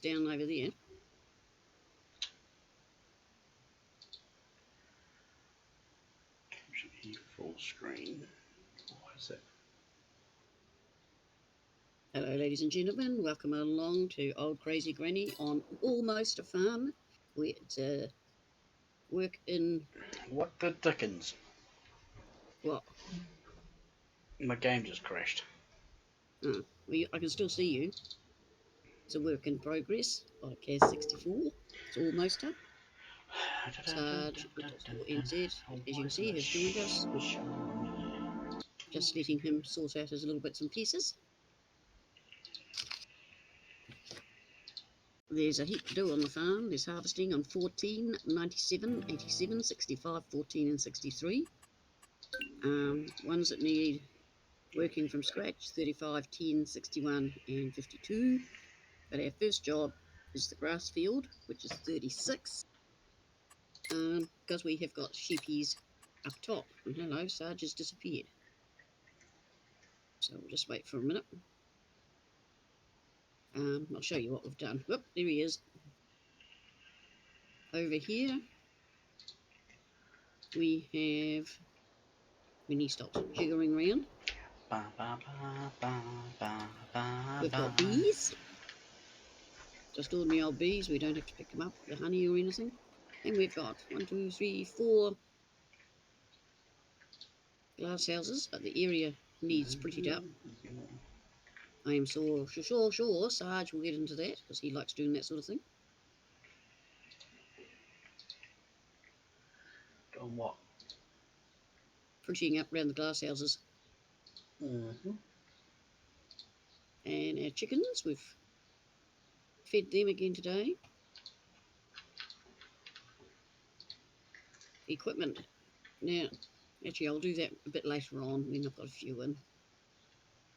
down over there. Full screen. What is it? Hello, ladies and gentlemen. Welcome along to Old Crazy Granny on Almostafarm. It's work in... What the dickens? What? My game just crashed. Oh, well, I can still see you. It's a work in progress by cazz64. It's almost up. Sarge_NZ, as you can see, has joined us. Just letting him sort out his little bits and pieces. There's a heap to do on the farm. There's harvesting on 14, 97, 87, 65, 14 and 63. Ones that need working from scratch, 35, 10, 61 and 52. But our first job is the grass field, which is 36. Because we have got sheepies up top. And hello, Sarge has disappeared. So we'll just wait for a minute. I'll show you what we've done. Whoop, there he is. Over here, we when he stops jiggling around, we've got bees. Just ordinary old bees. We don't have to pick them up, the honey or anything. And we've got 1, 2, 3, 4 glass houses, but the area needs prettied up. I am sure Sarge will get into that because he likes doing that sort of thing. On what? Prettying up around the glass houses. And our chickens, we've fed them again today. Equipment. Now, actually, I'll do that a bit later on when I've got a few in.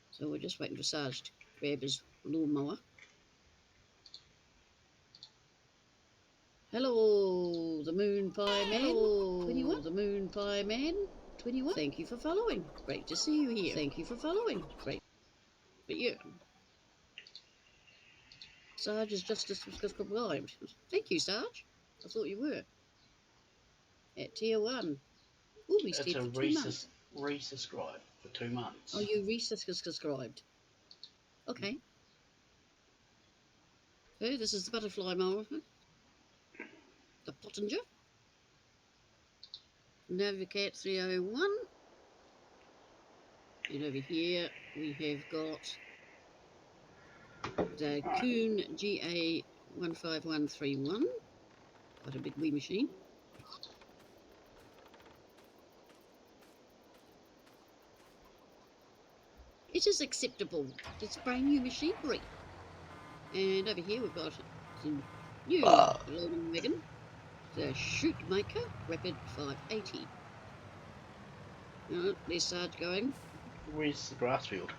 So we're just waiting for Sarge to grab his lawnmower. Hello, the Moon Pie Man. Hello, 21. The Moon Pie Man. 21. Thank you for following. Great to see you here. Thank you for following. Great. But you, Sarge is just subscribed. Thank you, Sarge. I thought you were. At tier 1. Oh, he's it's dead a for 2 months. resubscribe for 2 months. Oh, you resubscribed. Okay. So this is the butterfly mower. The Pottinger. Navicat 301. And over here we have got the Kuhn GA 15131. Quite a big wee machine. It is acceptable. It's brand new machinery. And over here we've got some new loading wagon. The Shootmaker Rapid 580. There's Sarge going. Where's the grass field?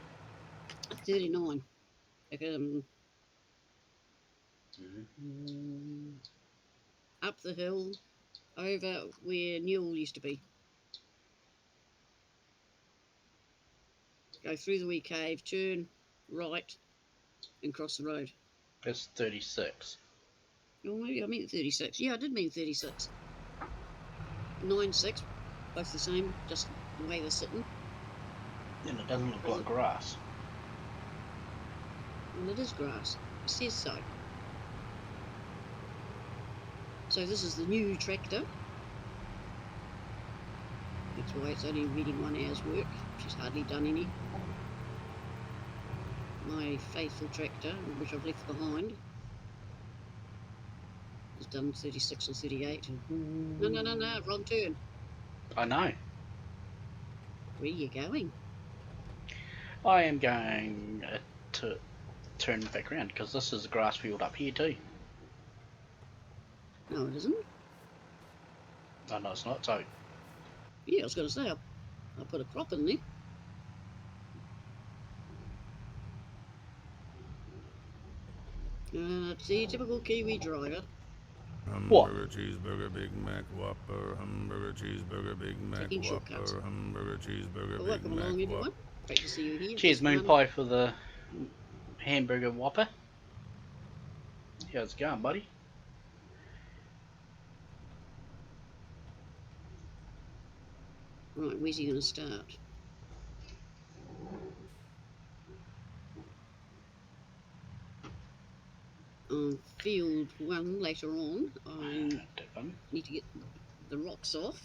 39. Up the hill, over where Newell used to be. Go through the wee cave, turn right, and cross the road. That's 36. Oh, maybe I meant 36. Yeah, I did mean 36. 9-6, both the same, just the way they're sitting. And it doesn't look like grass. And it is grass. It says so. So this is the new tractor. That's why it's only reading 1 hour's work. She's hardly done any. My faithful tractor, which I've left behind, has done 36 or 38. No, wrong turn. I know. Where are you going? I am going to turn back around because this is a grass field up here too. No, it isn't. Oh no, it's not. So yeah, I was going to say I'll put a crop in there. See, typical Kiwi driver. Hamburger, cheeseburger, Big Mac, Whopper. Hamburger, cheeseburger, Big Mac, Whopper. Hamburger, cheeseburger, Big Welcome Mac, along, everyone. Whopper. Great to see you here. Cheers, Moon Pie, for the hamburger Whopper. How's it going, buddy? Right, where's he going to start? On field 1 later on, I need to get the rocks off.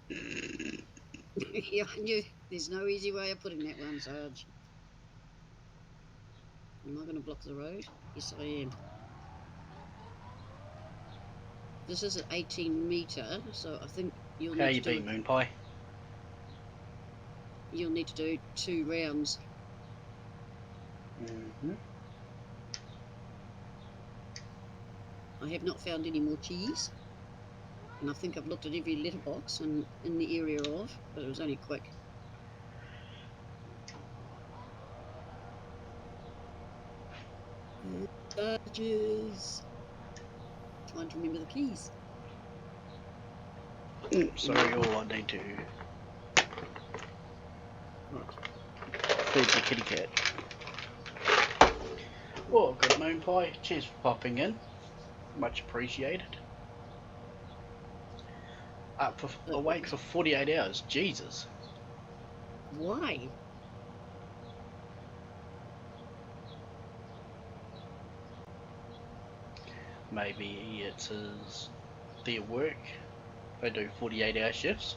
Yeah, I knew there's no easy way of putting that one, Sarge. Am I going to block the road? Yes, I am. This is an 18 metre, so I think you'll How need you to do been, Moon Pie? You'll need to do 2 rounds. I have not found any more cheese, and I think I've looked at every letterbox and in the area of, but it was only quick. Charges. Trying to remember the keys. Sorry, all I need to feed the kitty cat. Oh, good, Moon Pie. Cheers for popping in. Much appreciated. Awake for 48 hours. Jesus. Why? Maybe it's their work. They do 48-hour shifts.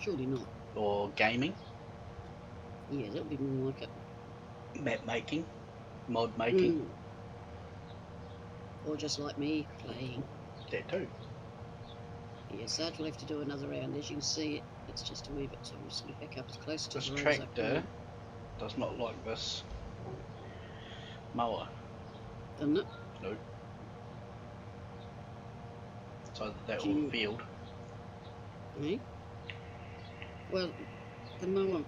Surely not. Or gaming. Yeah, that would be more like it. Map making. Mod making. Or just like me, playing. That too. Yeah, Sarge will have to do another round. As you can see, it's just a wee bit, so I'm just going to back up as close to This the road as I tractor can. does not like this mower. Doesn't it? No. It's either that or the field. Eh? Well, the mower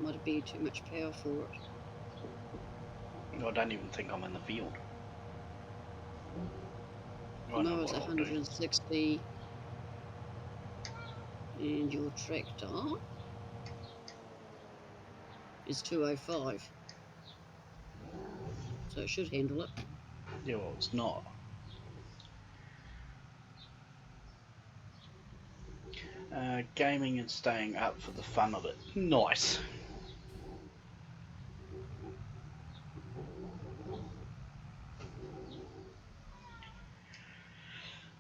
might be too much power for it. I don't even think I'm in the field. The mower's 160, and your tractor is 205. So it should handle it. Yeah, well, it's not. Gaming and staying up for the fun of it. Nice.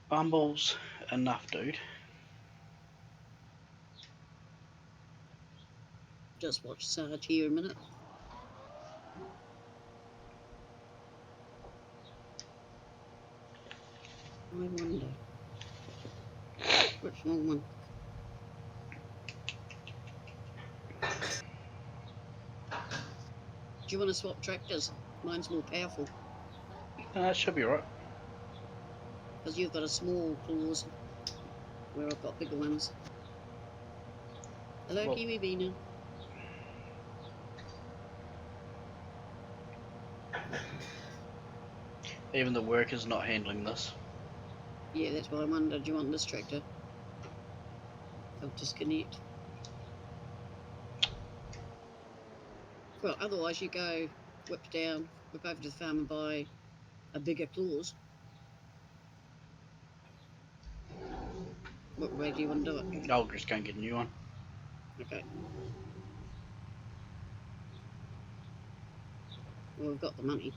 Bumbles enough, dude. Just watch Sarge here a minute. I wonder. Which one? Do you want to swap tractors? Mine's more powerful. Should be right. Because you've got a small claws, where I've got bigger ones. Hello, Kiwi Beaner. Even the worker's not handling this. Yeah, that's why I wondered, do you want this tractor? I'll disconnect. Well, otherwise you go whip over to the farm and buy a bigger claws. What way do you want to do it? I'll just go and get a new one. Okay. Well, we've got the money.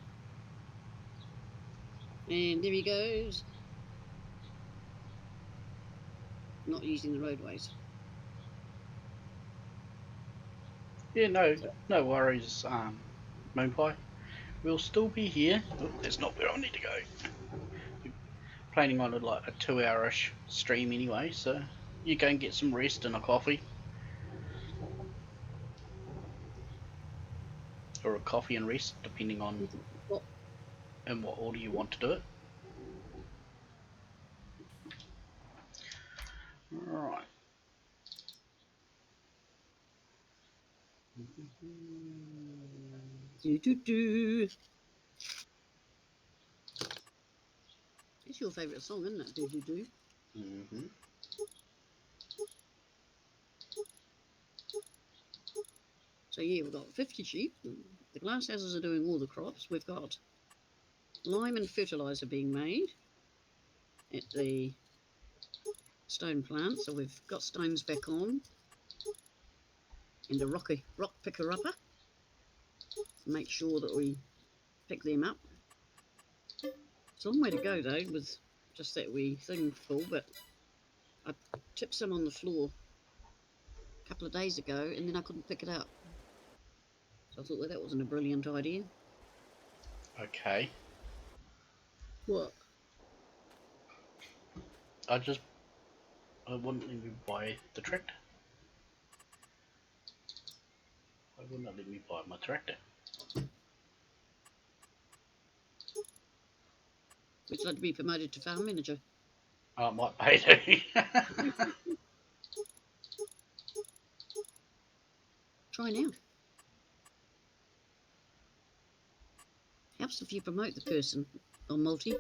And there he goes. Not using the roadways. Yeah, no worries, Moon Pie. We'll still be here. Oh, that's not where I need to go. Planning on like a 2-hour-ish stream anyway, so you go and get some rest and a coffee. Or a coffee and rest, depending on in what order you want to do it. Right. It's your favourite song, isn't it? Do. So So yeah, we've got 50 sheep. The glasshouses are doing all the crops. We've got lime and fertiliser being made at the stone plant. So we've got stones back on and a rock picker-upper. Make sure that we pick them up. It's a long way to go though with just that wee thing full, but I tipped some on the floor a couple of days ago and then I couldn't pick it up. So I thought, well, that wasn't a brilliant idea. Okay. What? I wouldn't let me buy the tractor. Why wouldn't I let me buy my tractor? Would you like to be promoted to farm manager? I might pay to. Try now. Helps if you promote the person on multi.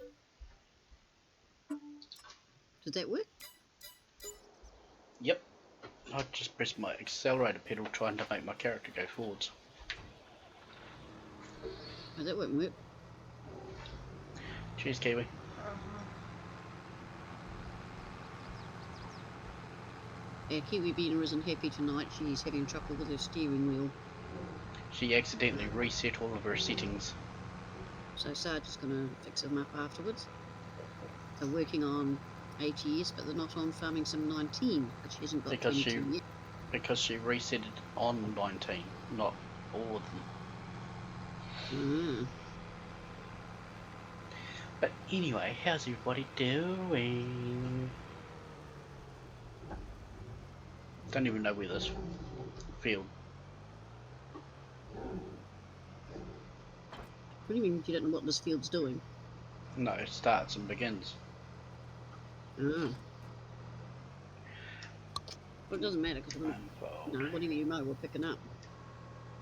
Did that work? Yep. I just pressed my accelerator pedal trying to make my character go forwards. Oh, that won't work. Cheers, Kiwi. Kiwi Beaner isn't happy tonight. She's having trouble with her steering wheel. She accidentally reset all of her settings. So Sarge is going to fix them up afterwards. They're working on ATS, but they're not on Farming Sim 19, but she hasn't got Because 22 yet. Because she reset it on 19, not all of them. But anyway, how's everybody doing? Don't even know where this field. What do you mean you don't know what this field's doing? No, it starts and begins. Well, it doesn't matter because whatever you mow, we're picking up.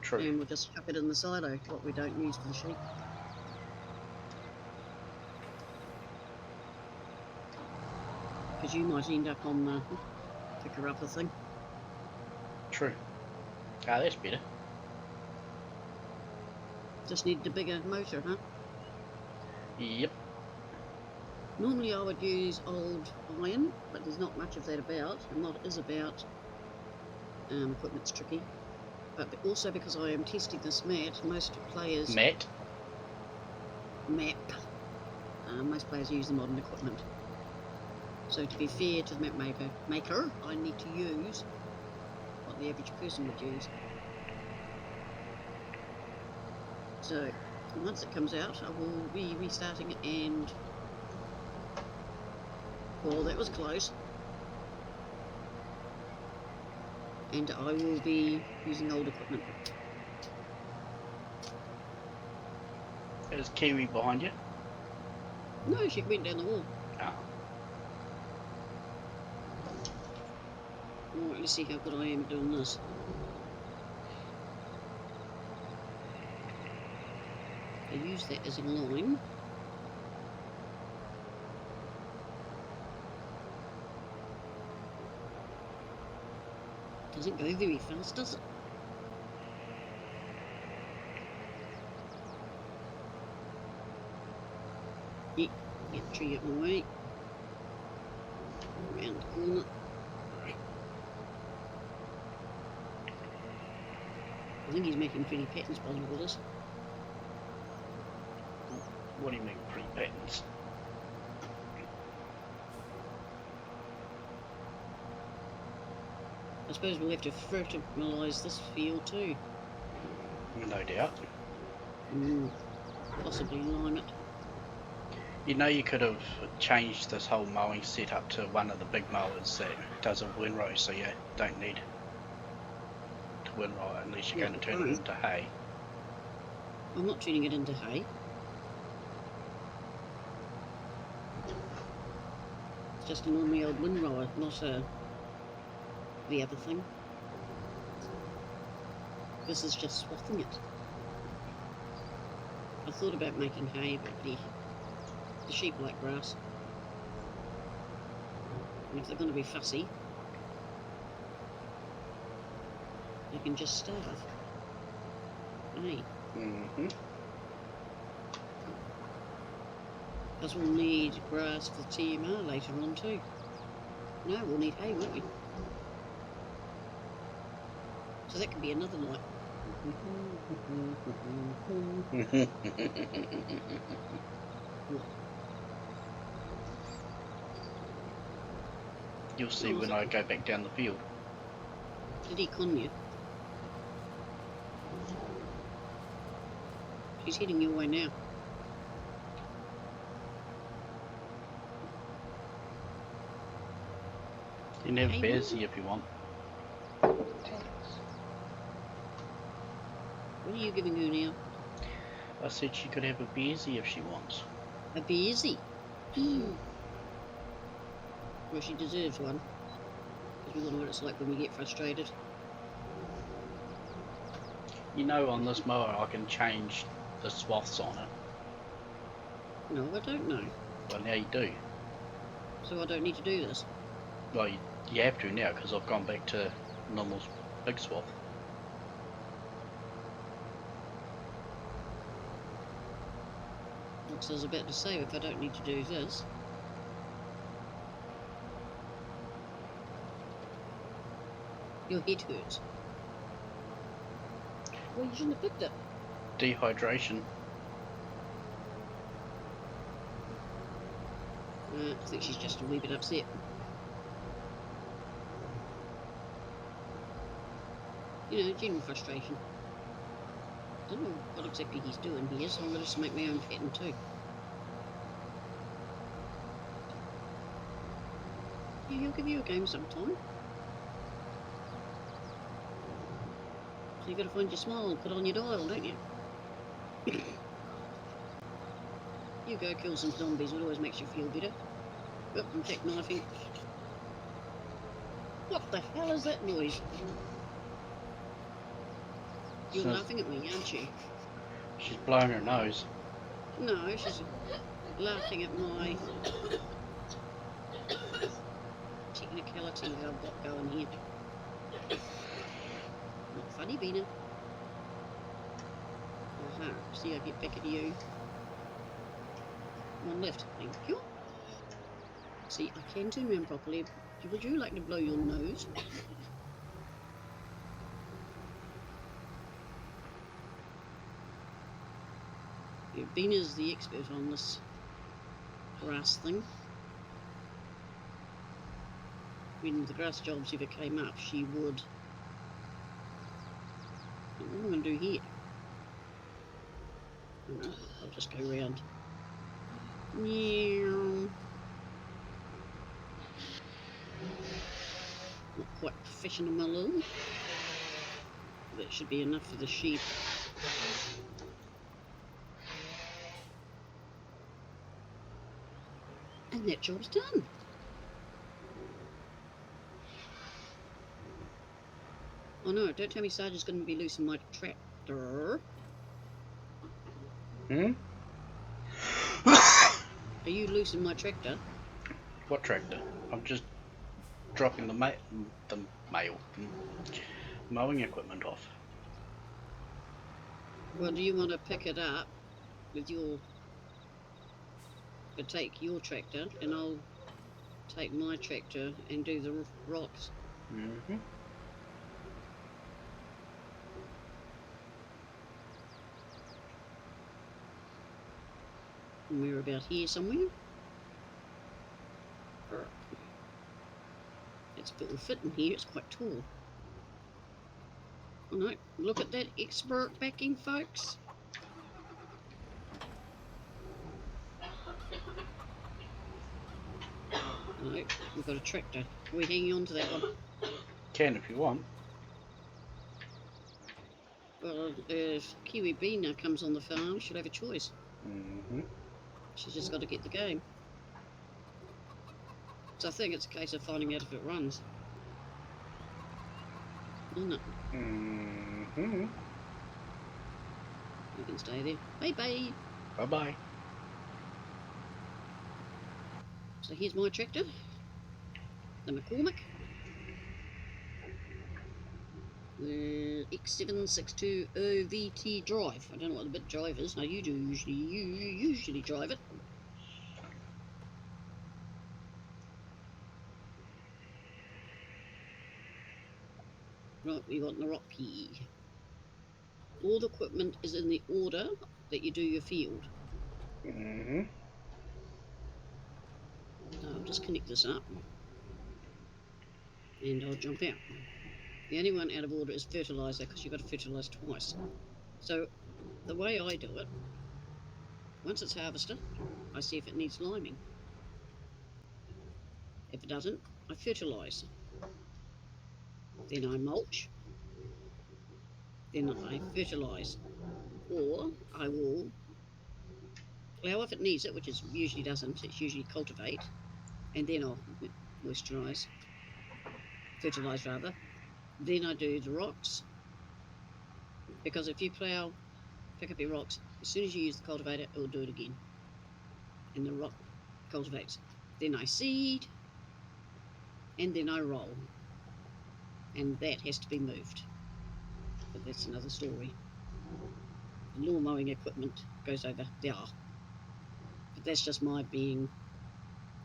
True. And we'll just chuck it in the silo, what we don't use for the sheep. Because you might end up on the picker-upper thing. True. Ah, that's better. Just need the bigger motor, huh? Yep. Normally I would use old iron, but there's not much of that about, and what is about equipment's tricky. But also because I am testing this map, most players... Map. Most players use the modern equipment. So to be fair to the map maker, I need to use what the average person would use. So once it comes out, I will be restarting it and... Well, that was close. And I will be using old equipment. Is Kiwi behind you? No, she went down the wall. Oh. Alright, let's see how good I am at doing this. I use that as a line. Doesn't go very fast, does it? Yeah, get the tree out of my way. Round the corner. I think he's making pretty patterns by the look of this. What do you mean, pretty patterns? I suppose we'll have to fertilise this field too. No doubt. Possibly lime it. You know, you could have changed this whole mowing setup to one of the big mowers that does a windrow, so you don't need to windrow unless you're going to turn it into hay. I'm not turning it into hay. It's just a normally old windrower, not the other thing. This is just swathing it. I thought about making hay, but the sheep like grass. And if they're going to be fussy, they can just starve. eh? Because we'll need grass for TMR later on too. No, we'll need hay, won't we? So that could be another night. You'll see when I go back down the field. Did he con you? He's heading your way now. You can have Bearsy if you want. What are you giving her now? I said she could have a Bearsy if she wants. A beersy. Well, she deserves one. Because we all know what it's like when we get frustrated. You know, on this mower I can change the swaths on it. No, I don't know. Well, now you do. So I don't need to do this. Well, you have to now because I've gone back to normal big swath. Because I was about to say, if I don't need to do this. Your head hurts. Well, you shouldn't have picked it. Dehydration. I think she's just a wee bit upset. You know, general frustration. I don't know what exactly he's doing here, so I'm going to just make my own pattern too. Yeah, he'll give you a game sometime. So you've got to find your smile and put on your dial, don't you? You go kill some zombies, it always makes you feel better. Oh, I'm jackknifing. What the hell is that noise? You're laughing at me, aren't you? She's blowing her nose. No, she's laughing at my technicality that I've got going here. Not funny, Bina. Aha, see, I get back at you. One left, thank you. See, I can turn around properly. Would you like to blow your nose? Yeah, Bina's the expert on this grass thing. When the grass jobs ever came up, she would. What am I going to do here? Oh, I'll just go round. Meow. Not quite professional. That should be enough for the sheep. And that job's done. Oh no, don't tell me Sarge's going to be loose in my tractor. Hmm? Are you loose in my tractor? What tractor? I'm just dropping the mowing equipment off. Well, do you want to pick it up with your... take your tractor and I'll take my tractor and do the rocks. Mm-hmm. And we're about here somewhere. It's a bit fit in here, it's quite tall. Oh no, look at that expert backing, folks. No, we've got a tractor. Are we hanging on to that one? Can if you want. Well, if Kiwi Bina comes on the farm, she'll have a choice. Mm-hmm. She's just got to get the game. So I think it's a case of finding out if it runs. Isn't it? Mm-hmm. You can stay there. Bye-bye. Bye-bye. So here's my tractor. The McCormick. The X762 OVT drive. I don't know what the bit drive is. Now you do usually drive it. Right, we want the rock key. All the equipment is in the order that you do your field. Mm-hmm. I'll just connect this up and I'll jump out. The only one out of order is fertilizer, because you've got to fertilize twice. So the way I do it, once it's harvested, I see if it needs liming. If it doesn't, I fertilize. Then I mulch. Then I fertilize. Or I will plough if it needs it, which it usually doesn't. It's usually cultivate. And then I'll moisturize. Fertilize rather. Then I do the rocks. Because if you plough, pick up your rocks, as soon as you use the cultivator, it will do it again. And the rock cultivates. Then I seed. And then I roll. And that has to be moved. But that's another story. The lawn mowing equipment goes over there. But that's just my being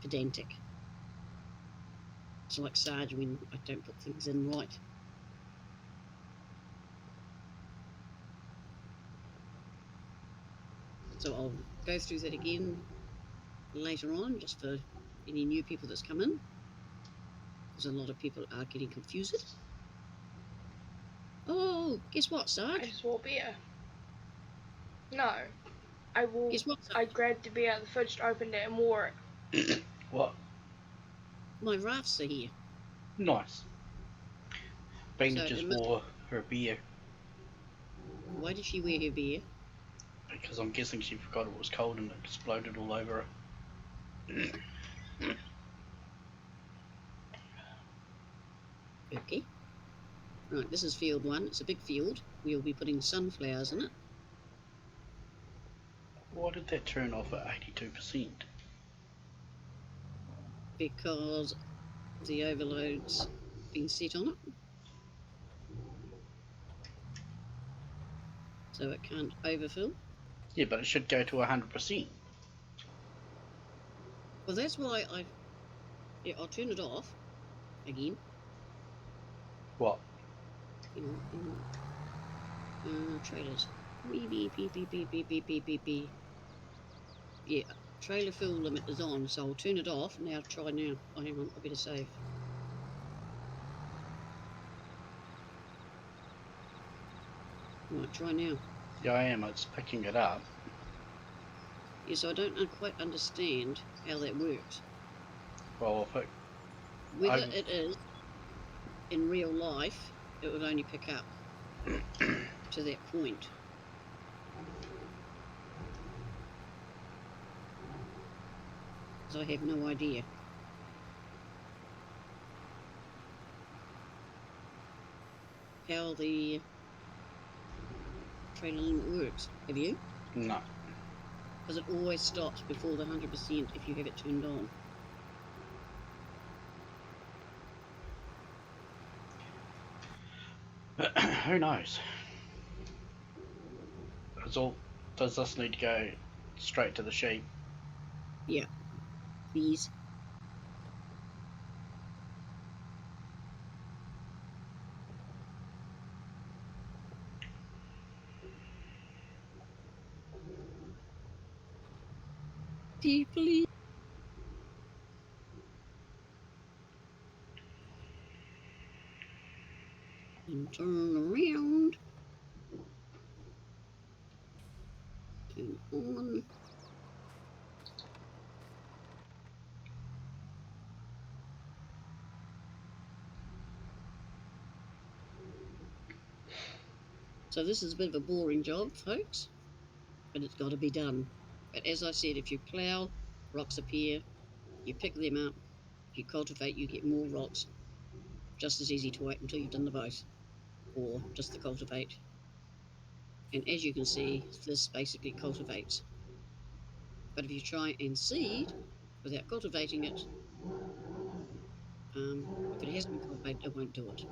pedantic. It's like Sarge when I don't put things in right. So I'll go through that again later on, just for any new people that's come in, because a lot of people are getting confused. Oh, guess what, I Sarge? just want beer. No. I will. Guess what, Sarge? I grabbed the beer out of the fridge, opened it, and wore it. What? My rafts are here. Nice. Bing So just wore her beer. Why did she wear her beer? Because I'm guessing she forgot it was cold and it exploded all over her. Okay. Right, this is field 1. It's a big field. We'll be putting sunflowers in it. Why did that turn off at 82%? Because the overload's been set on it. So it can't overfill. Yeah, but it should go to 100%. Well, that's why I'll turn it off again. What? Trailers. Beep, beep, beep, beep, beep, beep, beep, beep, beep. Yeah, trailer fuel limit is on, so I'll turn it off. Now try now. Oh, hang on, I better save. Right, try now. Yeah, I am. It's picking it up. Yes, I don't quite understand how that works. Well, if it, Whether it is in real life, it would only pick up to that point. So I have no idea. How the trailer limit works. Have you? no. Because it always stops before the 100% if you have it turned on. Who knows? Does this need to go straight to the sheep? Yeah. Please. Please. And turn around. Turn on. So this is a bit of a boring job, folks, but it's got to be done. But as I said, if you plough, rocks appear, you pick them up, if you cultivate, you get more rocks. Just as easy to wait until you've done the both, or just the cultivate. And as you can see, this basically cultivates. But if you try and seed without cultivating it, if it hasn't been cultivated, it won't do it.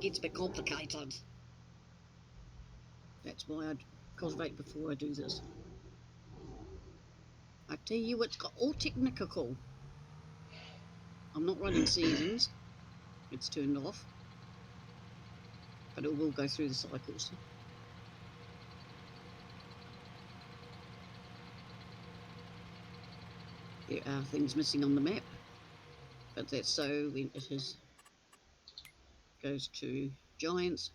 Gets a bit complicated. That's why I cultivate before I do this. I tell you, it's got all technical. I'm not running seasons. It's turned off. But it will go through the cycles. There are things missing on the map. But that's so when it goes to Giants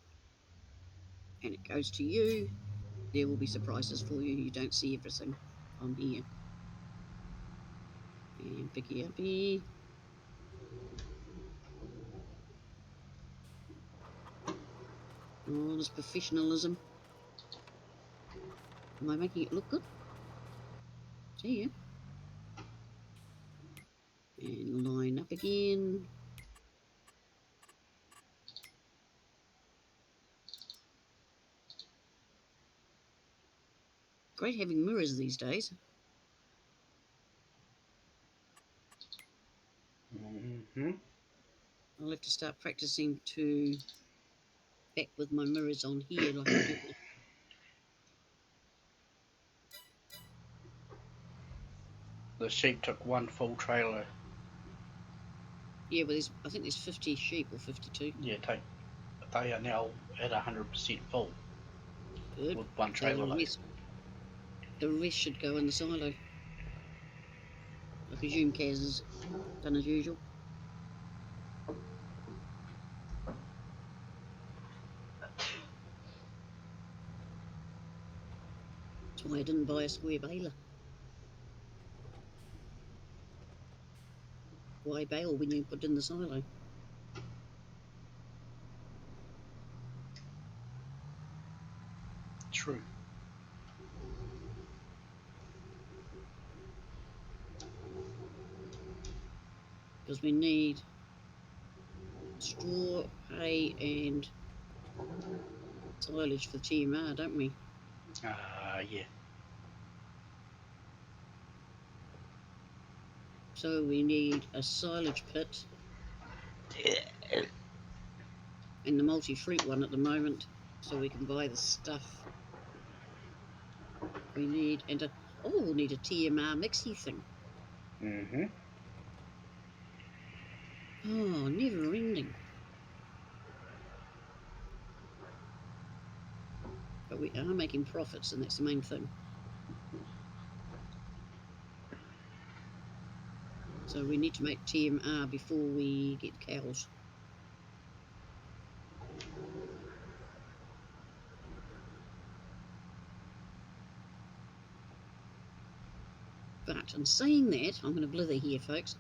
and it goes to you, there will be surprises for you. You don't see everything on here. And picky uppy. All this professionalism. Am I making it look good? See ya. And line up again. Great having mirrors these days. I'll have to start practicing to back with my mirrors on here like I do. The sheep took one full trailer. Yeah, but I think there's 50 sheep or 52. Yeah, they are now at 100% full. Good. With one So trailer load. The rest should go in the silo. I presume Caz has done as usual. That's why I didn't buy a square baler. Why bale when you put in the silo? True. Because we need straw, hay and silage for TMR, don't we? Yeah. So we need a silage pit and the multi-fruit one at the moment, so we can buy the stuff. We need we'll need a TMR mixy thing. Oh, never ending. But we are making profits, and that's the main thing. So we need to make TMR before we get cows. But in saying that, I'm going to blither here, folks.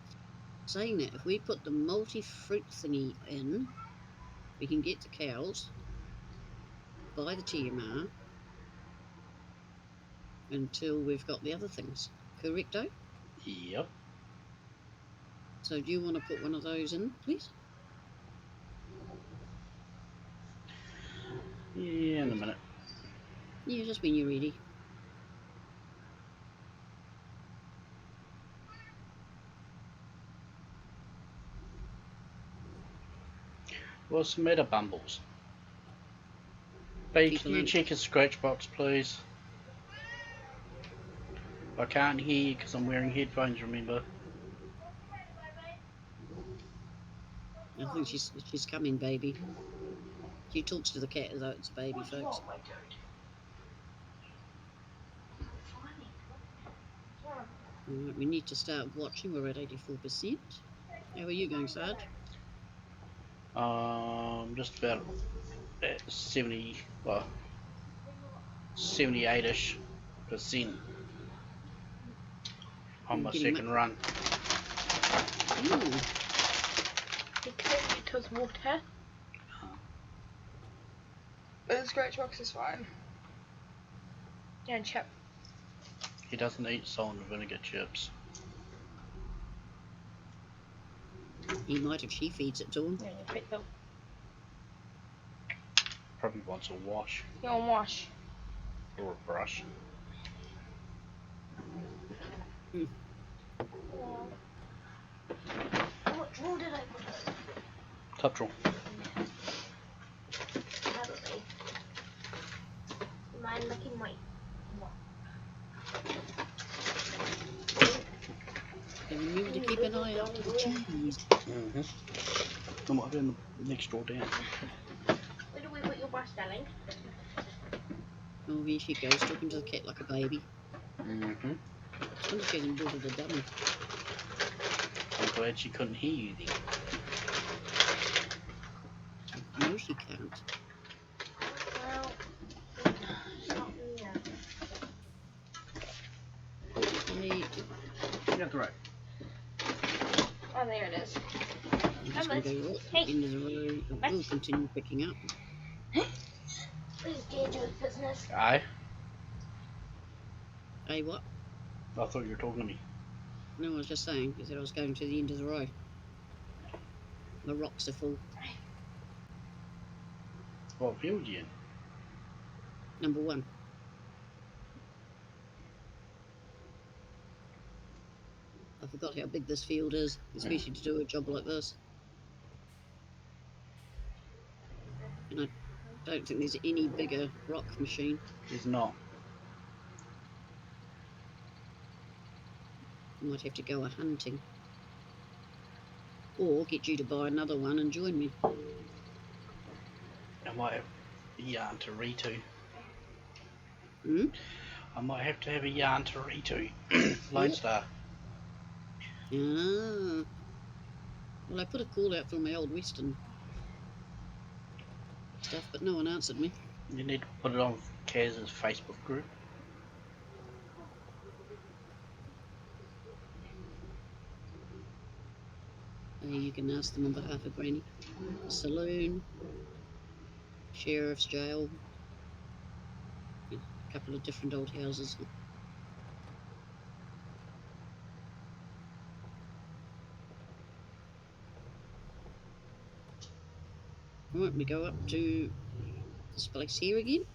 Saying that, if we put the multi-fruit thingy in, we can get the cows, buy the TMR, until we've got the other things. Correcto? Yep. So do you want to put one of those in, please? Yeah, in a minute. Yeah, just when you're ready. Well, some meta bumbles. Babe, can you check his scratch box, please? I can't hear you because I'm wearing headphones, remember? I think she's coming, baby. She talks to the cat as though it's a baby, folks. Alright, we need to start watching. We're at 84%. How are you going, Sarge? Just about at 70, well, 78-ish % on my second run. Ooh. It does water. But the scratch box is fine. Yeah, and chip. He doesn't eat salt and vinegar chips. He might if she feeds it to him. Yeah, you pick them. Probably wants a wash. You want wash. Or a brush. What drawer did I put it? Top drawer. might. What? And remember to keep an eye out for the cheese. Mm-hmm. I might be in the next door down. Where do we put your brush, darling? Oh, here she goes, talking to the cat like a baby. Mm-hmm. I wonder if she hasn't bought it a dummy. I'm glad she couldn't hear you then. No, she can't. Well, not yet. Hey, Yeah, right. Oh, there it is. I'm just going to go right Hey. to the end of the road. And we'll continue picking up. Please get your business. Aye. Hey, what? I thought you were talking to me. No, I was just saying, I said I was going to the end of the road. The rocks are full. What field you in? Number 1. I forgot how big this field is, especially to do a job like this. And I don't think there's any bigger rock machine. It's not. I might have to go a-hunting. Or get you to buy another one and join me. I might have a yarn to reto. Hmm? I might have to have a yarn to reto. Lone Star. Ah. Well, I put a call out for my old Western stuff, but no one answered me. You need to put it on Cazz's Facebook group. You can ask them on behalf of Granny. Saloon, Sheriff's Jail, a couple of different old houses. Right, we go up to this place here again.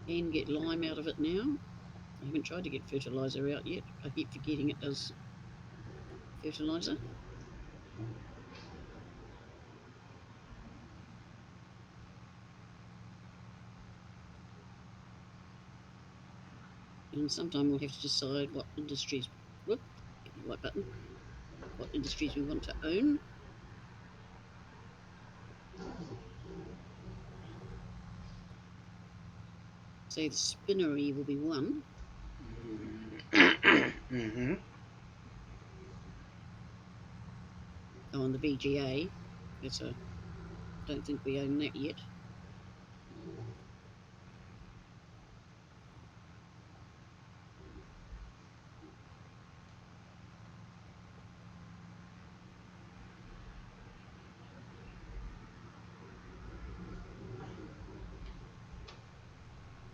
And get lime out of it now. I haven't tried to get fertiliser out yet. I keep forgetting it does fertiliser. And sometime we'll have to decide what industries, whoop, hit the right button, what industries we want to own. So the spinnery will be one. Mm-hmm. Oh, and the BGA, don't think we own that yet.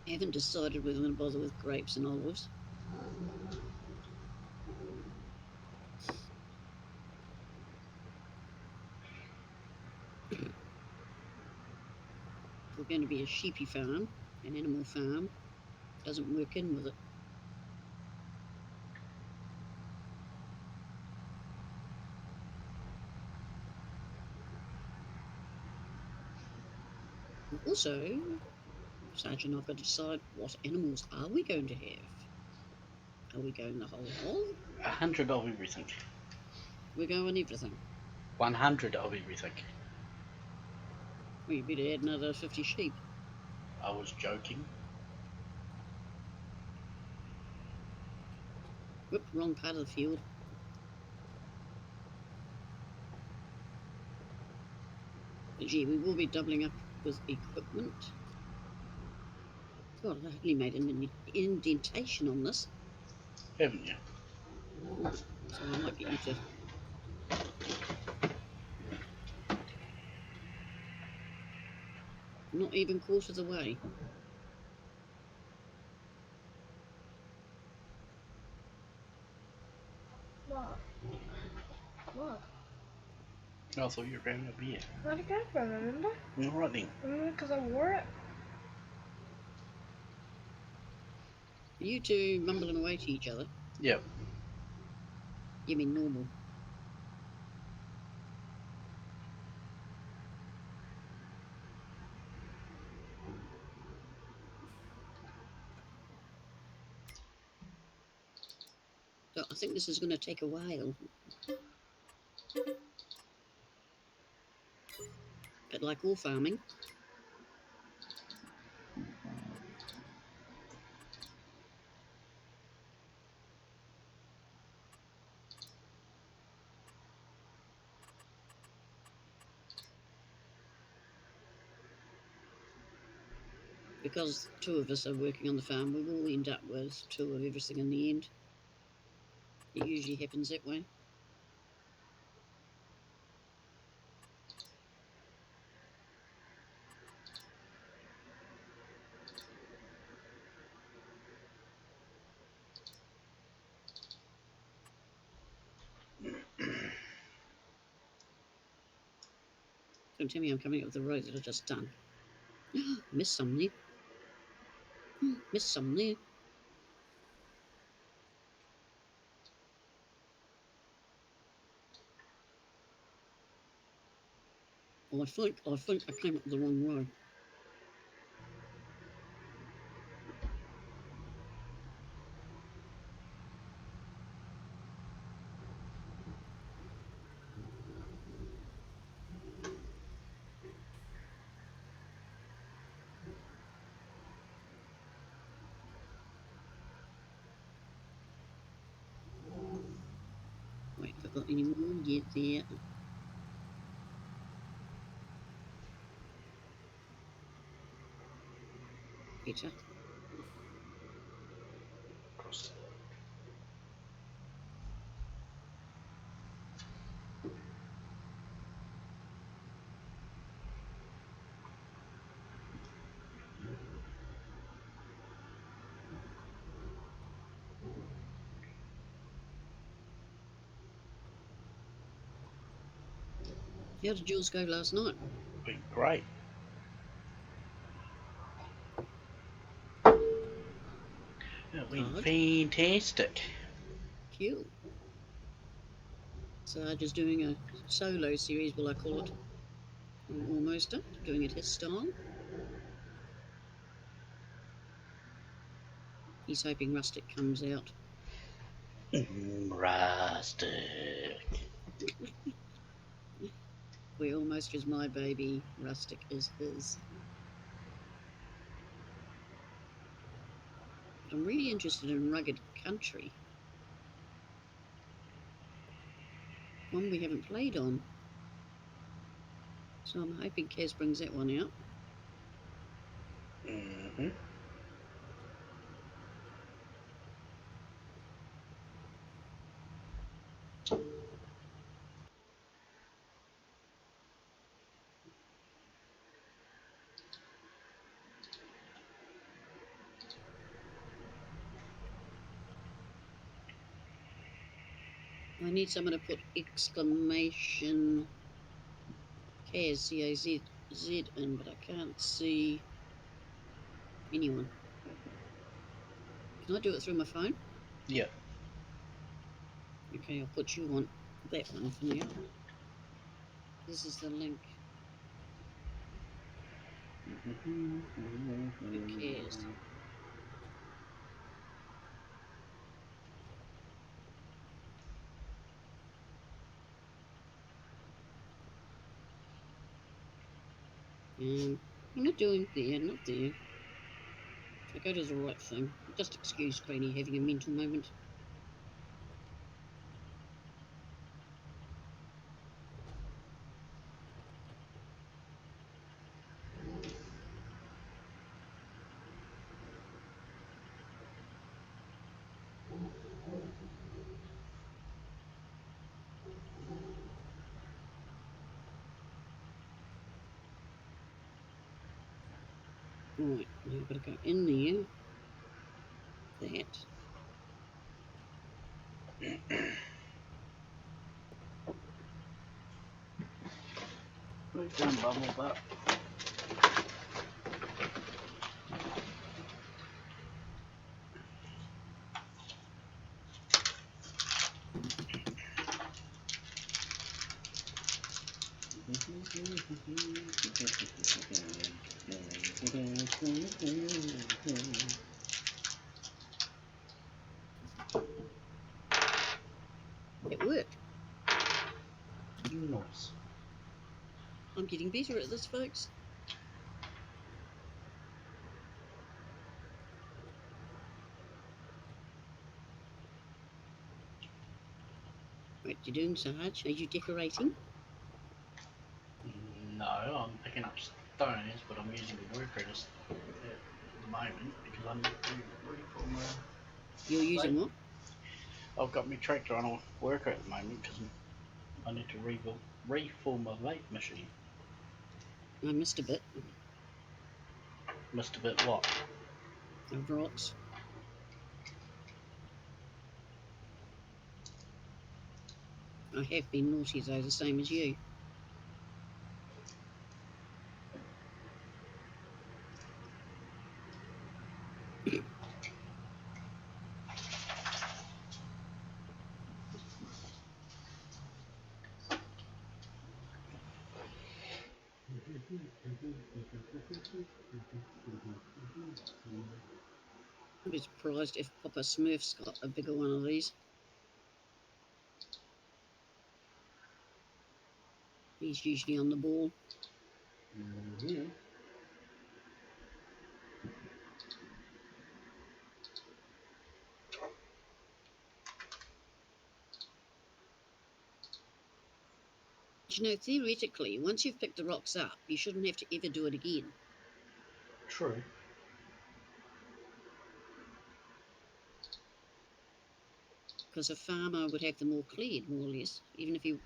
I haven't decided whether I'm going to bother with grapes and olives. We're going to be a sheepy farm, an animal farm. Doesn't work in with it. And also, Sergeant, I've got to decide what animals are we going to have. Are we going the whole hog? 100 of everything. We're going everything. 100 of everything. Well, you better add another 50 sheep. I was joking. Whoop, wrong part of the field. But yeah, we will be doubling up with equipment. God, I only made an indentation on this. Haven't you? So I might get you to... Not even quarter the way. What? What? I thought you were having a beer. Where'd it go from, remember? Alright then. Remember because I wore it? You two mumbling away to each other. Yep. You mean normal? So I think this is going to take a while. But like all farming, because two of us are working on the farm, we will end up with two of everything in the end. It usually happens that way. Don't tell me I'm coming up with the rows that are just done. Missed some there. Missed some there. Oh, I think I came up with the wrong row. Wait, have I got any more? Yeah, there. Better. Cross. How did yours go last night? Been great. It went Hard. fantastic. Cool. So just doing a solo series, will I call it? I'm almost up, doing it his style. He's hoping Rustic comes out. Rustic. Where almost is my baby, Rustic is his. But I'm really interested in rugged country. One we haven't played on. So I'm hoping Kaz brings that one out. Mm-hmm. I need someone to put exclamation Kaz, C-A-Z in, but I can't see anyone. Can I do it through my phone? Yeah. Okay, I'll put you on that one for now. This is the link. Who cares? I'm not doing there, not there. I go to the right thing. Just excuse Granny having a mental moment. Right, now I've got to go in there. That. Move down, bubble butt. It worked. Nice. I'm getting better at this, folks. What you doing, Sarge? Are you decorating? No, I'm picking up stones, but I'm using the worker at the moment because I need to reform You're using what? I've got my tractor on a worker at the moment because I need to reform a vape machine. I missed a bit Missed a bit what? of rocks. I have been naughty though, the same as you. I'd be surprised if Papa Smurf's got a bigger one of these. He's usually on the ball. Mm-hmm. You know, theoretically, once you've picked the rocks up, you shouldn't have to ever do it again. True. Because a farmer would have them all cleared, more or less, even if you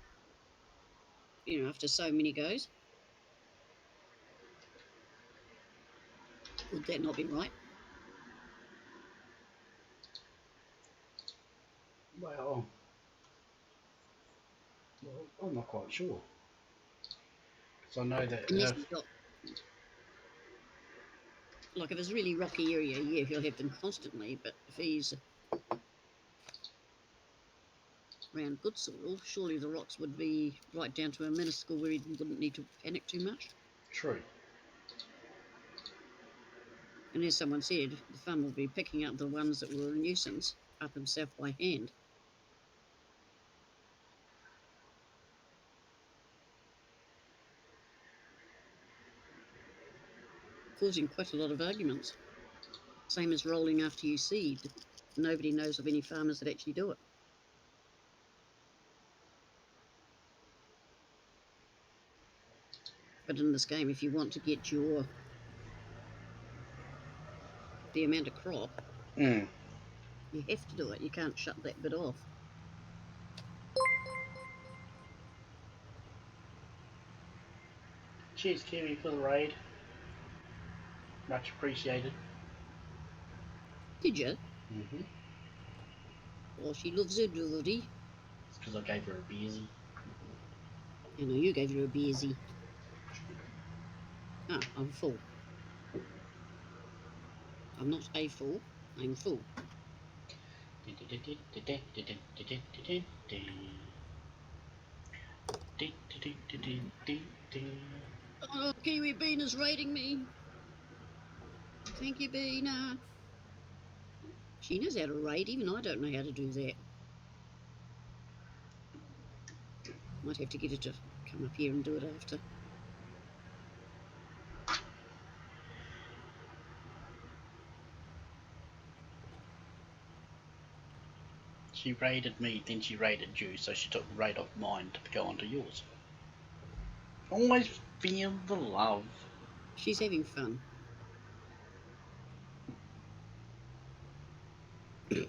know, after so many goes. Would that not be right? Well, I'm not quite sure. So I know that Unless he's got, like, if it's a really rocky area, yeah, he'll have them constantly. But if he's around good soil, surely the rocks would be right down to a minuscule where he wouldn't need to panic too much. True. And as someone said, the farmer will be picking up the ones that were a nuisance up himself by hand. Causing quite a lot of arguments. Same as rolling after you seed. Nobody knows of any farmers that actually do it. But in this game, if you want to get the amount of crop, you have to do it. You can't shut that bit off. Cheers, Kiwi, for the raid. Much appreciated. Did you? Mm-hmm. Well, she loves her duty. It's because I gave her a beersy. I know you gave her a beersy. Ah, I'm full. I'm not a fool. I'm full. Oh, Kiwi Bean is raiding me. Thank you, Bean. She knows how to raid. Even I don't know how to do that. Might have to get her to come up here and do it after. She raided me, then she raided you, so she took the raid off mine to go onto yours. Always feel the love. She's having fun. Where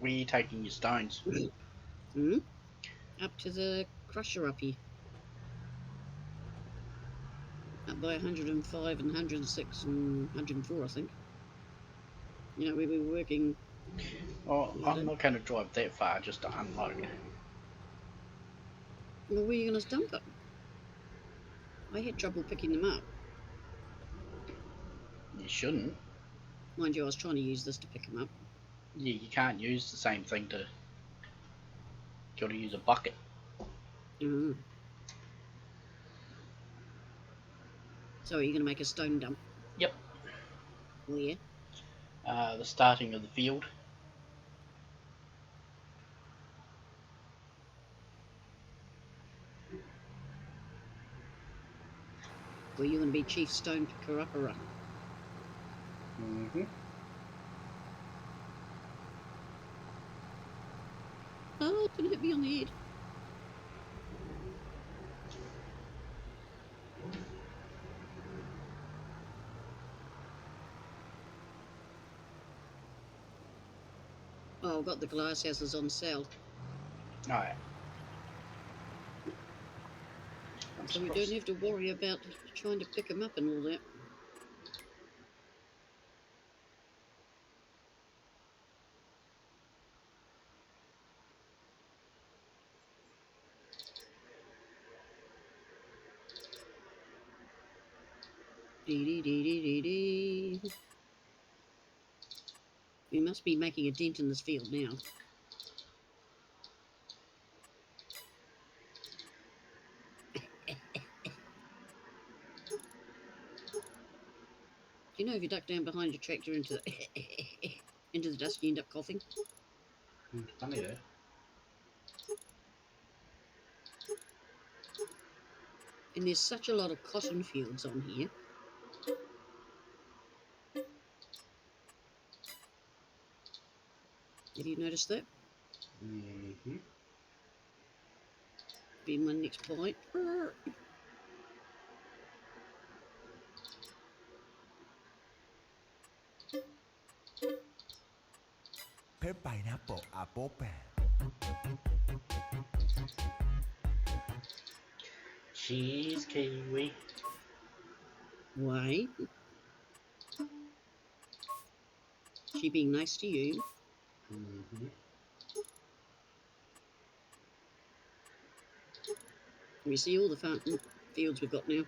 are you taking your stones? Up to the crusher uppy. Up by 105 and 106 and 104, I think. You know, we were working. Oh, I'm not going to drive that far just to unload. Well, where are you going to dump it? I had trouble picking them up. You shouldn't. Mind you, I was trying to use this to pick them up. Yeah, you can't use the same thing to... You got to use a bucket. So are you going to make a stone dump? Yep. Where? The starting of the field. Where you're going to be chief stone picker-upper? Mm-hmm. Oh, don't hit me on the head. Oh, I've got the glass houses on sale. Alright. So we don't have to worry about trying to pick them up and all that. Dee. We must be making a dent in this field now. Do you know if you duck down behind your tractor into the dust, you end up coughing? Funny though. And there's such a lot of cotton fields on here. Have you noticed that? Mm-hmm. Be my next point. Pineapple, apple pear. Cheese kiwi. Why? She being nice to you. Mm-hmm. Can we see all the fields we've got now?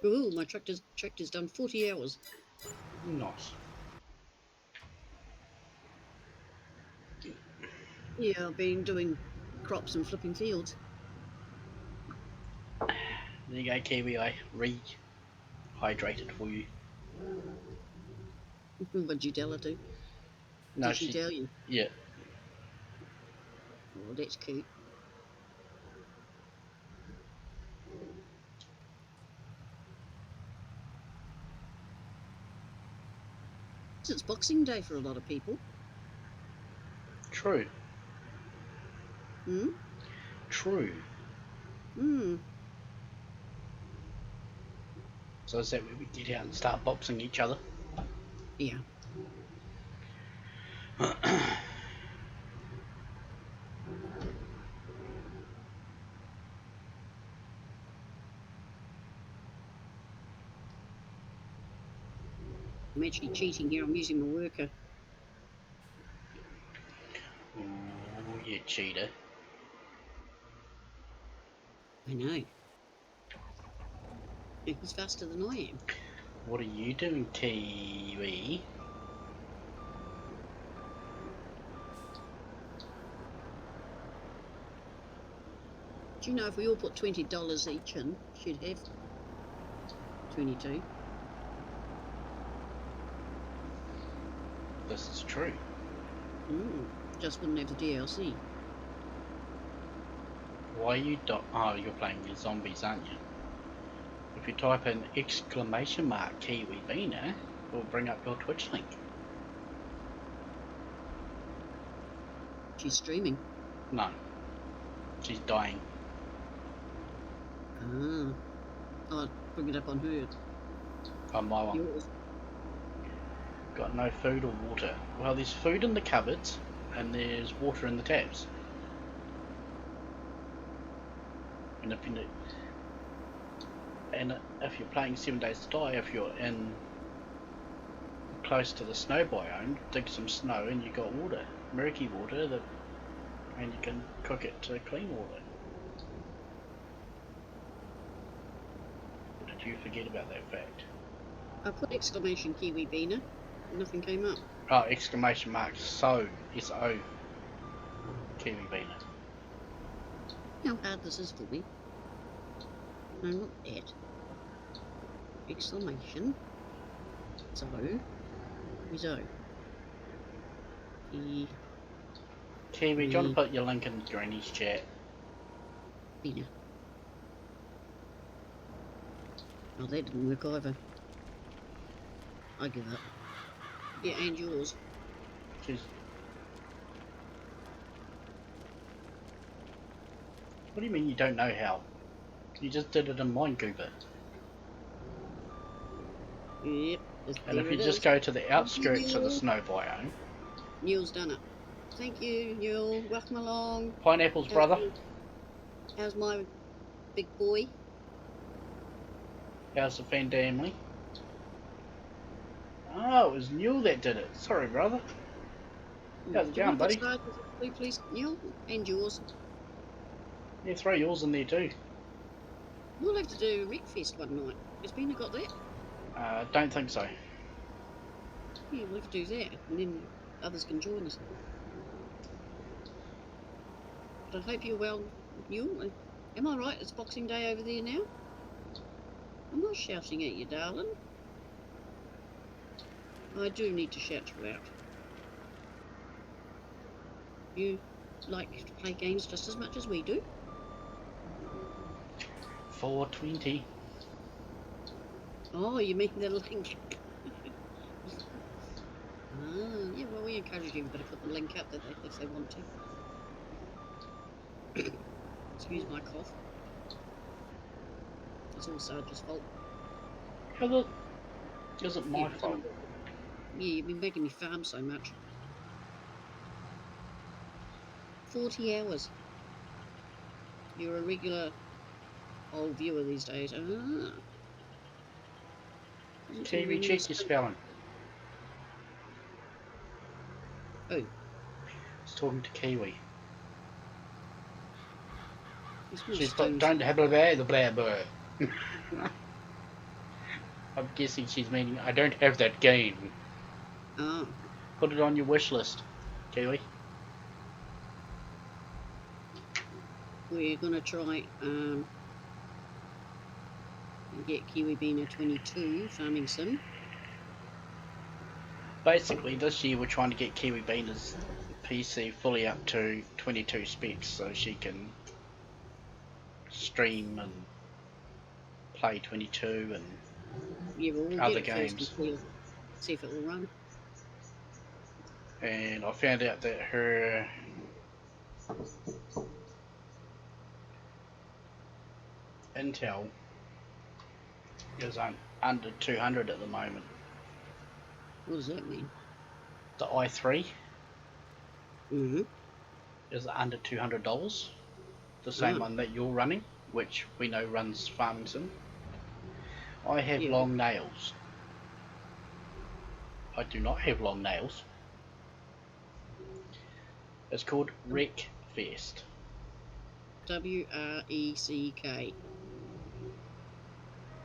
Ooh, my tractor's done 40 hours. Nice. Yeah, I've been doing crops and flipping fields. There you go, Kiwi. I rehydrated for you. What'd you tell her to? No, Did she tell you? Yeah. Oh, that's cute. It's Boxing Day for a lot of people. True. Hmm? True. Hmm. So is that where we get out and start boxing each other? Yeah. I'm actually cheating here. I'm using my worker. Oh, you cheater. I know. He's faster than I am. What are you doing, Kiwi? Do you know if we all put $20 each in, she'd have 22. This is true. Just wouldn't have the DLC. Why are you oh, you're playing your zombies, aren't you? If you type in !Kiwi Beaner, it'll bring up your Twitch link. She's streaming. No. She's dying. Ah. I'll bring it up on her. On my one. Yours. Got no food or water. Well, there's food in the cupboards and there's water in the taps. And if you're playing 7 Days to Die, if you're in close to the snow biome, dig some snow and you got water, murky water, and you can cook it to clean water. Or did you forget about that fact? I put exclamation Kiwi Beaner. Nothing came up. Oh, exclamation mark, so, S-O, Kiwi Beaner. how hard this is for me. No, not that. Exclamation. So. Where's O? E. Kiwi, do you want to put your link in Granny's chat? Bina. Oh, that didn't work either. I give up. Yeah, and yours. Jeez. What do you mean you don't know how? You just did it in Minecooper. Yep. And if you just go to the outskirts of the snow biome. Neil's done it. Thank you, Neil. Welcome along. Pineapples, brother. How's my big boy? How's the fan family? Oh, it was Neil that did it. Sorry, brother. How's it going, buddy? Please, Neil, and yours. Yeah, throw yours in there too. We'll have to do Wreckfest one night. Has Bina got that? Don't think so. Yeah, we'll have to do that, and then others can join us. But I hope you're well, Neil. Am I right? It's Boxing Day over there now? I'm not shouting at you, darling. I do need to shout you out. You like to play games just as much as we do? 420. Oh, you mean the link? Yeah, well, we encourage everybody to put the link up if they want to. Excuse my cough. It's all Sarge's fault. Isn't my fault. Yeah, you've been making me farm so much. 40 hours. You're a regular old viewer these days. Ah. Kiwi, check your spelling. Oh. I was talking to Kiwi. She's put, don't have the blah blah. I'm guessing she's meaning I don't have that game. Ah. Put it on your wish list, Kiwi. We're gonna try get Kiwi Bina 22 farming sim. Basically, this year we're trying to get Kiwi Beana's PC fully up to 22 specs so she can stream and play 22 and yeah, we'll other get it games. First see if it will run. And I found out that her Intel is under 200 at the moment. What does that mean? The i3 Mm-hmm. is under $200. The same one that you're running, which we know runs Farming Sim. I have long nails. I do not have long nails. It's called Wreckfest. WRECK.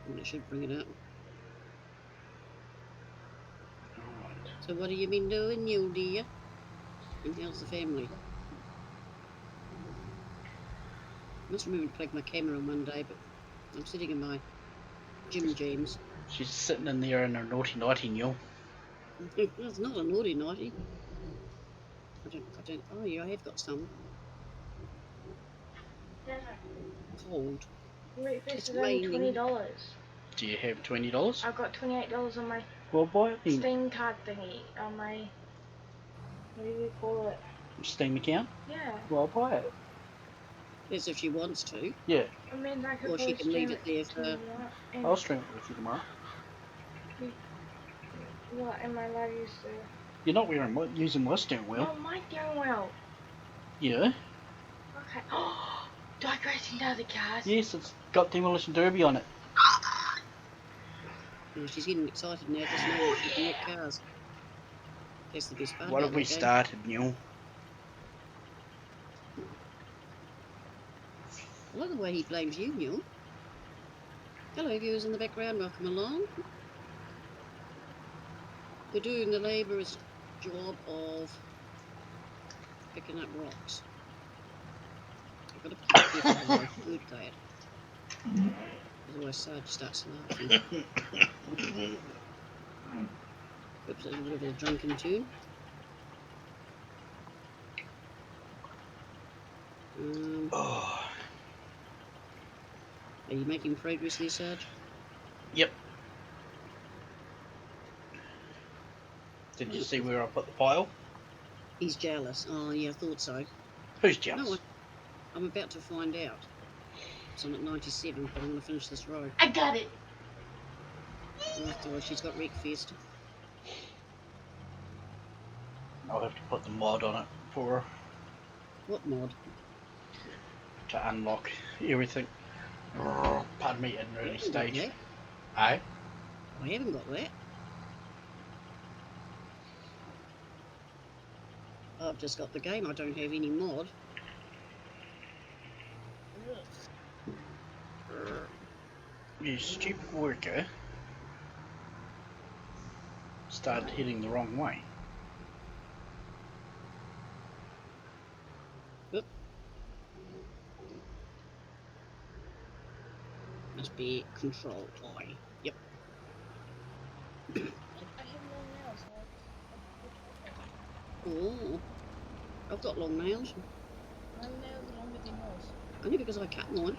And it should bring it up. Alright. So what have you been doing, you dear? And how's the family? I must remember to plug my camera on one day, but I'm sitting in my gym jams. She's sitting in there in her naughty nighty, Neil. It's not a naughty nighty. I don't, oh yeah, I have got some. Cold. It's only $20. Do you have $20? I've got $28 on my Well, buy it then. Steam card thingy, on my, what do you call it? Steam account? Yeah. Well, buy it. That's if she wants to. Yeah. I mean, I could Or she can leave it there for... I'll stream it with you tomorrow. What am I allowed to use the... You're not using my steering wheel. Oh, my steering wheel. Yeah. Okay. Oh, do I race into other cars? Yes, it's got Demolition Derby on it. Oh, she's getting excited now, just knowing that she can wreck cars. That's the best part. What have we started, Neil? I like the way he blames you, Neil. Hello, viewers in the background, welcome along. We're doing the labourer's job of picking up rocks. Got to be careful with my food diet. Otherwise Sarge starts laughing. Oops, that was a bit of a drunken tune. Oh. Are you making progress there, Sarge? Yep. Did you see where I put the pile? He's jealous. Oh, yeah, I thought so. Who's jealous? No, I'm about to find out. So I'm at 97, but I'm going to finish this row. I got it. After all, she's got wreckfest. I'll have to put the mod on it for her What mod? to unlock everything. Pardon me, in early stage. That. Aye? I haven't got that. I've just got the game. I don't have any mod. You stupid worker started heading the wrong way. Oop. Must be control I. Yep. I have long nails. Oh, I've got long nails. My nails are longer than yours. Only because I cut mine.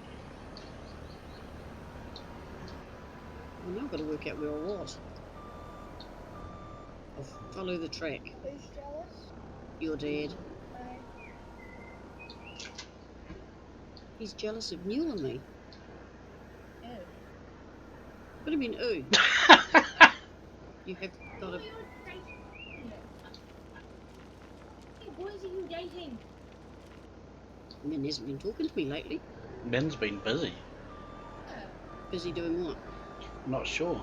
Well, now I've got to work out where I was. I'll follow the track. Who's jealous? Your dad. I. He's jealous of Newell and me. Oh. What do you mean, ooh? You have got a... Hey, boys, are you dating? Min hasn't been talking to me lately. Ben's been busy. Busy doing what? Not sure.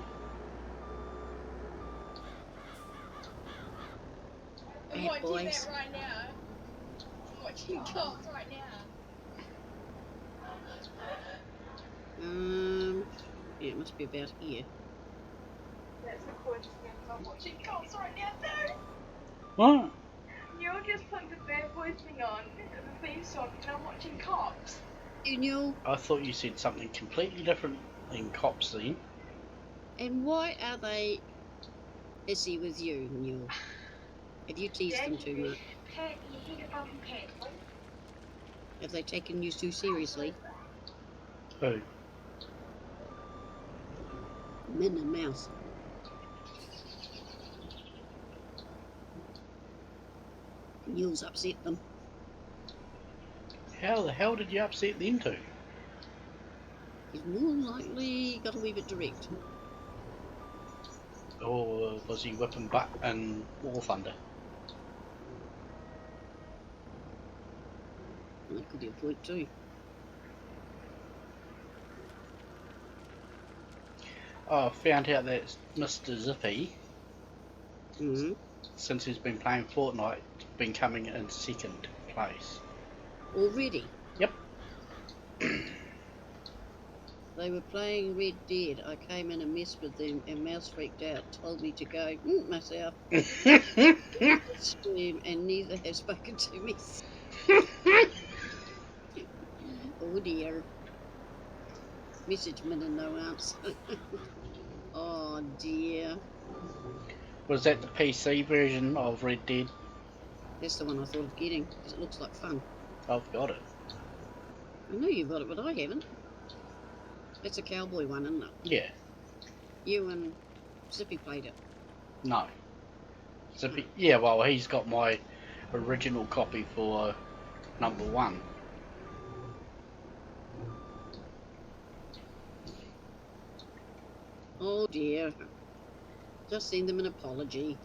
I'm Bad watching boys. that right now. I'm watching cops right now. Yeah, it must be about here. That's the coincidence. I'm watching cops right now too. What? Neil just put the Bad Boys thing on, the theme song, and I'm watching cops. You Newell? I thought you said something completely different in cops then. And why are they pissy with you, Newell? Have you teased them too much? Pat, you hit above your pad. Have they taken you too seriously? Who? Min and Mouse. Newell's upset them. How the hell did you upset them two? He's more likely got a wee bit direct. Or was he whipping butt and War Thunder? That could be a point too. Oh, I found out that Mr. Zippy, since he's been playing Fortnite, been coming in second place. Already? Yep. They were playing Red Dead. I came in and messed with them, and Mouse freaked out, told me to go myself. Scream, and neither have spoken to me. Oh dear. Message Min and no answer. Oh dear. Was that the PC version of Red Dead? That's the one I thought of getting, because it looks like fun. I've got it. I know you've got it, but I haven't. It's a cowboy one, isn't it? Yeah. You and Zippy played it. No. Zippy. Yeah, well, he's got my original copy for number 1. Oh dear. Just send them an apology.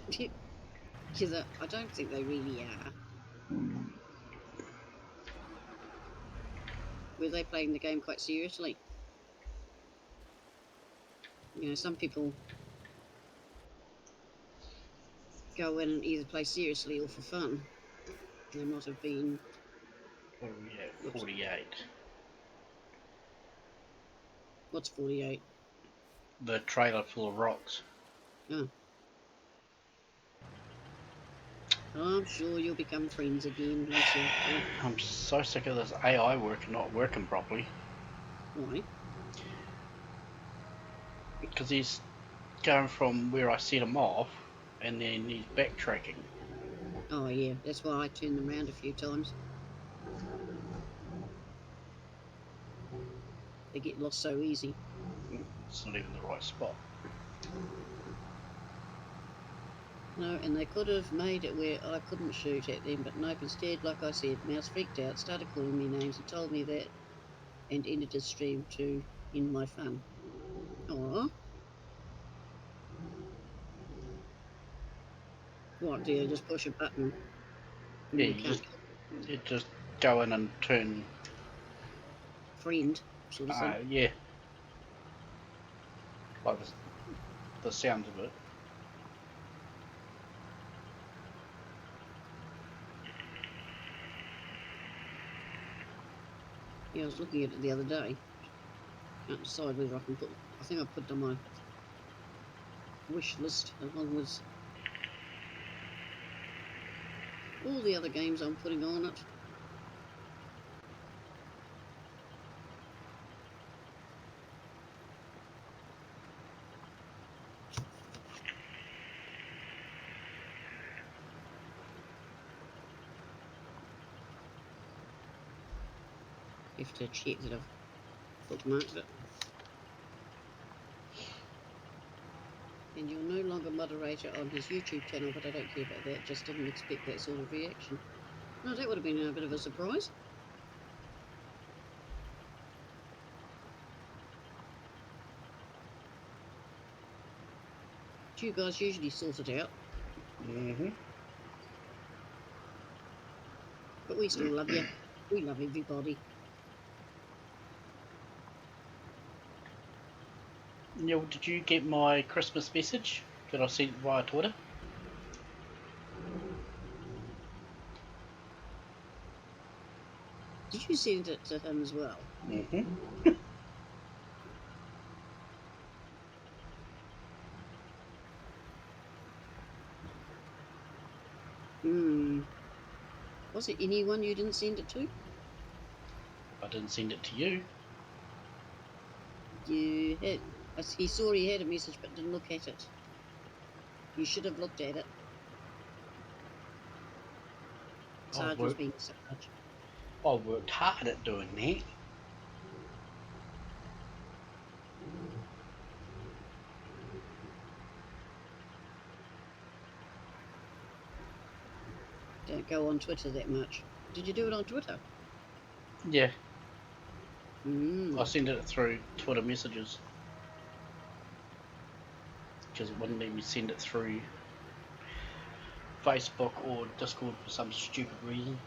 Because I don't think they really are. Were they playing the game quite seriously? You know, some people go in and either play seriously or for fun. They might have been... What are we at? 48. What's 48? The trailer full of rocks. Oh. I'm sure you'll become friends again once you. I'm so sick of this AI work not working properly. Why? Because he's going from where I set him off, and then he's backtracking. Oh yeah, that's why I turned them around a few times. They get lost so easy. It's not even the right spot. No, and they could have made it where I couldn't shoot at them, but nope, instead, like I said, Mouse freaked out, started calling me names and told me that, and ended his stream to end my fun. Aww. What, do you just push a button? And Yeah, you can't you just go in and turn. friend, sort of thing. Yeah, like the sound of it. Yeah, I was looking at it the other day. Can't decide whether I can put. I think I put it on my wish list along with all the other games I'm putting on it. Have to check that I've bookmarked it. And you're no longer moderator on his YouTube channel, but I don't care about that. Just didn't expect that sort of reaction. No, that would have been a bit of a surprise. You guys usually sort it out. But we still love you. We love everybody. Neil, did you get my Christmas message that I sent via Twitter? Did you send it to him as well? Was it anyone you didn't send it to? I didn't send it to you. You had. He saw he had a message but didn't look at it. You should have looked at it. Sarge was being Sarge. I worked hard at doing that. Don't go on Twitter that much. Did you do it on Twitter? Yeah. Mm. I sent it through Twitter messages. Because it wouldn't let me send it through Facebook or Discord for some stupid reason.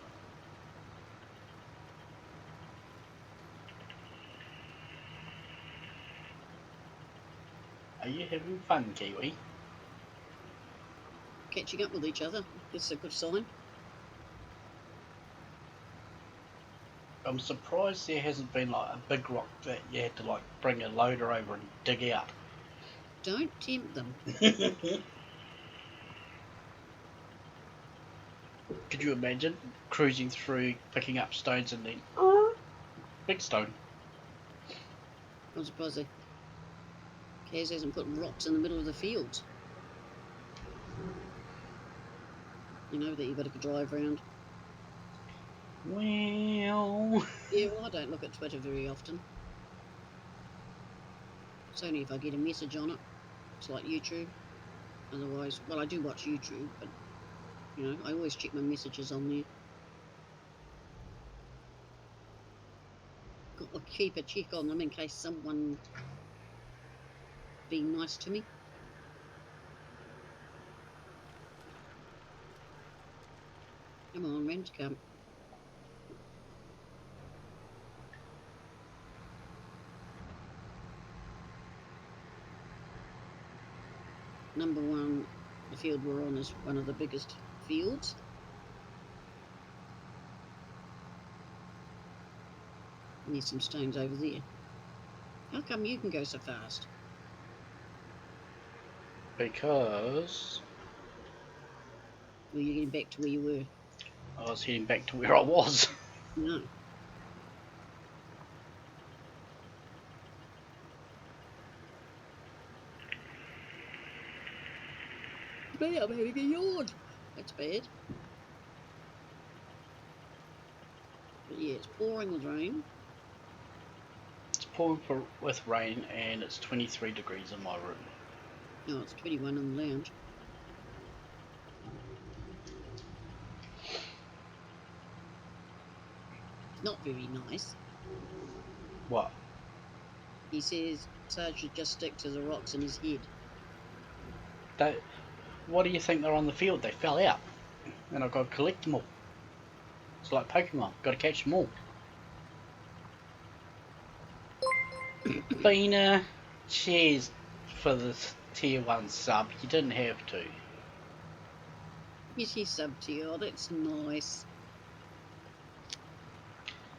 Are you having fun, Kiwi? Catching up with each other. That's a good sign. I'm surprised there hasn't been like a big rock that you had to like bring a loader over and dig out. Don't tempt them. Could you imagine cruising through, picking up stones and then big stone? I'm surprised that Caz hasn't put rocks in the middle of the fields. You know that you've got to drive around. Well, yeah, well, I don't look at Twitter very often. It's only if I get a message on it. It's like YouTube. Otherwise, well, I do watch YouTube, but you know, I always check my messages on there. Got to keep a check on them in case someone being nice to me. Come on, Rent, come. Number one, the field we're on is one of the biggest fields. And there's some stones over there. How come you can go so fast? because Or you're getting back to where you were? I was heading back to where I was. No. Me, I'm having a yawn. That's bad. But yeah, it's pouring with rain. It's pouring with rain and it's 23 degrees in my room. No, it's 21 in the lounge. Not very nice. What? He says Sarge should just stick to the rocks in his head. What do you think they're on the field? They fell out. And I've got to collect them all. It's like Pokemon. Got to catch them all. Bina, cheers for the tier 1 sub. You didn't have to. Yes, he's sub to you. Oh, that's nice.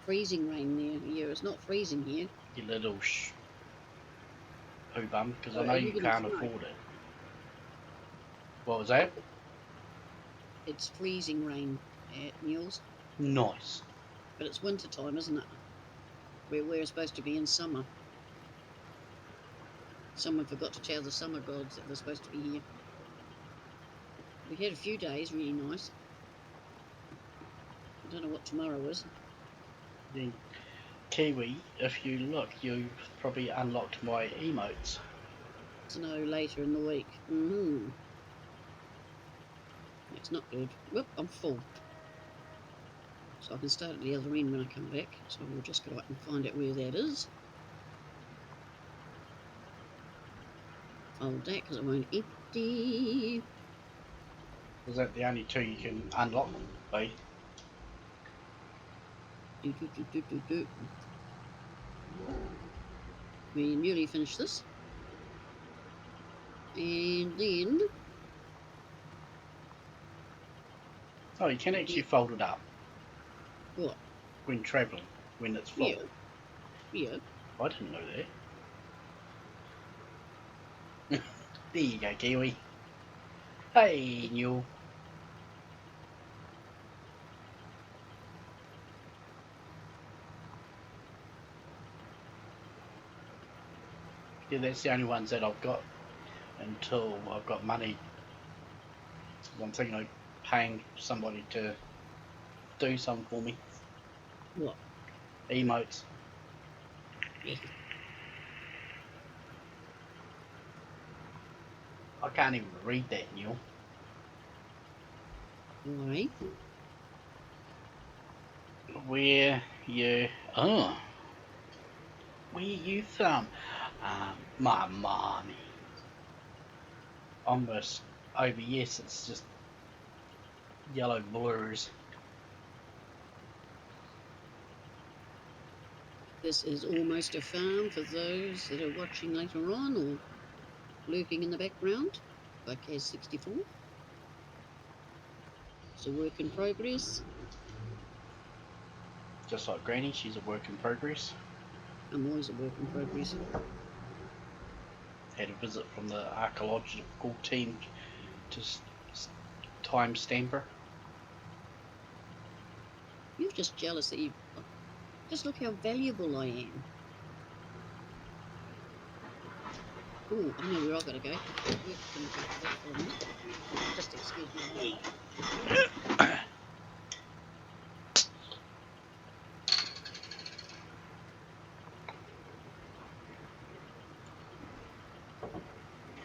Freezing rain there. Yeah, it's not freezing here. You little poo bum, because I Oh, know are you you gonna can't smoke? afford it. What was that? It's freezing rain at Mules. Nice. But it's winter time, isn't it? We're supposed to be in summer. Someone forgot to tell the summer gods that they're supposed to be here. We had a few days really nice. I don't know what tomorrow is. Yeah. Kiwi, if you look, you've probably unlocked my emotes. To know later in the week. It's not good. Whoop, I'm full. So I can start at the other end when I come back. So we'll just go out and find out where that is. Fold that because it won't empty. Is that the only 2 you can unlock, B? We nearly finished this. And then... Oh, you can actually fold it up. What? When travelling, when it's full. Yeah. I didn't know that. There you go, Kiwi. Hey, Newell. Yeah, that's the only ones that I've got until I've got money. So I'm thinking of paying somebody to do something for me. What? Emotes. Yeah. I can't even read that, Newell. Why? Where you... Oh. Where you from? My mommy. On this OBS, it's just yellow blurs. This is almost a farm for those that are watching later on or lurking in the background by cazz64. It's a work in progress. Just like Granny, she's a work in progress. I'm always a work in progress. Had a visit from the archaeological team to time stamp her. You're just jealous that you... Just look how valuable I am. Oh, I know where I've got to go. Work's going to go for that for a minute. Just excuse me.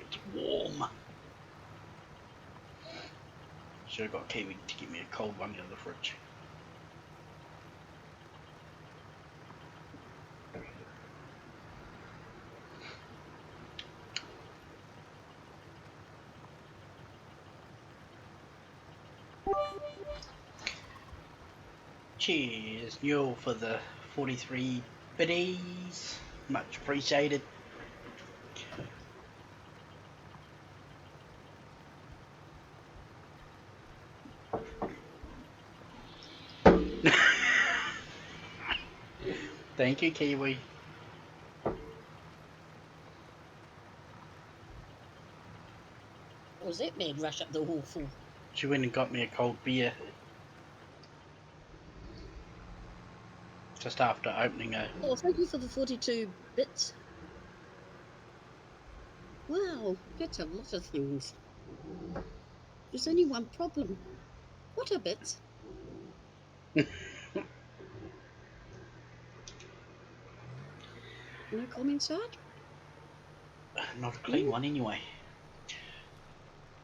It's warm. Should have got Kiwi to give me a cold one out of the fridge. Cheers, Newell, for the 43 biddies. Much appreciated. Thank you, Kiwi. What was that bad rush up the hall for? She went and got me a cold beer just after opening a. Oh, thank you for the 42 bits. Wow, that's a lot of things. There's only one problem. What are bits? No comments, Sarge? Not a clean one anyway.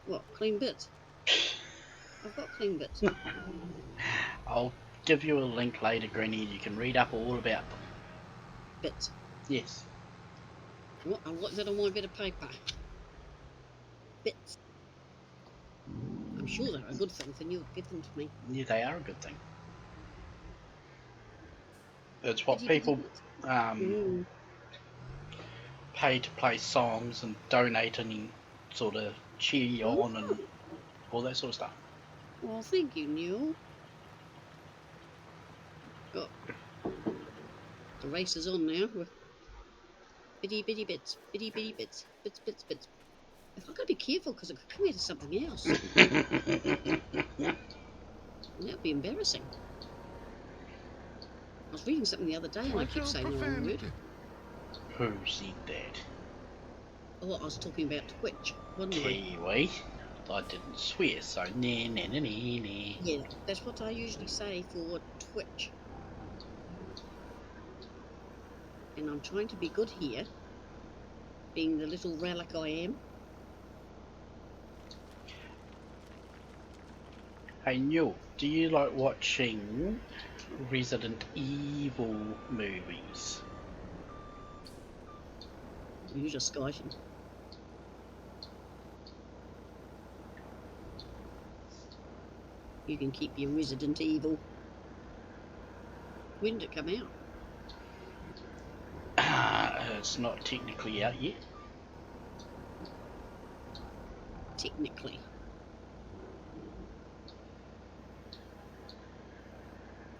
What, clean bits? I've got clean bits. I'll give you a link later, Granny, and you can read up all about them. Bits. Yes. What's that on my bit of paper? Bits. I'm sure they're a good thing, then you'll give them to me. Yeah, they are a good thing. It's what Bitty people bits. pay to play songs and donate and sort of cheer you on and all that sort of stuff. Well, thank you, Neil. Oh. The race is on now. Bitty bitty bits, bitty bitty bits, bits bits bits. I've got to be careful because it could come out of something else. That would be embarrassing. I was reading something the other day and I kept saying the wrong word. Who said that? Oh, I was talking about Twitch, wasn't I? Kiwi. I didn't swear, so nah. Yeah, that's what I usually say for Twitch. And I'm trying to be good here, being the little relic I am. Hey Neil, do you like watching Resident Evil movies? You're just skiting. You can keep your Resident Evil. When did it come out? It's not technically out yet. Technically.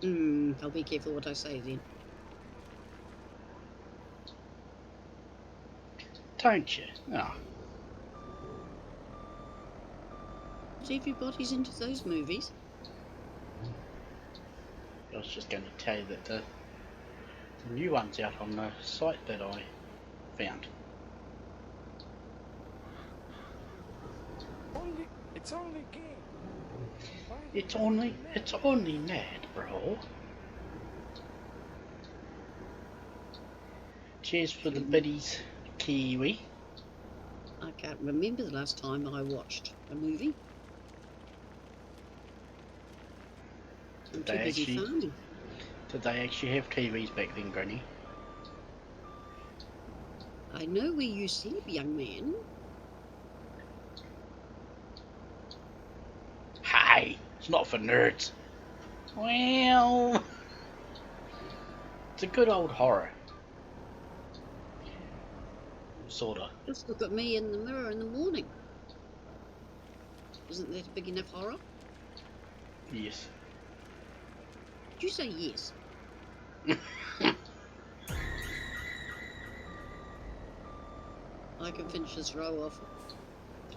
I'll be careful what I say then. Don't you? Oh. But everybody's into those movies. I was just going to tell you that the new one's out on the site that I found. It's only game. It's only mad, bro. Cheers for the biddies, Kiwi. I can't remember the last time I watched a movie. I'm too busy farming. Did they actually have TVs back then, Granny? I know where you sleep, young man. Hey, it's not for nerds. Well, it's a good old horror. Sorta. Just look at me in the mirror in the morning. Isn't that a big enough horror? Yes. Did you say yes? I can finish this row off.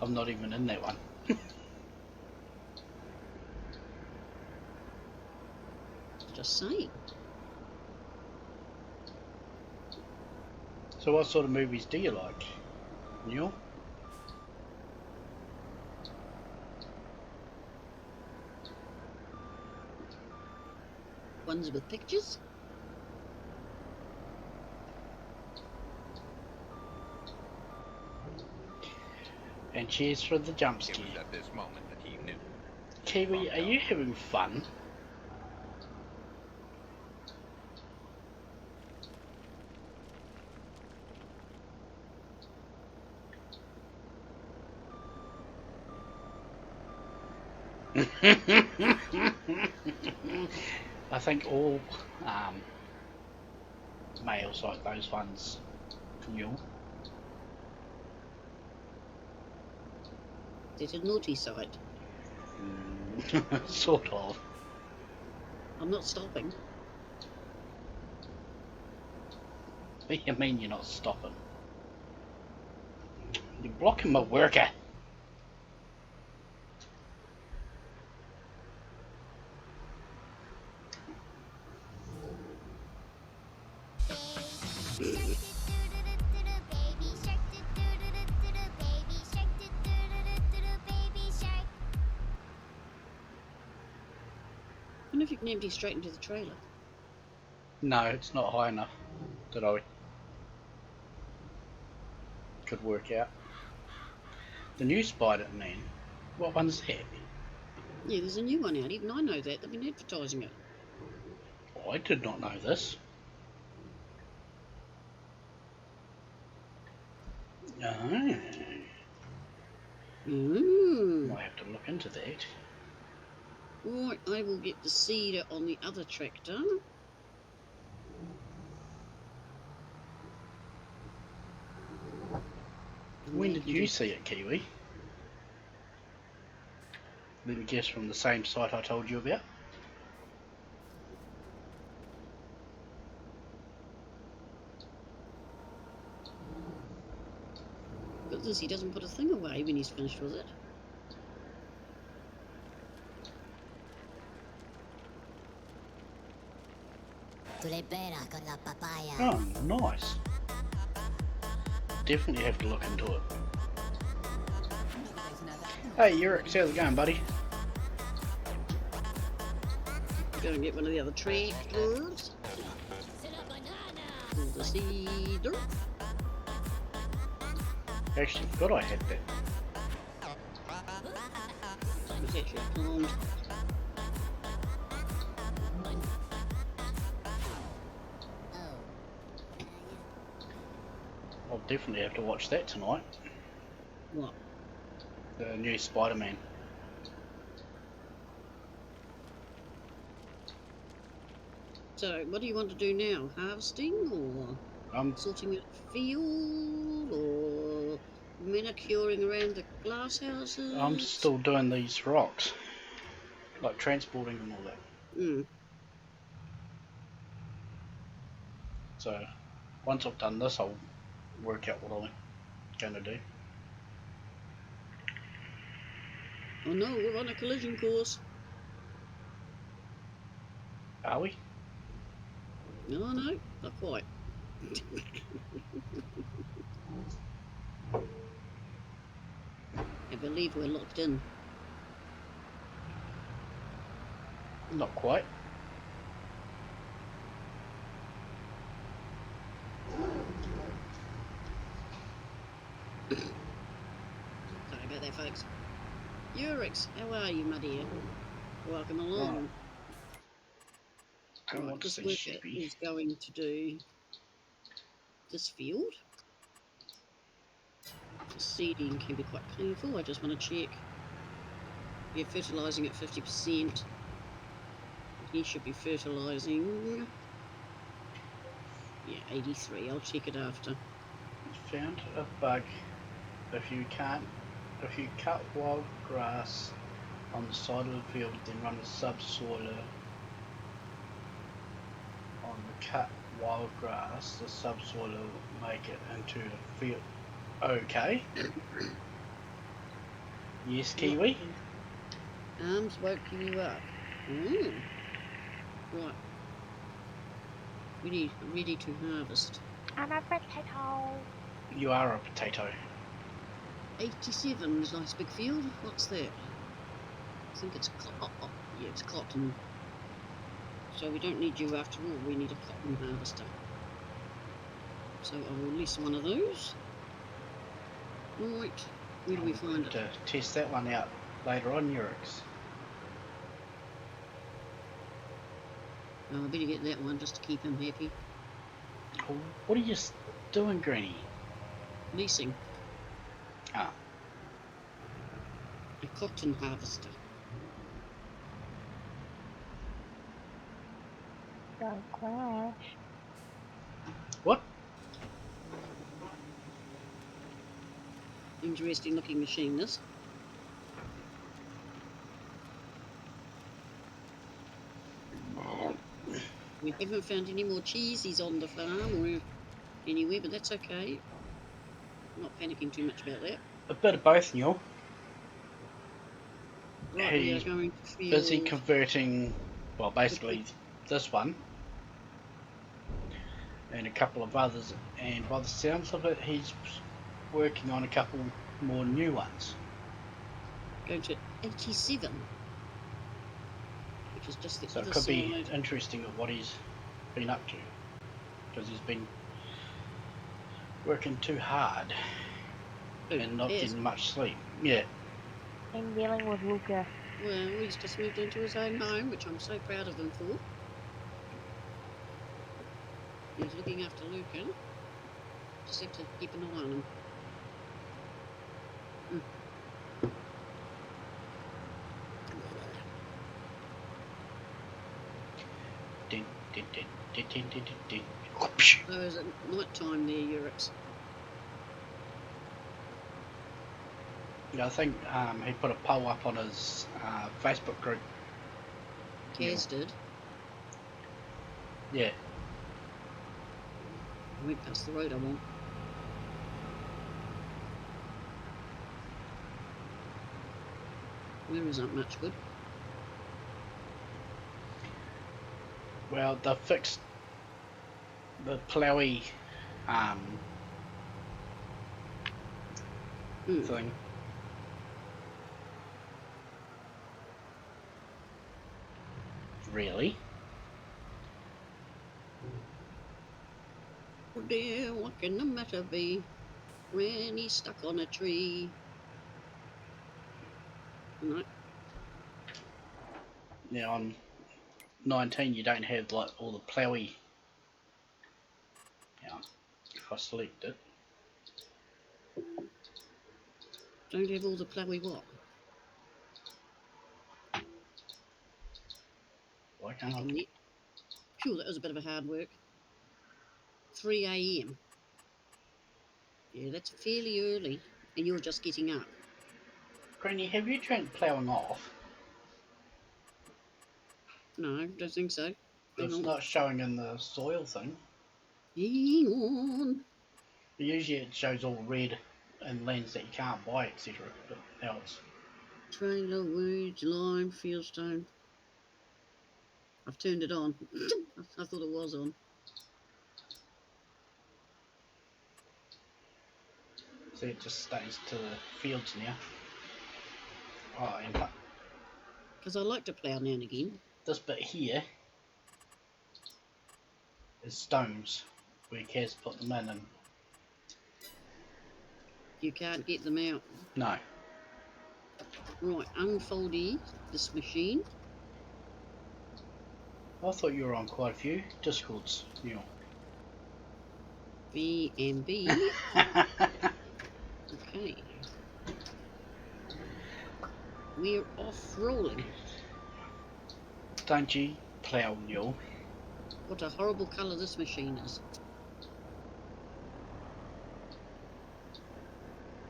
I'm not even in that one. Just saying. So what sort of movies do you like, Neil? Ones with pictures. And cheers for the jump scare. It was at this moment that he knew. Kiwi, are you having fun? I think all males like those ones, Neil. Is it a naughty side? Sort of. I'm not stopping. What do you mean you're not stopping? You're blocking my worker. wonder if you can empty straight into the trailer. No, it's not high enough that I could work out. The new Spider-Man. What one's that? Yeah, there's a new one out. Even I know that. They've been advertising it. I did not know this. Oh. Might have to look into that. Right, I will get the seeder on the other tractor. When did you see it, Kiwi? Let me guess, from the same site I told you about? Goodness, he doesn't put a thing away when he's finished with it. Oh, nice. Definitely have to look into it. Hey, Yurix, how's it going, buddy? Go and get one of the other tractors. Pull the seeder. Actually, forgot I had that. It's actually a pond. I'll definitely have to watch that tonight. What? The new Spider-Man. So, what do you want to do now? Harvesting or sorting out field or manicuring around the glass houses? I'm still doing these rocks. Like transporting and all that. So, once I've done this, I'll work out what I'm going to do. Oh no, we're on a collision course. Are we? No, not quite. I believe we're locked in. Not quite. Sorry about that, folks. Urix, how are you, my dear? Welcome along. Right, this worker is going to do this field. Seeding can be quite painful. I just want to check. You're fertilising at 50%. He should be fertilising. Yeah, 83. I'll check it after. Found a bug. If you cut wild grass on the side of the field, then run a subsoiler on the cut wild grass, the subsoiler will make it into a field. Okay. Yes, Kiwi? Arms woken you up. Right. Ready to harvest. I'm a potato. You are a potato. 87 is a nice big field. What's that? I think it's yeah, it's cotton. So we don't need you after all. We need a cotton harvester. So I'll release one of those. Right. Where do we find it? To test that one out later on, Urix. I better get that one just to keep him happy. Oh, what are you doing, Granny? Leasing. Ah. A cotton harvester. Don't crash. What? Interesting looking machine, this. We haven't found any more cheesies on the farm or anywhere, but that's okay. I'm not panicking too much about that. A bit of both, Neil. Right, we are going to field. Busy converting, well, basically this one and a couple of others, and by the sounds of it, he's working on a couple more new ones. Going to 87, which is just the So other it could be side. interesting of what he's been up to, because he's been working too hard and not getting much sleep. Yeah. I'm dealing with Luca. Well, he's just moved into his own home, which I'm so proud of him for. He's looking after Luca. Just have to keep an eye on him. So is it night time there, Eurex? Yeah, I think he put a poll up on his Facebook group. Cazz did. Yeah. I went past the road I want. Where isn't much good. Well, they fixed the ploughy thing. Really? Oh dear, what can the matter be when he's stuck on a tree? No. Now on 19 you don't have like all the ploughy. Now, if I select it. Don't have all the ploughy what? Why can't I? Phew, that was a bit of a hard work. 3 AM. Yeah, that's fairly early, and you're just getting up. Granny, have you turned ploughing off? No, don't think so. It's not showing in the soil thing. Hang on. Usually it shows all red and lands that you can't buy, etc. But now it's... Trailer, weeds, lime, fieldstone. I've turned it on. I thought it was on. See, it just stays to the fields now. Oh, and Because I like to plough now and again. this bit here is stones where Cazz put them in, and You can't get them out. no. Right, unfold this machine. I thought you were on quite a few Discords, Neil. B and B. Okay. We're off rolling. Don't you plough, Neil? What a horrible colour this machine is.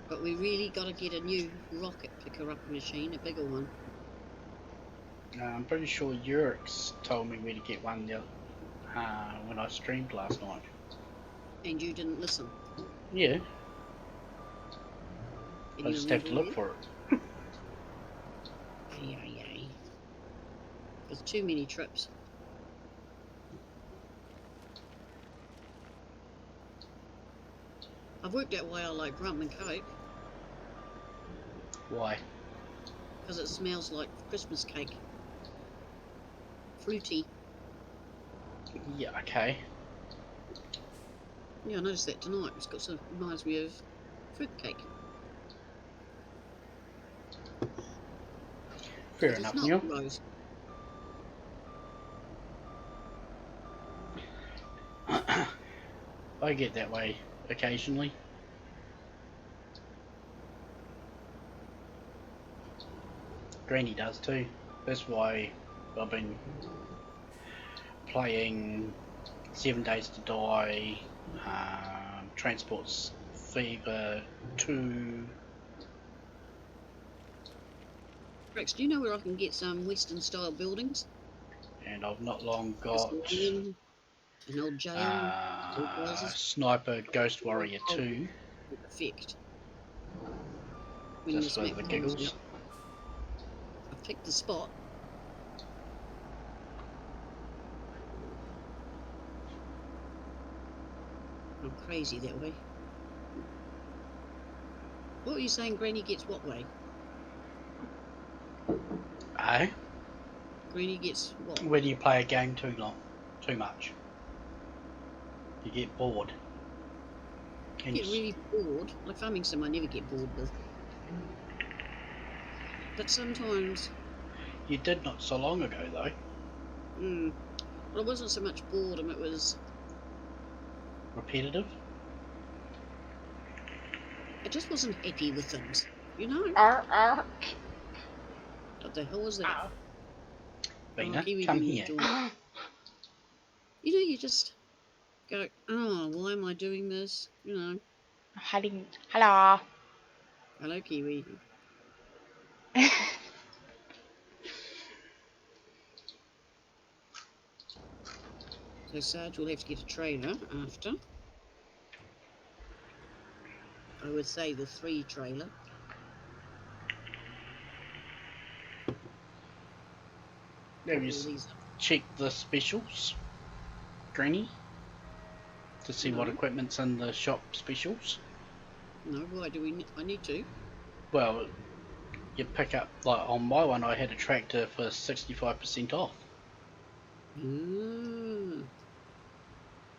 But we really got to get a new rocket picker up machine, a bigger one. I'm pretty sure Eurex told me where to get one when I streamed last night. And you didn't listen. Yeah. Can I you just have to look remember for it. where? Aye. There's too many trips. I've worked out why I like rum and coke. Why? Because it smells like Christmas cake. Fruity. Yeah, okay. Yeah, I noticed that tonight. It's got reminds me of fruit cake. Fair enough, Neil. Rose. I get that way occasionally. Granny does too. That's why I've been playing 7 Days to Die, Transport's Fever 2. Rex, do you know where I can get some Western style buildings? And I've not long got an old jail, Sniper Ghost Warrior 2. Effect. Just for the giggles. I've picked the spot. I'm crazy that way. What were you saying? Granny gets what way? Eh? Granny gets what? When you play a game too much, you get bored. I get really bored. Like farming sim, I never get bored with. But sometimes. You did not so long ago, though. Well, it wasn't so much boredom, it was. Repetitive? I just wasn't happy with things, you know? What the hell was that? Bina, Kiwi come being here. You know, you just go, oh, why am I doing this? You know. Hello. Hello, Kiwi. So Sarge will have to get a trailer after. I would say the 3 trailer. Have you checked the specials, Granny? To see what equipment's in the shop specials? No, why do I need to? Well, you pick up, like on my one I had a tractor for 65% off.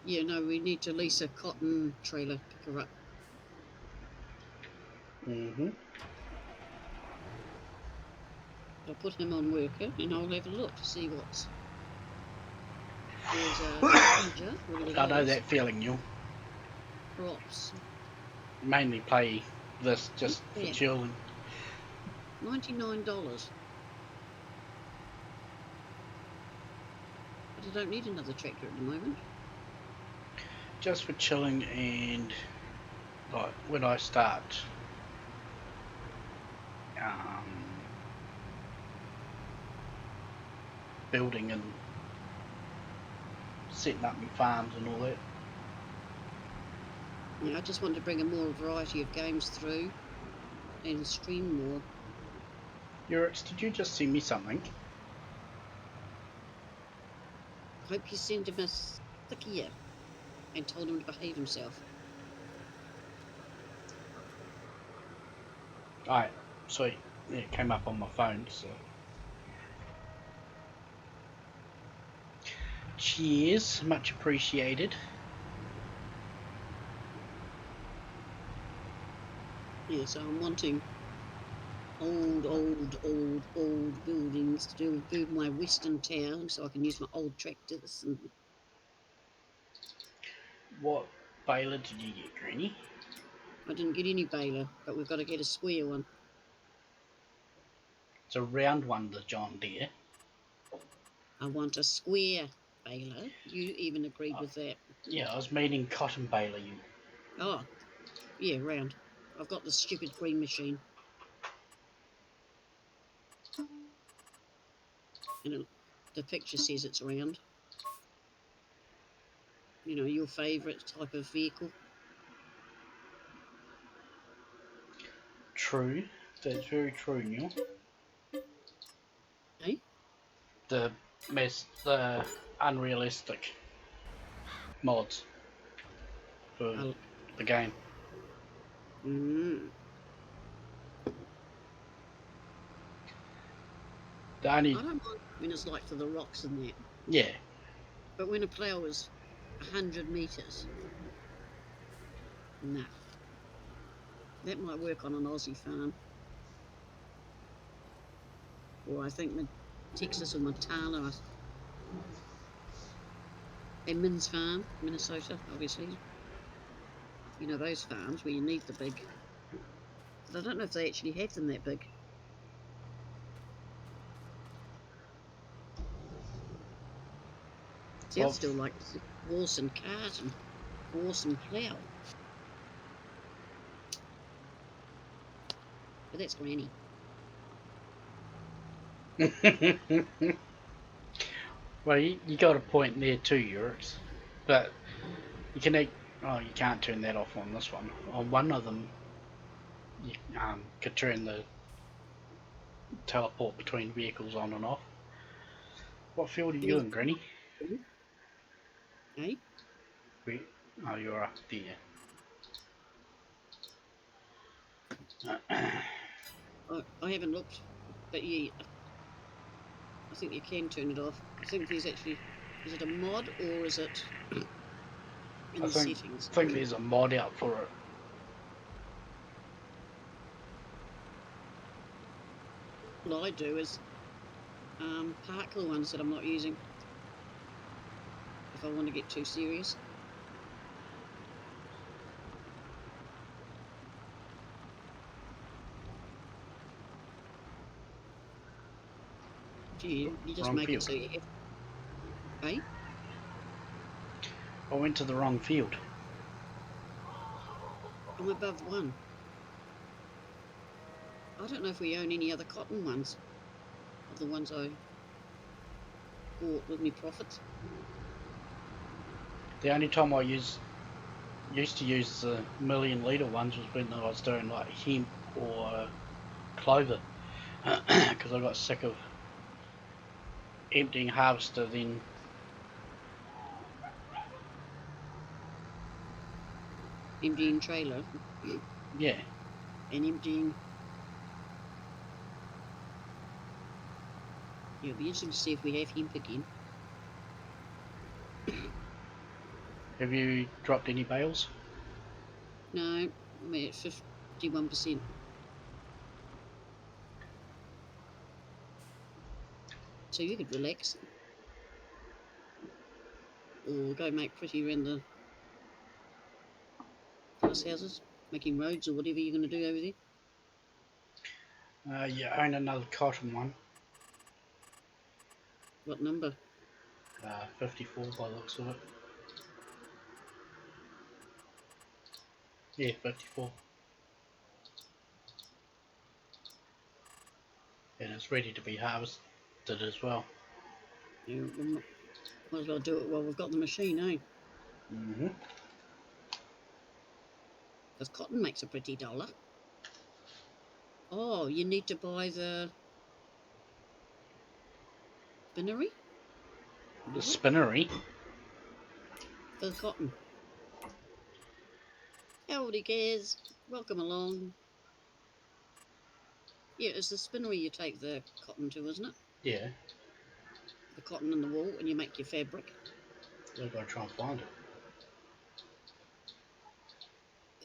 Yeah, no, we need to lease a cotton trailer, pick her up. I'll put him on worker and I'll have a look to see what's. There's a Ranger, I know that feeling, you. Props. Mainly play this just for chilling. $99. But I don't need another tractor at the moment. Just for chilling, and like when I start building and setting up my farms and all that. Yeah, I just want to bring a more variety of games through and stream more. Eurex, did you just send me something? Hope you sent him a stickier and told him to behave himself. Alright, sweet. Yeah, it came up on my phone, so. Cheers, much appreciated. Yeah, so I'm wanting old buildings to do my western town so I can use my old tractors. And what baler did you get, Granny? I didn't get any baler, but we've got to get a square one. It's a round one, the John Deere. I want a square baler. You even agreed with that. Yeah, I was meaning cotton baler, you. Oh, yeah, round. I've got the stupid green machine. And the picture says it's round. You know, your favourite type of vehicle. True. That's very true, Neil. Eh? The unrealistic mods for the game. I don't mind when it's like for the rocks and that. Yeah. But when a plough is 100 metres, nah. That might work on an Aussie farm. Or I think Texas or Montana. And Min's farm, Minnesota, obviously. You know, those farms where you need the big. But I don't know if they actually have them that big. See, I'd still like to see horse and cart and horse and plough. But that's Granny. Well, you got a point there too, Eurex. But you can't turn that off on this one. On one of them, you could turn the teleport between vehicles on and off. What field are you in, Granny? Eh? Oh, you're up there. I haven't looked, but yeah, I think you can turn it off. I think there's actually, is it a mod or is it in I the settings? think there's a mod out for it. What I do is park the ones that I'm not using if I want to get too serious. Gee, you just Wrong make field. it so you have. Hey? I went to the wrong field. I'm above 1. I don't know if we own any other cotton ones of the ones I bought with me profits. The only time I used to use the million-litre ones was when I was doing like hemp or clover, because I got sick of emptying harvester then. Emptying trailer Yeah, and emptying. It'll be interesting to see if we have hemp again. have you dropped any bales? No, I'm at 51%. So you could relax or go make pretty around the glass houses, making roads or whatever you're going to do over there. You own another cotton one. What number? 54 by the looks of it. Yeah, 54. And it's ready to be harvested as well. Yeah, we might as well do it while we've got the machine, eh? Mm-hmm. Because cotton makes a pretty dollar. Oh, you need to buy the spinnery? The spinnery? For the cotton. Howdy, Gaz. Welcome along. Yeah, it's the spinnery you take the cotton to, isn't it? Yeah. The cotton and the wool, and you make your fabric. I've got to try and find it.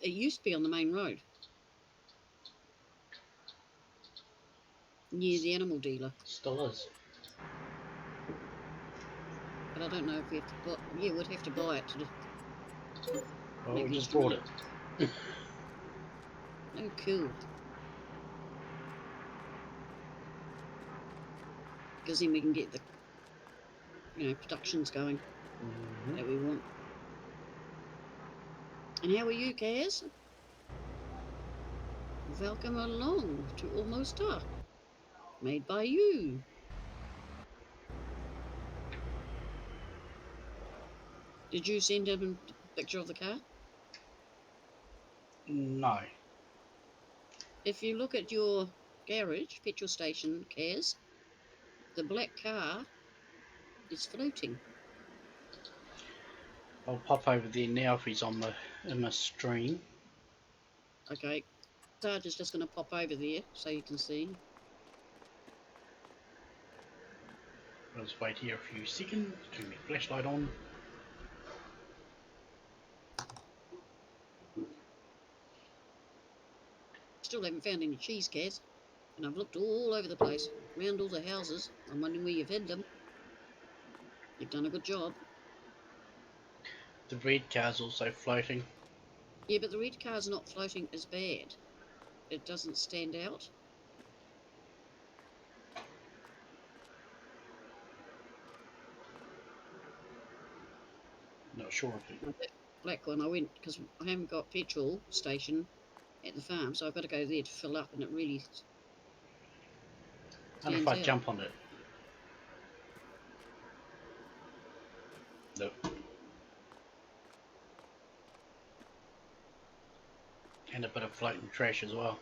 It used to be on the main road. Near the animal dealer. Still is. But I don't know if we have to buy. Yeah, we'd have to buy it to. Well, we just bought it. Oh, cool. Because then we can get the, productions going that we want. And how are you, Kaz? Welcome along to Almostafarm. Made by you. Did you send him a picture of the car? No. If you look at your garage, petrol station, Kaz, the black car is floating. I'll pop over there now if he's on in the stream. Okay, Sarge is just going to pop over there so you can see. I'll just wait here a few seconds, turn my flashlight on. Still haven't found any cheese, Kaz. And I've looked all over the place, around all the houses. I'm wondering where you've hid them. You've done a good job. The red car's also floating. Yeah, but the red car's not floating as bad. It doesn't stand out. Not sure if it... That black one, I went, because I haven't got petrol station at the farm, so I've got to go there to fill up, and it really I wonder if I jump on it. Nope. And a bit of floating trash as well.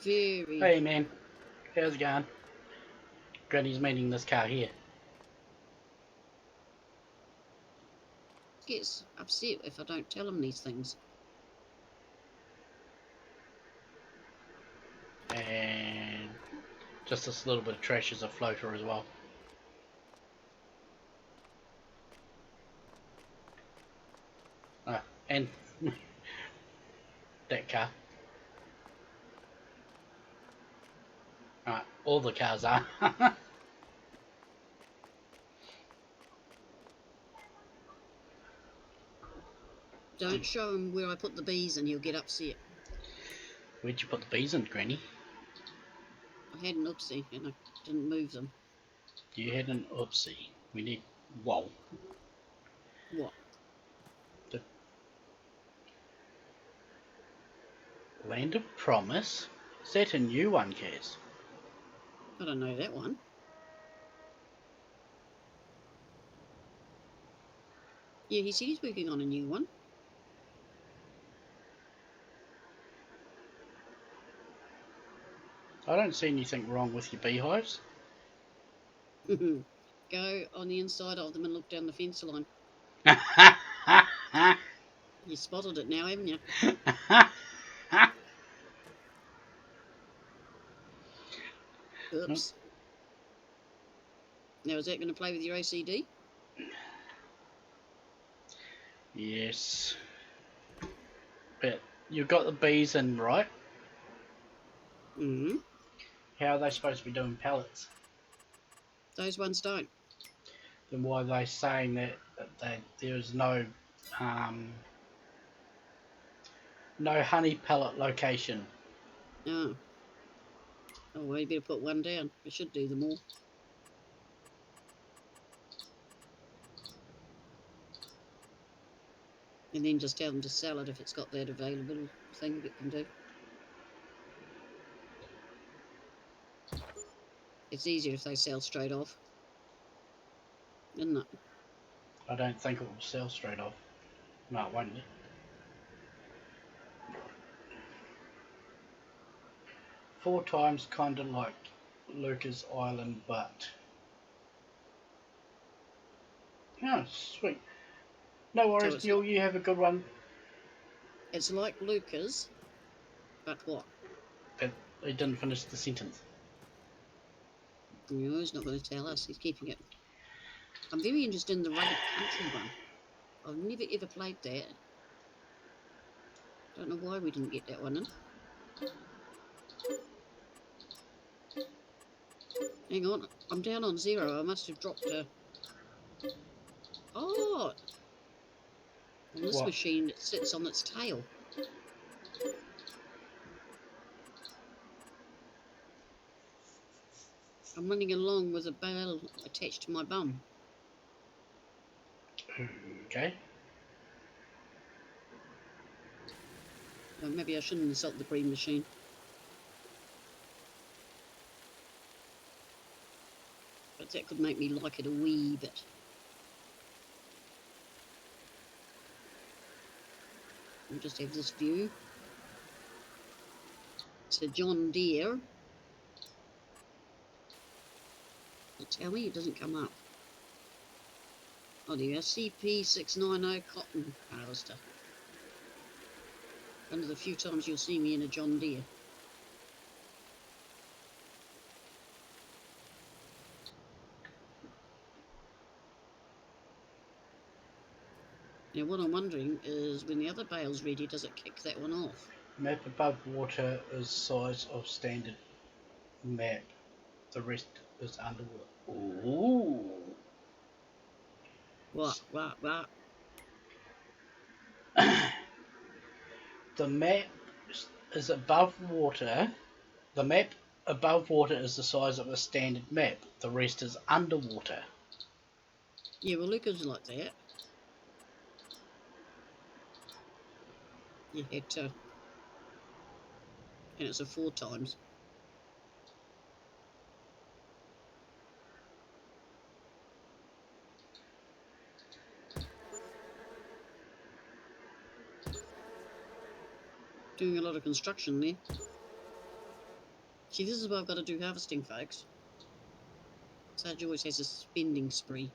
Very. Hey man, how's it going? Granny's meeting this car here. gets upset if I don't tell him these things. And just this little bit of trash as a floater as well. And that car. Right, all the cars are. Don't show him where I put the bees and he'll get upset. Where'd you put the bees in, Granny? I had an oopsie and I didn't move them. You had an oopsie. We need... Whoa. What? The Land of Promise? Is that a new one, Kaz? I don't know that one. Yeah, he said he's working on a new one. I don't see anything wrong with your beehives. Go on the inside of them and look down the fence line. You spotted it now, haven't you? Oops. Now, is that going to play with your OCD? Yes. But you've got the bees in, right? Mm-hmm. How are they supposed to be doing pellets? Those ones don't. Then why are they saying that there's no no honey pellet location? Oh. Oh, well, you better put one down. It should do them all. And then just tell them to sell it if it's got that available thing it can do. It's easier if they sell straight off, isn't it? I don't think it will sell straight off. No, it won't. 4 times, kind of like Lucas Island, but... Oh, sweet. No worries, So Neil, you have a good one. it's like Lucas, but what? But he didn't finish the sentence. No, he's not going to tell us. He's keeping it. I'm very interested in the Rugged Country one. I've never ever played that. Don't know why we didn't get that one in. Hang on, I'm down on 0. I must have dropped a... Oh! On this What? machine, it sits on its tail. I'm running along with a bale attached to my bum. Okay. Well, maybe I shouldn't insult the green machine. But that could make me like it a wee bit. We'll just have this view. It's a John Deere. Tell me it doesn't come up. Oh, there you are. CP690 cotton harvester. One of the few times you'll see me in a John Deere. Now what I'm wondering is when the other bale's ready, does it kick that one off? Map above water is size of standard map. The rest is underwater. Ooh. What? The map is above water. The map above water is the size of a standard map. The rest is underwater. Yeah, well, Lucas like that. You had to. And it's a 4 times. Doing a lot of construction there. See, this is what I've got to do harvesting, folks. Sarge always has a spending spree.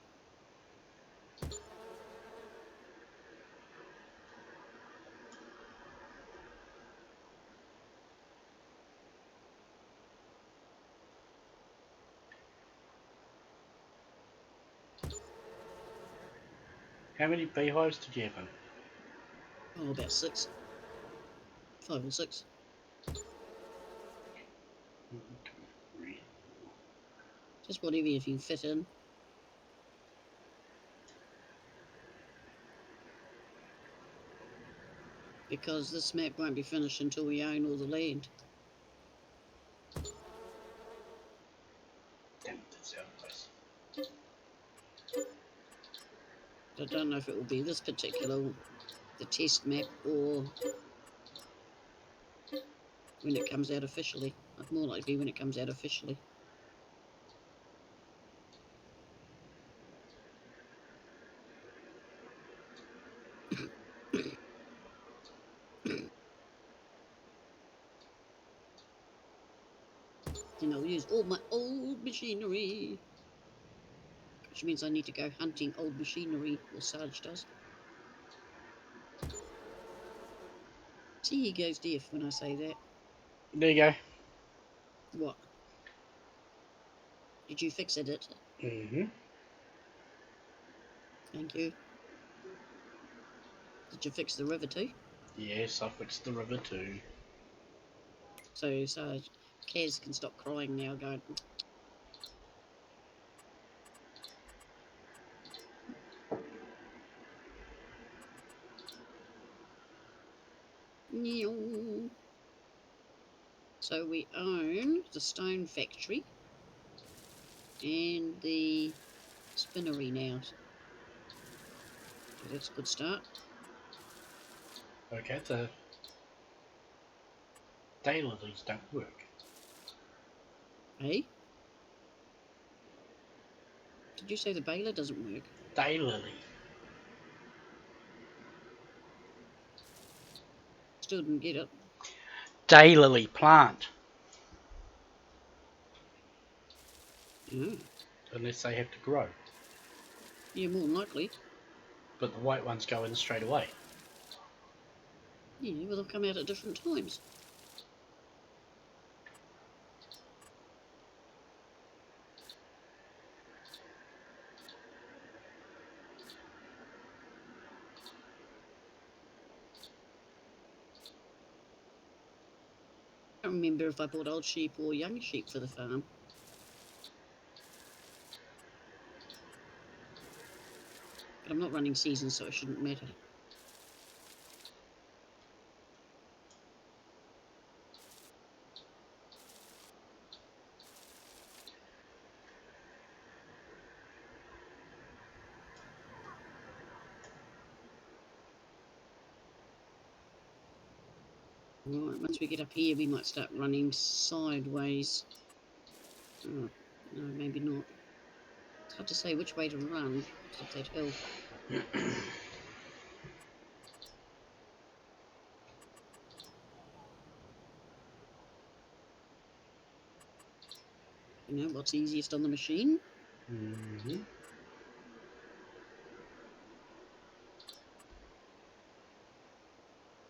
How many beehives did you have in? Oh, about 6. 5 or 6. Just whatever you can fit in. Because this map won't be finished until we own all the land. Damn, that's out of place. I don't know if it will be this particular, the test map, or when it comes out officially. More likely when it comes out officially. Then I'll use all my old machinery. Which means I need to go hunting old machinery, or Sarge does. See, he goes deaf when I say that. There you go. What? Did you fix it? Mm-hmm. Thank you. Did you fix the river too? Yes, I fixed the river too. So Sarge, Kaz can stop crying now, going... So we own the stone factory and the spinnery now. So that's a good start. Okay, the dailies don't work. Hey? Did you say the baler doesn't work? Daily. Still didn't get it. Daily plant. Oh. Unless they have to grow. Yeah, more than likely. But the white ones go in straight away. Yeah, well, they'll come out at different times. I can't remember if I bought old sheep or young sheep for the farm. But I'm not running seasons, so it shouldn't matter. Right, once we get up here, we might start running sideways. Oh, no, maybe not. It's hard to say which way to run because of that hill. You know, what's easiest on the machine? Mm-hmm.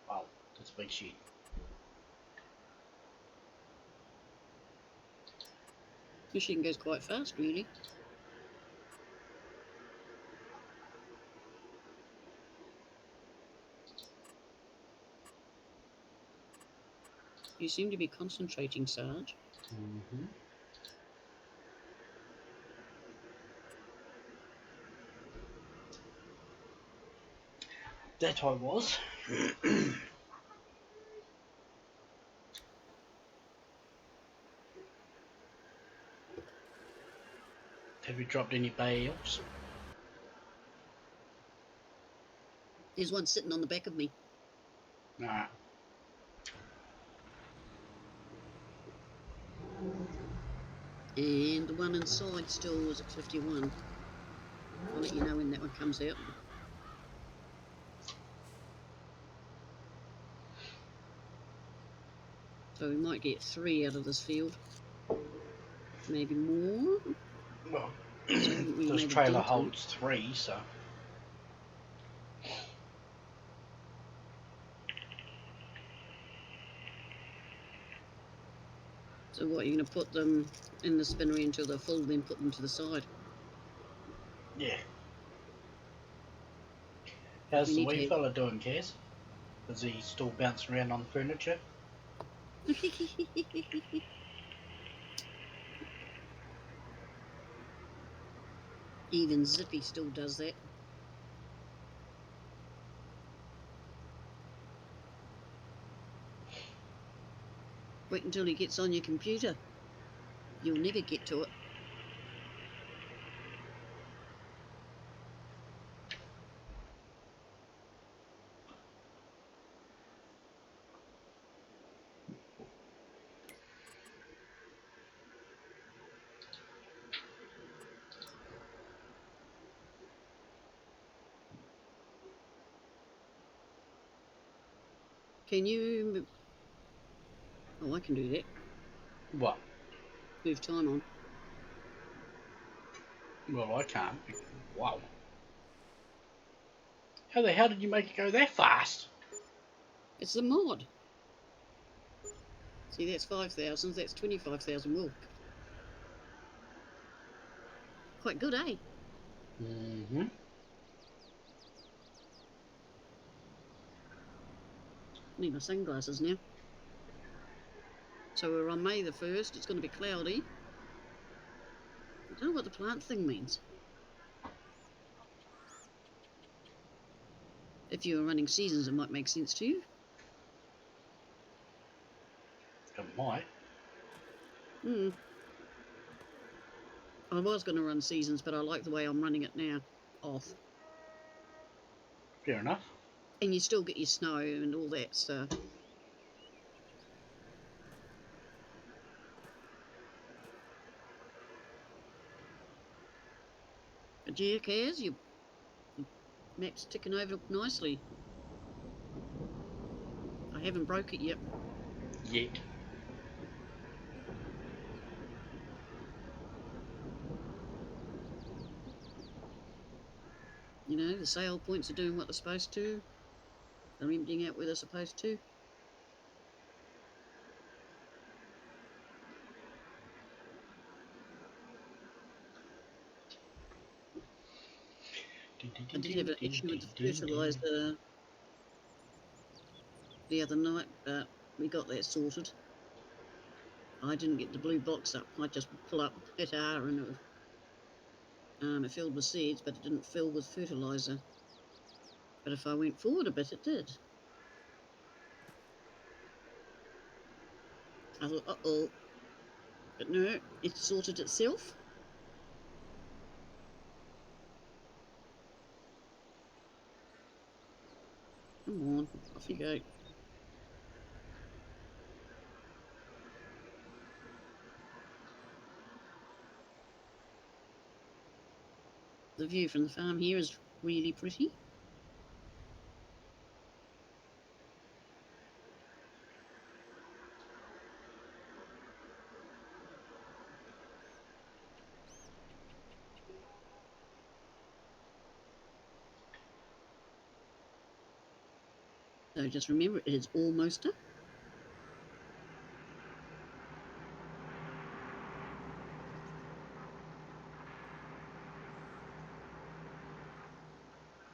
Wow, that's a big sheet. Machine goes quite fast, really. You seem to be concentrating, Sarge. Mm-hmm. That I was. Have you dropped any bales? There's one sitting on the back of me. Nah. And the one inside still was at 51. I'll let you know when that one comes out. So we might get 3 out of this field. Maybe more. Well, So we this made a trailer dent in. holds 3, so... So what, you're going to put them in the spinnery until they're full, then put them to the side? Yeah. How's We the need wee to fella doing, Caz? Is he still bouncing around on the furniture? Even Zippy still does that. Wait until he gets on your computer. You'll never get to it. Can you... Oh, I can do that. What? Move time on. Well, I can't. Wow. How the hell did you make it go that fast? It's the mod. See, that's 5,000. That's 25,000 wool. Quite good, eh? Mm-hmm. Need my sunglasses now. So we're on May the 1st. It's going to be cloudy. I don't know what the plant thing means. If you were running seasons, it might make sense to you. It might. I was going to run seasons, but I like the way I'm running it now. Off. Fair enough. And you still get your snow and all that stuff. But yeah, Kaz, your map's ticking over nicely. I haven't broke it yet. Yet. You know, the sale points are doing what they're supposed to. They're emptying out where they're supposed to. I did have an issue with the fertiliser the other night, but we got that sorted. I didn't get the blue box up. I just pull up, hit R, and it filled with seeds, but it didn't fill with fertiliser. But if I went forward a bit, it did. I thought, uh-oh. But no, it sorted itself. Come on, off you go. The view from the farm here is really pretty. So just remember, it is almost up.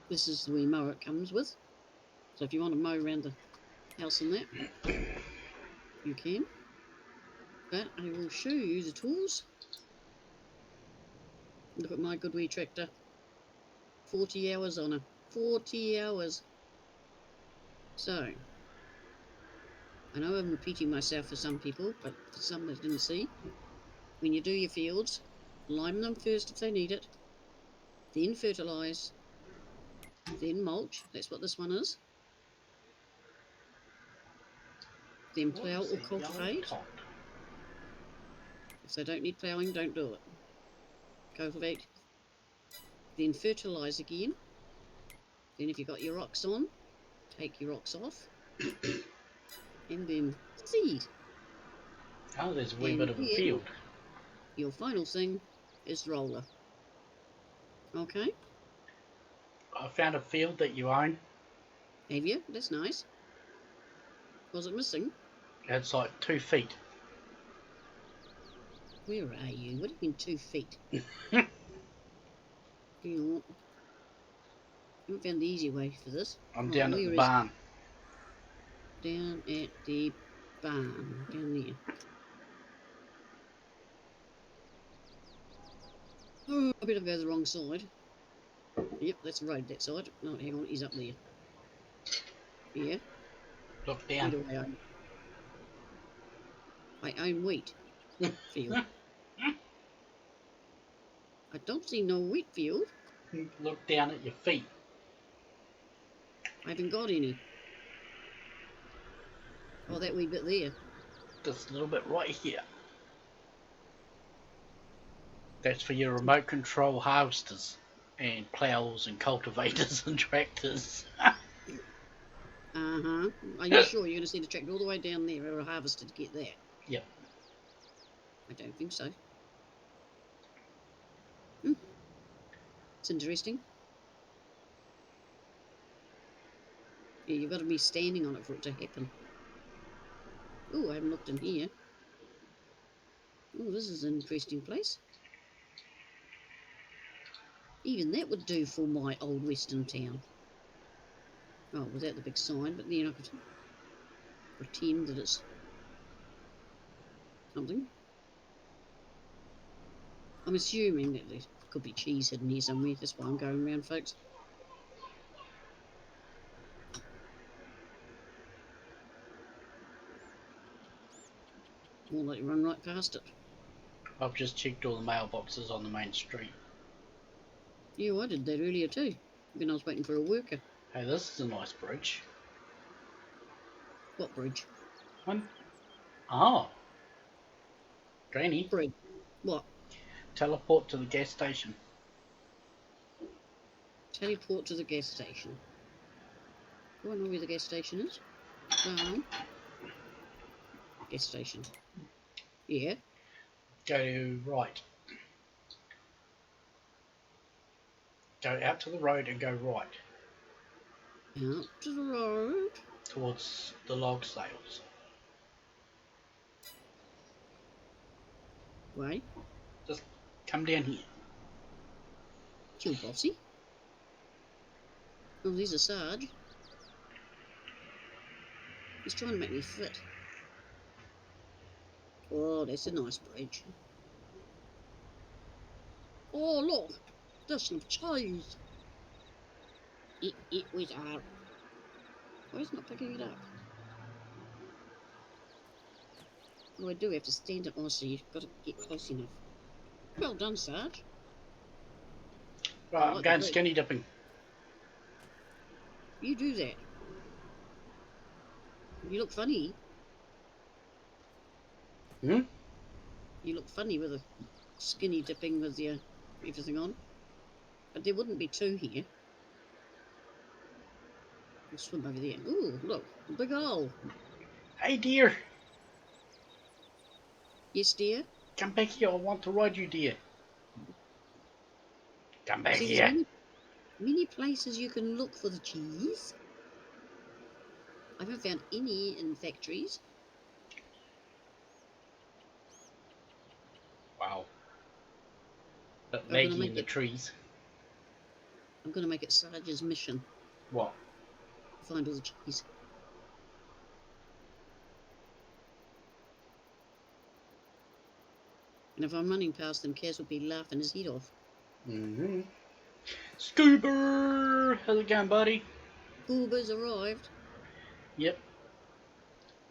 This is the wee mower it comes with. So if you want to mow around the house and that, you can. But I will show you the tools. Look at my good wee tractor. 40 hours on her. 40 hours. So, I know I'm repeating myself for some people, but for some that didn't see, when you do your fields, lime them first if they need it, then fertilise, then mulch, that's what this one is, then plough or cultivate. If they don't need ploughing, don't do it. Cultivate, then fertilise again, then if you've got your rocks on, take your rocks off, and then seed. Oh, there's a wee bit of a field. Your final thing is roller. Okay? I found a field that you own. Have you? That's nice. Was it missing? It's like 2 feet. Where are you? What do you mean 2 feet? haven't found the easy way for this. I'm Right, down at the where is barn. down at the barn down there? Oh, I better go the wrong side. Yep, that's the road that side. Oh, hang on, he's up there. Yeah. Look Where down. do I own? I own wheat field. I don't see no wheat field. Look down at your feet. I haven't got any. Oh, that wee bit there. This little bit right here. That's for your remote control harvesters and plows and cultivators and tractors. Uh-huh. Are you sure you're going to see the tractor all the way down there or a harvester to get there? Yep. I don't think so. Hmm. It's interesting. Yeah, you've got to be standing on it for it to happen. Oh, I haven't looked in here. Oh, this is an interesting place. Even that would do for my old western town. Oh, without the big sign, but then I could pretend that it's something. I'm assuming that there could be cheese hidden here somewhere. That's why I'm going around, folks. More like run right past it. I've just checked all the mailboxes on the main street. Yeah, I did that earlier too, when I was waiting for a worker. Hey, this is a nice bridge. What bridge? One. Oh. Granny, Bridge. What? teleport to the gas station. Teleport to the gas station. Do I know where the gas station is? Gas station. Yeah. Go right. Go out to the road and go right. Out to the road. Towards the log sales. Right. Just come down here. Kill bossy. Oh, there's a Sarge. He's trying to make me fit. Oh, that's a nice bridge. Oh, look. There's some cheese. It was our... Why is it not picking it up? Oh, I do have to stand up. Oh, so you've got to get close enough. Well done, Sarge. Right, I'm going skinny dipping. You do that. You look funny. Hmm? You look funny with a skinny dipping with your everything on. But there wouldn't be two here. We'll swim over there. Ooh, look, a big hole. Hey dear, Yes, dear. come back here. I want to ride you, dear. Come back See, here. there's many places you can look for the cheese. I haven't found any in factories. Wow. But I'm gonna Maggie make in the it- trees. I'm going to make it Sarge's mission. What? Find all the cheese. And if I'm running past them, Kaz will be laughing his head off. Mm-hmm. Scuba! How's it going, buddy? Goober's arrived. Yep.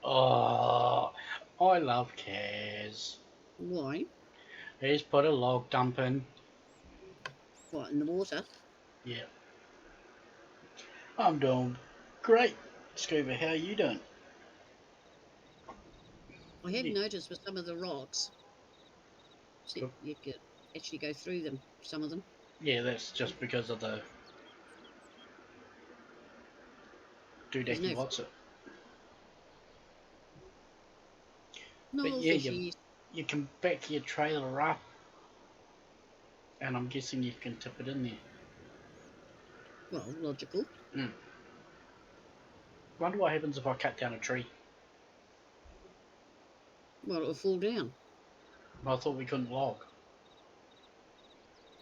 Oh, I love Kaz. Why? He's put a log dump in. What, in the water? Yep. I'm doing great. Scuba, how are you doing? I have Yeah. noticed with some of the rocks, see, you could actually go through them, some of them. Yeah, that's just because of the doodacky no- what's it. No But yeah, fishies. you can back your trailer up, and I'm guessing you can tip it in there. Well, logical. Wonder what happens if I cut down a tree. Well, it'll fall down. I thought we couldn't log.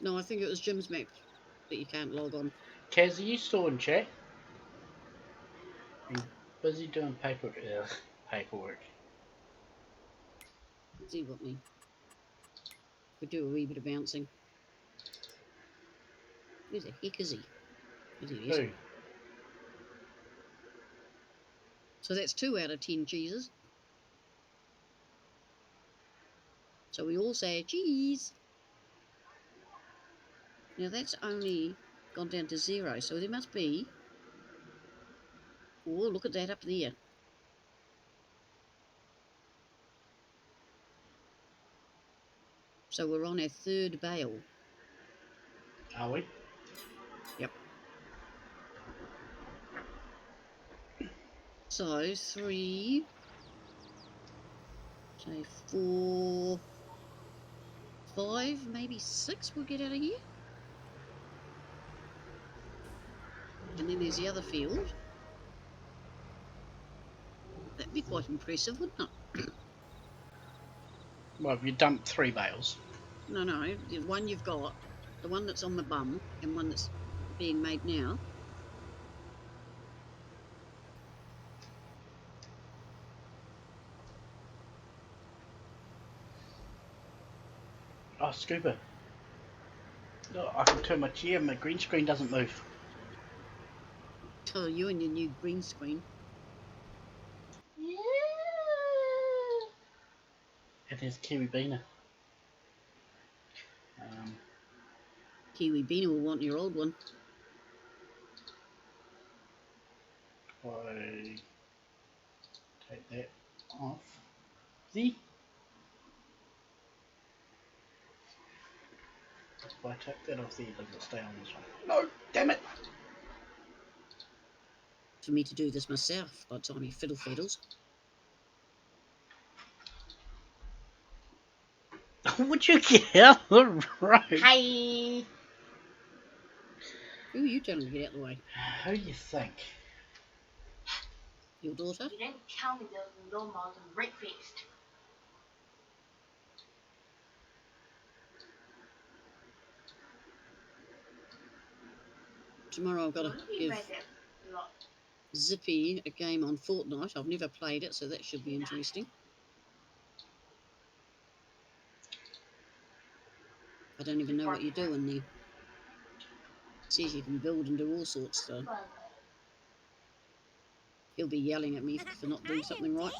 No, I think it was Jim's map that you can't log on. Kaz, are you still in chat? I'm busy doing paperwork. See what me. We do a wee bit of bouncing. Where the heck is he? There he is. Who? So that's 2 out of 10 cheeses. So we all say cheese. Now that's only gone down to 0. So there must be. Oh, look at that up there. So we're on our 3rd bale. Are we? Yep. So 3, say 4, 5, maybe 6 we'll get out of here. And then there's the other field. That'd be quite impressive, wouldn't it? Well, you dumped 3 bales. No, the one you've got, the one that's on the bum, and one that's being made now. Oh, Scuba. Oh, I can turn my chair and my green screen doesn't move. Oh, you and your new green screen. And there's Kiwi Beaner. Kiwi Beaner will want your old one. I take that off. See? If I take that off there, does it stay on this one? No! Damn it! For me to do this myself by the time he fiddles. Would you get out of the road? Hi. Who are you telling to get out of the way? Who do you think? Your daughter? You didn't tell me there was no miles on breakfast. Tomorrow I've got to give Zippy a game on Fortnite. I've never played it, so that should be interesting. I don't even know what you do in there. It says you can build and do all sorts, so he'll be yelling at me for not doing something right.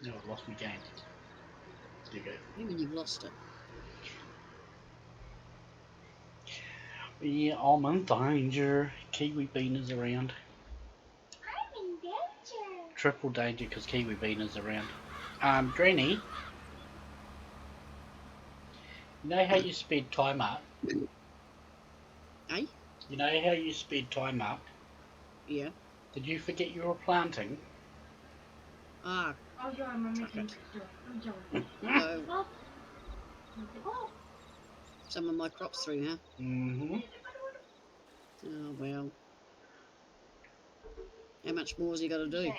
No, I've lost my game. There you go. What do you mean you've lost it? Yeah, I'm in danger. Kiwi Beaner's around. I'm in danger. Triple danger because Kiwi Beaner's around. Granny, you know how you speed time up? Eh? You know how you speed time up? Yeah. Did you forget you were planting? Ah, Oh, yeah, I'm chuck making it. Uh-oh. Some of my crops through, huh? Mm-hmm. Oh, well. How much more has he got to do?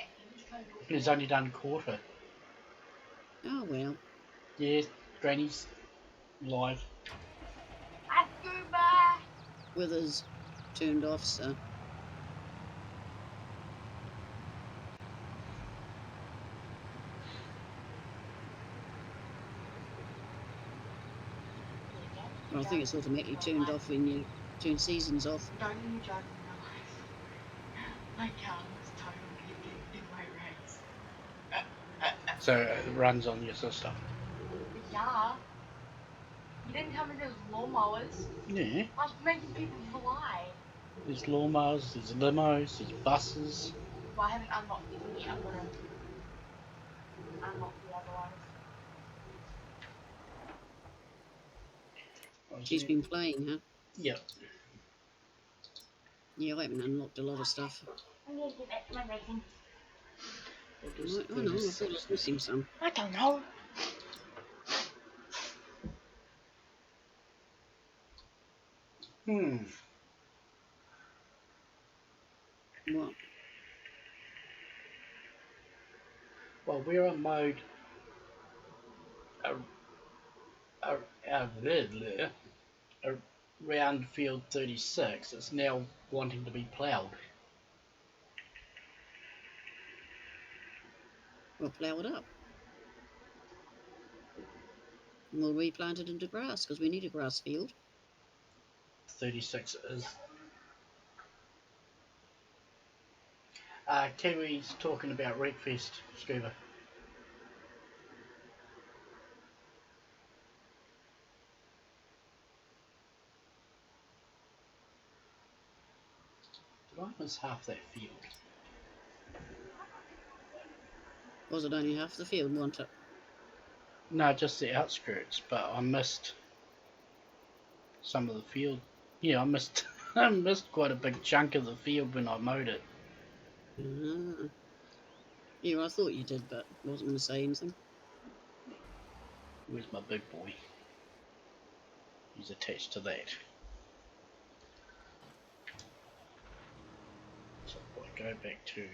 He's only done quarter. Oh, well. Yeah, Granny's live. Weather's turned off, so... Well, I think it's automatically turned off when you turn seasons off. Don't you joke in my life. My car was totally in my race. So it runs on your sister. Yeah. You didn't tell me there was lawnmowers. Yeah. I was making people fly. There's lawnmowers, there's limos, there's buses. Well, I haven't unlocked them yet. I'm gonna unlock the other ones. She's been playing, huh? Yep. Yeah, I haven't unlocked a lot of stuff. I'm gonna get back to my racing. I know, I thought I was missing some. I don't know. What? Well, we're on mode around field 36, it's now wanting to be ploughed. We'll plough it up. And we'll replant it into grass because we need a grass field. 36 is. Kiwi's talking about Wreckfest, Scuba. Did I miss half that field? Was it only half the field, wasn't it? No, just the outskirts, but I missed some of the field. Yeah, I missed I missed quite a big chunk of the field when I mowed it. Yeah, I thought you did, but I wasn't going to say anything. Where's my big boy? He's attached to that. So if I go back to...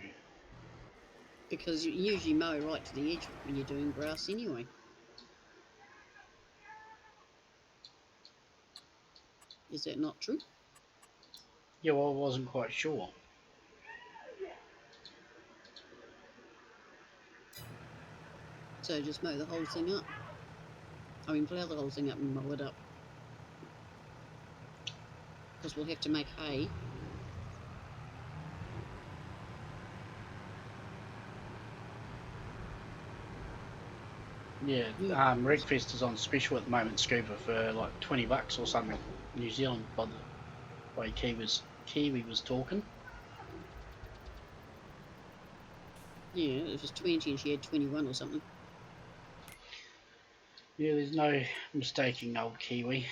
Because you usually mow right to the edge when you're doing grass anyway. Is that not true? Yeah, well, I wasn't quite sure. So just mow the whole thing up. I mean, plough the whole thing up and mow it up. Because we'll have to make hay. Yeah, Wreckfest is on special at the moment, Scuba, for like $20 or something. New Zealand, by the way Kiwi was talking. Yeah, it was 20 and she had 21 or something. Yeah, there's no mistaking old Kiwi.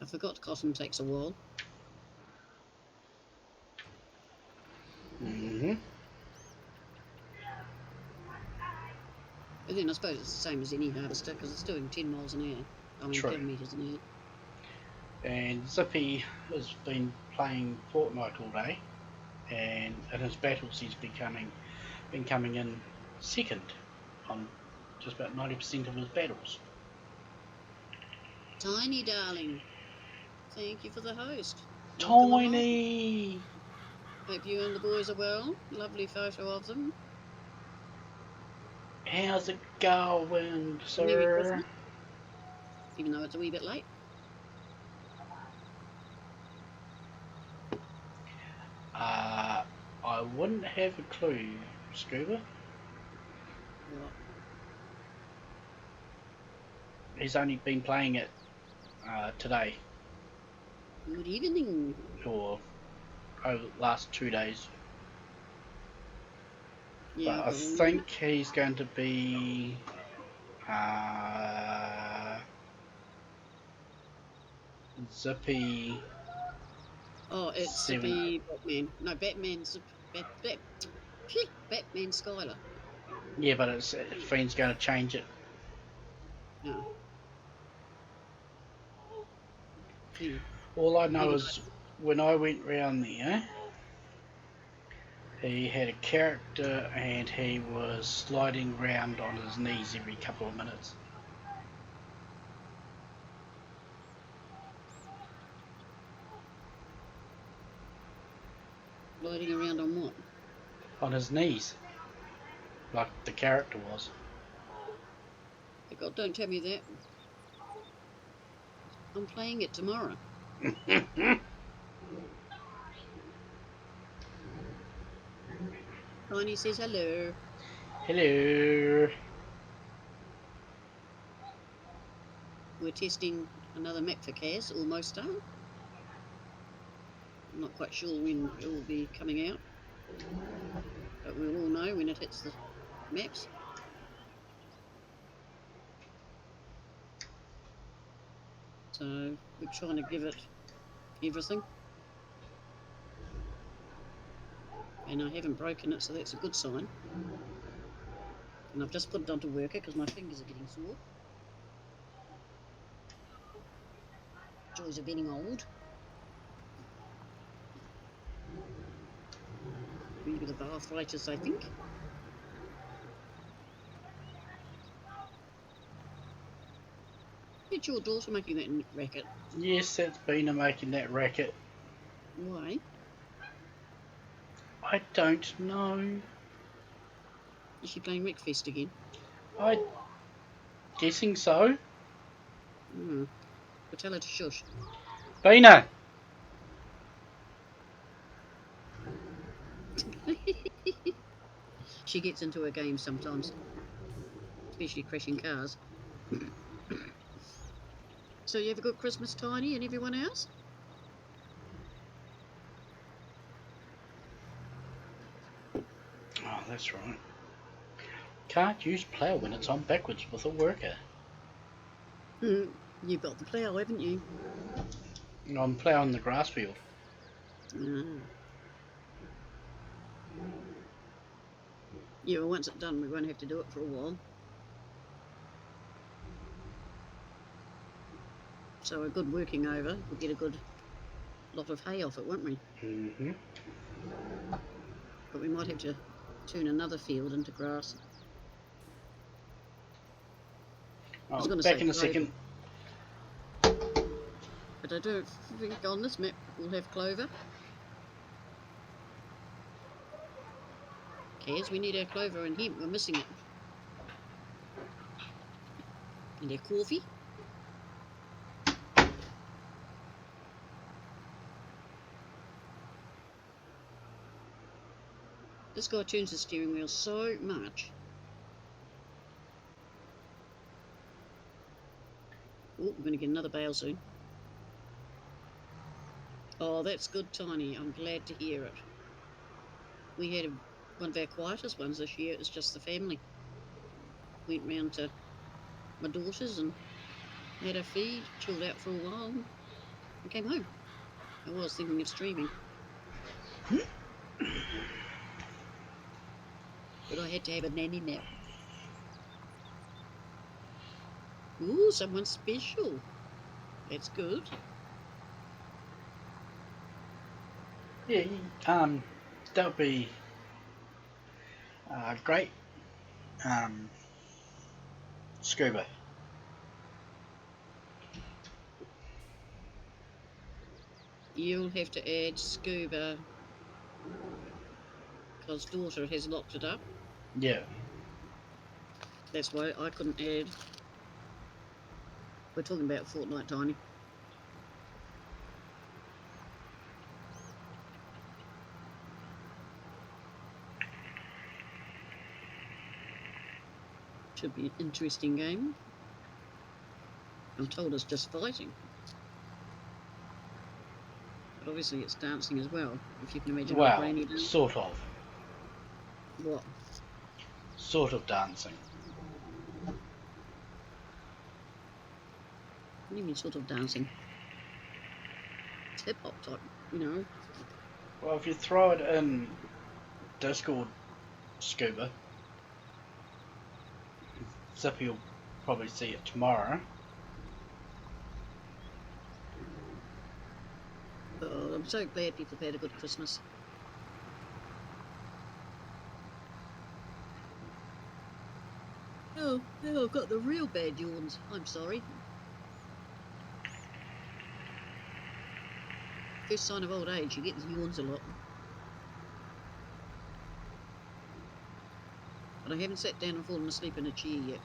I forgot cotton takes a while. But then I suppose it's the same as any harvester because it's doing 10 miles an hour. I mean, True. kilometres an hour. And Zippy has been playing Fortnite all day, and in his battles he's been coming in second on just about 90% of his battles. Tiny darling, thank you for the host. Tiny! Hope you and the boys are well. Lovely photo of them. How's it going, Merry sir? Christmas. Even though it's a wee bit late. I wouldn't have a clue, Scuba. What? He's only been playing it today, Good evening. or over the last 2 days. Yeah, But I think he's going to be Zippy. Oh, it's Zippy Batman. No, Batman's Batman Skylar. Yeah, but Fiend's going to change it. No. Yeah. All I know is when I went round there, he had a character and he was sliding round on his knees every couple of minutes. Sliding around on what? On his knees, like the character was. God, don't tell me that. I'm playing it tomorrow. Tiny says hello. Hello. We're testing another map for cazz, Almostafarm. I'm not quite sure when it will be coming out, but we'll all know when it hits the maps. So we're trying to give it everything. And I haven't broken it, so that's a good sign. And I've just put it onto worker because my fingers are getting sore. Joys of getting old. A bit of arthritis, I think. It's your daughter making that racket. Yes, that's Bina making that racket. Why? I don't know. Is she playing Wreckfest again? I'm guessing so. Hmm. Well, tell her to shush. Bina! She gets into her games sometimes, especially crashing cars. So you have a good Christmas, Tiny, and everyone else? Oh, that's right. Can't use plough when it's on backwards with a worker. You've got the plough, haven't you? I'm ploughing the grass field. Ah. Yeah, well, once it's done, we won't have to do it for a while. So a good working over, we'll get a good lot of hay off it, won't we? Mm-hmm. But we might have to turn another field into grass. I was Oh, going to back say in a clover, second. but I don't think on this map we'll have clover. Kaz, we need our clover and hemp, we're missing it. And our coffee. This guy turns the steering wheel so much. Oh, we're going to get another bale soon. Oh, that's good, Tiny. I'm glad to hear it. We had one of our quietest ones this year. It was just the family. Went round to my daughter's and had a feed, chilled out for a while, and came home. I was thinking of streaming, but I had to have a nanny nap. Ooh, someone special. That's good. Yeah, that would be great. Scuba. You'll have to add scuba because daughter has locked it up. Yeah. That's why I couldn't add. We're talking about Fortnite, Tiny. Should be an interesting game. I'm told it's just fighting. But obviously it's dancing as well, if you can imagine a Well, granny dance. sort of. What? Sort of dancing. What do you mean sort of dancing? It's hip-hop type, you know. Well, if you throw it in Discord Scuba, Zippy will probably see it tomorrow. Oh, I'm so glad people have had a good Christmas. Oh, now I've got the real bad yawns. I'm sorry. First sign of old age, you get the yawns a lot. But I haven't sat down and fallen asleep in a chair yet.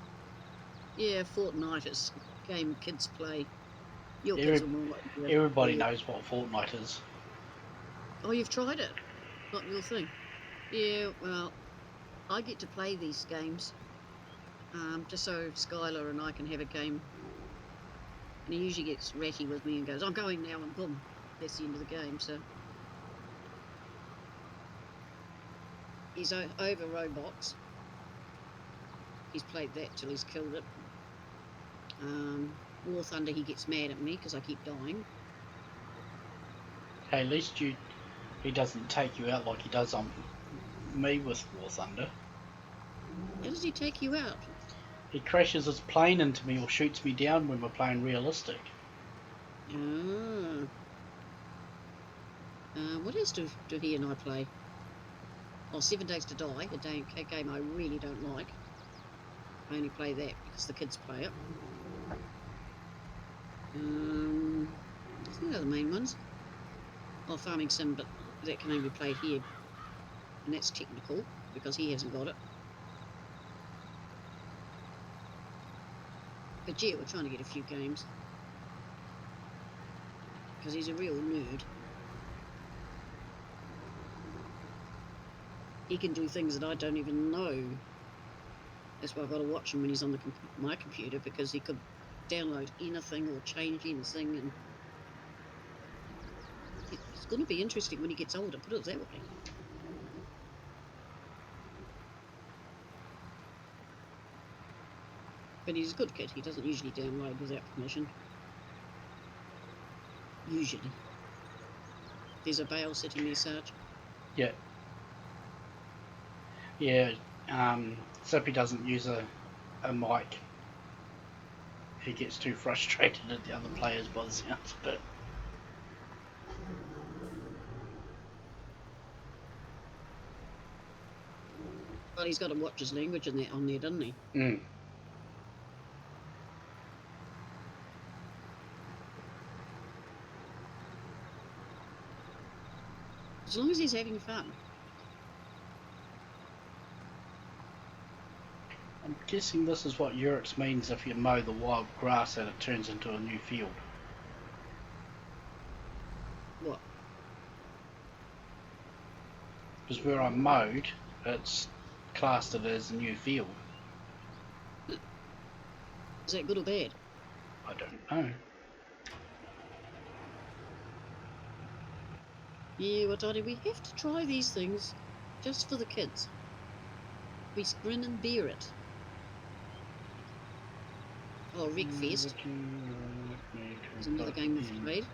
Yeah, Fortnite is a game kids play. Your kids are more like Everybody knows what Fortnite is. Oh, you've tried it? Not your thing? Yeah, well, I get to play these games just so Skylar and I can have a game. And he usually gets ratty with me and goes, I'm going now, and boom, that's the end of the game. So he's over Roblox. He's played that till he's killed it. War Thunder, he gets mad at me because I keep dying. Hey, at least he doesn't take you out like he does on me with War Thunder. How does he take you out? He crashes his plane into me or shoots me down when we're playing realistic. Ah. What else do he and I play? Oh, 7 Days to Die, a game I really don't like. I only play that because the kids play it. I think they're the main ones. Oh, Farming Sim, but that can only be played here. And that's technical, because he hasn't got it. But yeah, we're trying to get a few games. Because he's a real nerd. He can do things that I don't even know. That's why I've got to watch him when he's on my computer, because he could download anything or change anything, and it's going to be interesting when he gets older, put it that way. But he's a good kid. He doesn't usually download without permission. Usually. There's a bale sitting there, Sarge. Yeah. Yeah, Zippy doesn't use a mic. He gets too frustrated at the other players by the sounds of it. Well, he's got to watch his language on there, doesn't he? Mm. As long as he's having fun. I'm guessing this is what Urix means if you mow the wild grass and it turns into a new field. What? Because where I mowed, it's classed it as a new field. Is that good or bad? I don't know. Yeah, well, Dottie, we have to try these things just for the kids. We grin and bear it. Oh, Wreckfest. There's another game we've played.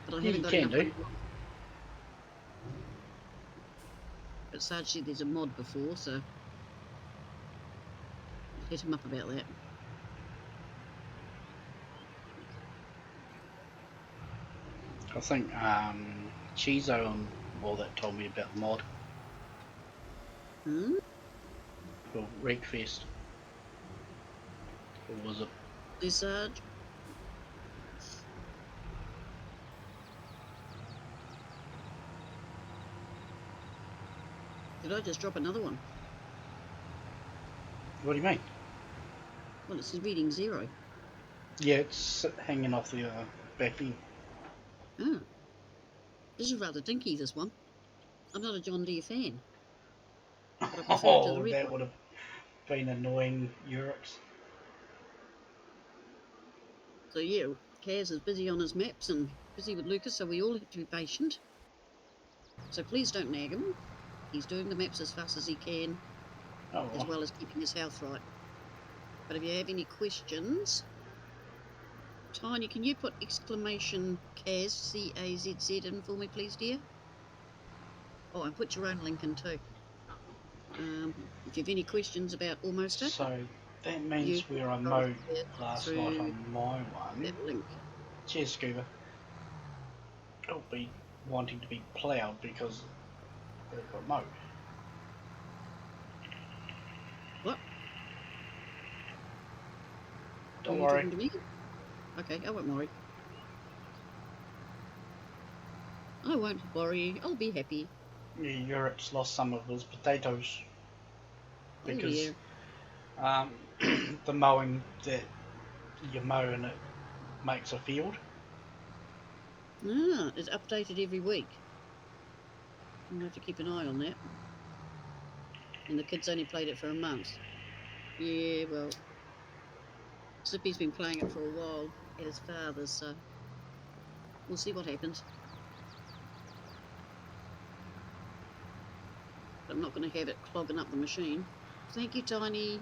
But I haven't got enough. But Sarge said there's a mod before, so hit him up about that. I think Chizo and all that told me about the mod. Hmm? Well, Wreckfest. Or was it? There's Sarge. Did I just drop another one? What do you mean? Well, it's reading 0. Yeah, it's hanging off the back end. Oh. This is rather dinky, this one. I'm not a John Deere fan. But I prefer it to the red that one. would have been annoying, Urix. So yeah, Kaz is busy on his maps and busy with Lucas, so we all have to be patient. So please don't nag him. He's doing the maps as fast as he can, as well as keeping his health right. But if you have any questions, Tiny, can you put exclamation Kaz, C-A-Z-Z in for me, please, dear? Oh, and put your own link in too. If you have any questions about Almostafarm, So that means where I mowed last night on my one. That link. Cheers, Scuba. It'll be wanting to be ploughed because they've got mowed. What? Don't Are you worry. talking to me? Okay, I won't worry. I won't worry. I'll be happy. Yeah, Urix lost some of his potatoes because the mowing that you mow and it makes a field. Ah, it's updated every week. I'll have to keep an eye on that. And the kids only played it for a month. Yeah, well, Zippy's been playing it for a while at his father's, so we'll see what happens. But I'm not going to have it clogging up the machine. Thank you, Tiny.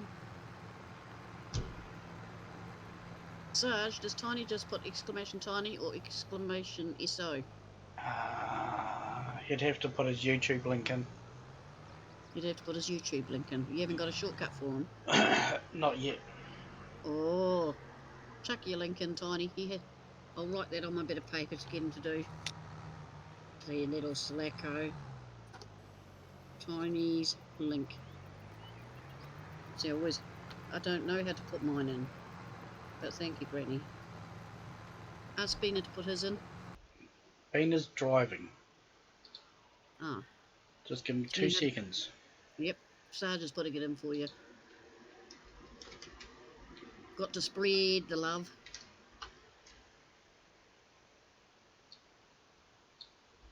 Sarge, does Tiny just put exclamation Tiny or exclamation SO? He'd have to put his YouTube link in. You'd have to put his YouTube link in. You haven't got a shortcut for him? Not yet. Oh, chuck your link in, Tiny. I'll write that on my bit of paper to get him to do. The little slacko. Tiny's link. See, I don't know how to put mine in. But thank you, Granny. Ask Bina to put his in. Bina's driving. Ah. Just give him 2 seconds. Yep. Sarge is putting it in for you. Got to spread the love.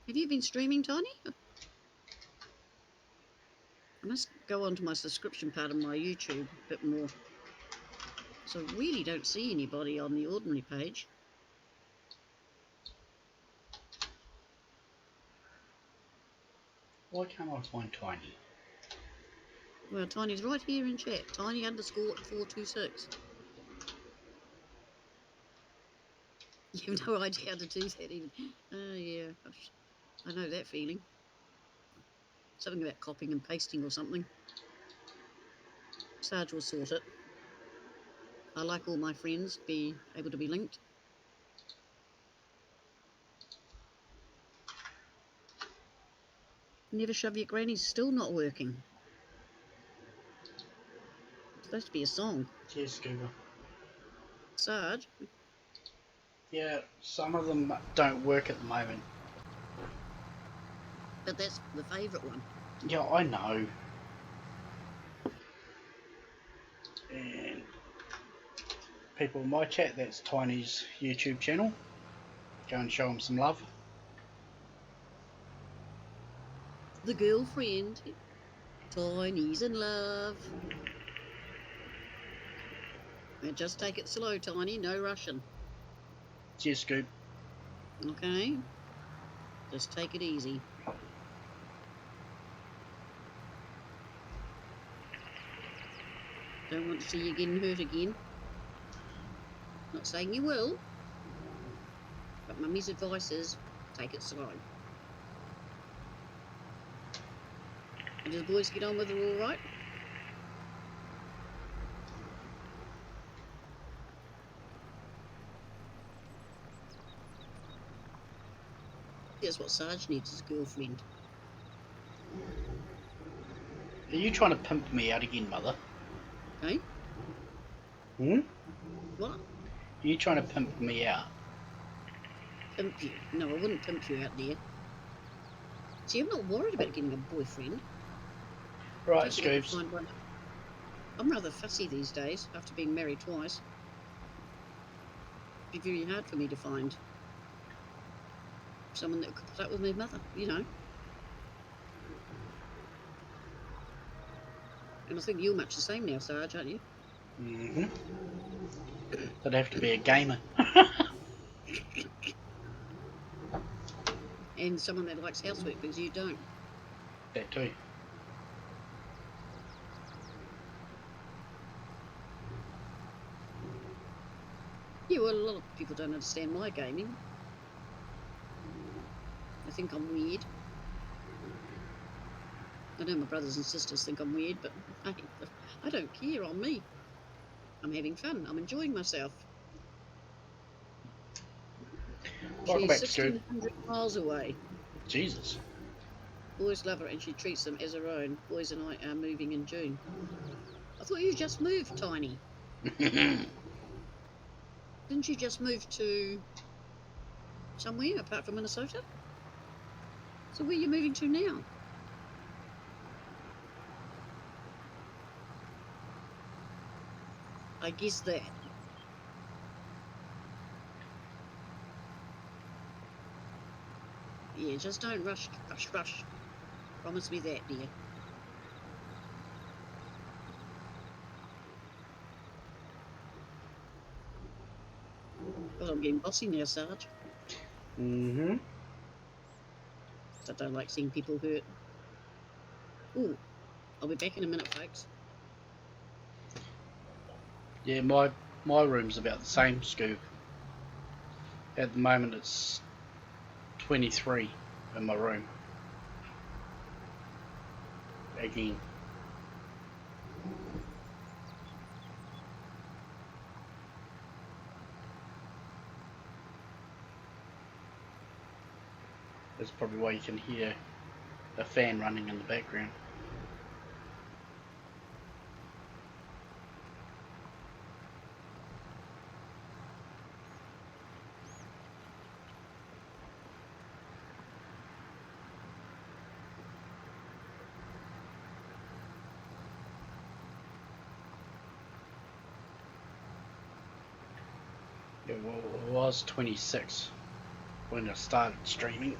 Have you been streaming, Tiny? I must go on to my subscription part of my YouTube a bit more. So I really don't see anybody on the ordinary page. Why can't I find Tiny? Well, Tiny's right here in chat. Tiny_426. You have no idea how to do that even. Oh, yeah. I know that feeling. Something about copying and pasting or something. Sarge will sort it. I like all my friends be able to be linked. Never Shove Your Granny's still not working. It's supposed to be a song. Cheers, Scuba. Sarge? Yeah, some of them don't work at the moment. But that's the favourite one. Yeah, I know. And people in my chat, that's Tiny's YouTube channel. Go and show him some love. The girlfriend. Tiny's in love. Now just take it slow, Tiny. No rushing. Cheers, Scoop. Okay? Just take it easy. Don't want to see you getting hurt again. Not saying you will. But Mummy's advice is take it slow. And does the boys get on with it all right? That's what Sarge needs, his girlfriend. Are you trying to pimp me out again, Mother? Hey? Hmm? What? Are you trying to pimp me out? Pimp you? No, I wouldn't pimp you out there. See, I'm not worried about getting a boyfriend. Right, Just want to Scoops. find one. I'm rather fussy these days, after being married twice. It'd be very hard for me to find someone that could put up with my mother, you know. And I think you're much the same now, Sarge, aren't you? Mm-hmm. I'd have to be a gamer. And someone that likes housework, because you don't. That too. Yeah, well, a lot of people don't understand my gaming. They think I'm weird. I know my brothers and sisters think I'm weird, but I don't care. I'm me. I'm having fun. I'm enjoying myself. Welcome She's back, Scoop. 1,600 miles away. Jesus. Boys love her and she treats them as her own. Boys and I are moving in June. I thought you just moved, Tiny. Didn't you just move to somewhere apart from Minnesota? So where are you moving to now? I guess that. Yeah, just don't rush. Promise me that, dear. God, I'm getting bossy now, Sarge. Mm-hmm. I don't like seeing people hurt. Ooh, I'll be back in a minute, folks. Yeah, my room's about the same, Scoop. At the moment it's 23 in my room. Again. That's probably why you can hear a fan running in the background. Yeah, well, it was 26 when I started streaming.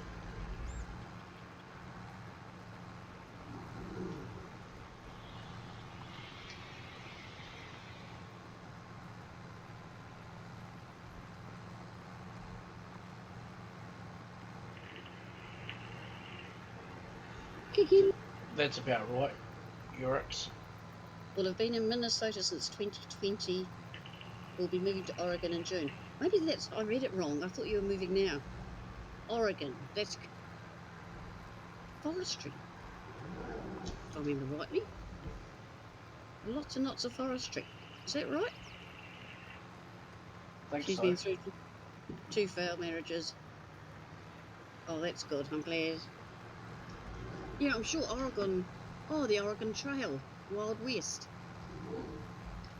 Kiki. That's about right, Eurix. Well, I've been in Minnesota since 2020. We'll be moving to Oregon in June. Maybe that's, I read it wrong. I thought you were moving now. Oregon, that's forestry. If I remember rightly. Lots and lots of forestry. Is that right? I think She's so. been through 2 failed marriages. Oh, that's good. I'm glad. Yeah, I'm sure Oregon. Oh, the Oregon Trail, Wild West.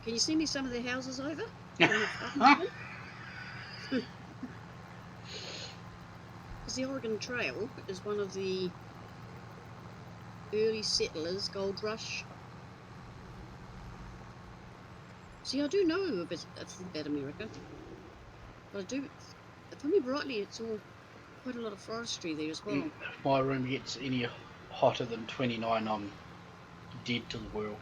Can you send me some of their houses over? Because the Oregon Trail is one of the early settlers' gold rush. See, I do know a bit about America. But I do, if I remember rightly, it's all quite a lot of forestry there as well. If my room gets any hotter than 29, I'm dead to the world.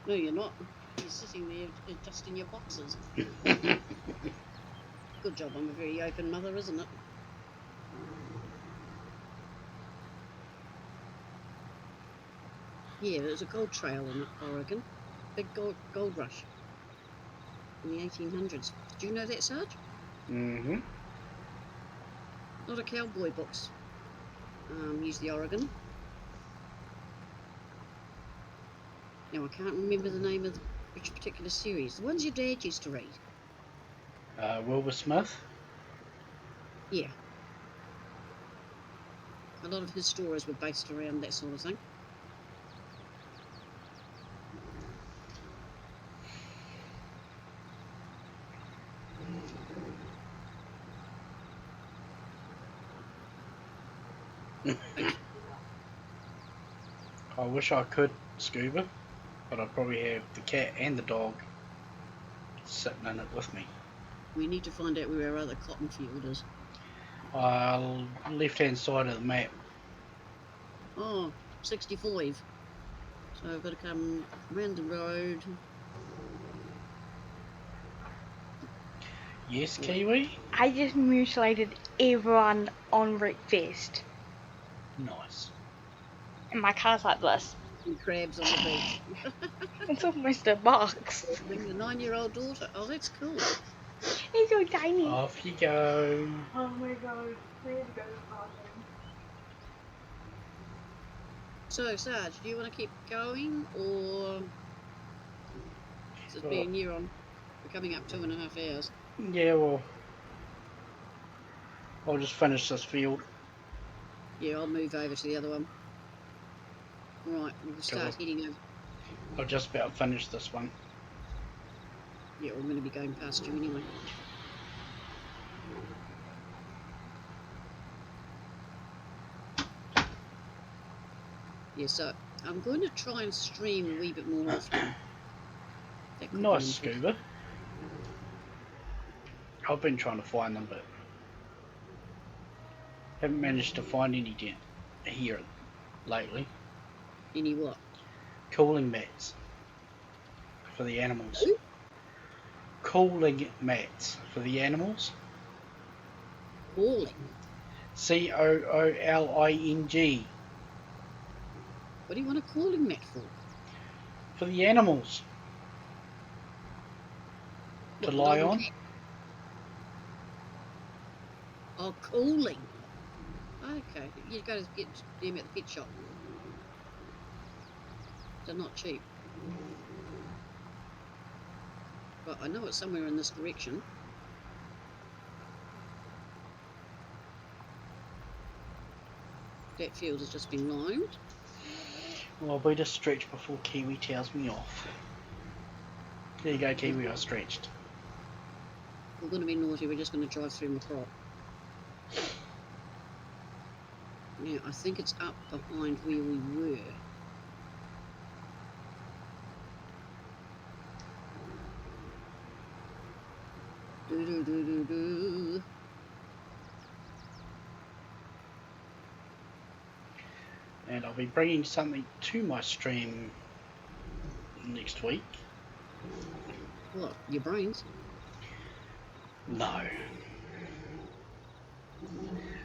No, you're not. You're sitting there just in your boxes. Good job. I'm a very open mother, isn't it? Yeah, there's a gold trail in Oregon. Big gold rush in the 1800s. Did you know that, Sarge? Mm-hmm. A lot of cowboy books use the Oregon. Now, I can't remember the name of which particular series. The ones your dad used to read. Wilbur Smith. Yeah. A lot of his stories were based around that sort of thing. I wish I could scuba, but I'd probably have the cat and the dog sitting in it with me. We need to find out where our other cotton field is. Left-hand side of the map. Oh, 65. So I've got to come round the road. Yes, Kiwi? I just mutilated everyone on Rickfest. Nice. And my car's like this. And crabs on the beach. It's almost a box. Bring the 9-year-old daughter. Oh, that's cool. He's so tiny. Off you go. Oh my god. We have to go to the bathroom. So, Sarge, do you want to keep going, or is it being near on? We're coming up 2.5 hours. Yeah, well, I'll just finish this field. Yeah, I'll move over to the other one. Right, we'll start heading over. I'll just about finish this one. Yeah, I'm going to be going past you anyway. Yeah, so I'm going to try and stream a wee bit more often. Nice scuba. I've been trying to find them, but haven't managed to find any here lately. Any what? Cooling mats for the animals. Ooh. Cooling mats for the animals. Cooling? C-O-O-L-I-N-G. What do you want a cooling mat for? For the animals. To lie on. Oh, cooling. Okay, you go to get them at the pet shop. They're not cheap. But I know it's somewhere in this direction. that field has just been limed. Well, I'll be to stretch before Kiwi tells me off. There you go, Kiwi, I stretched. We're going to be naughty, we're just going to drive through my crop. Now, I think it's up behind where we were. Do. And I'll be bringing something to my stream next week. What, your brains? No.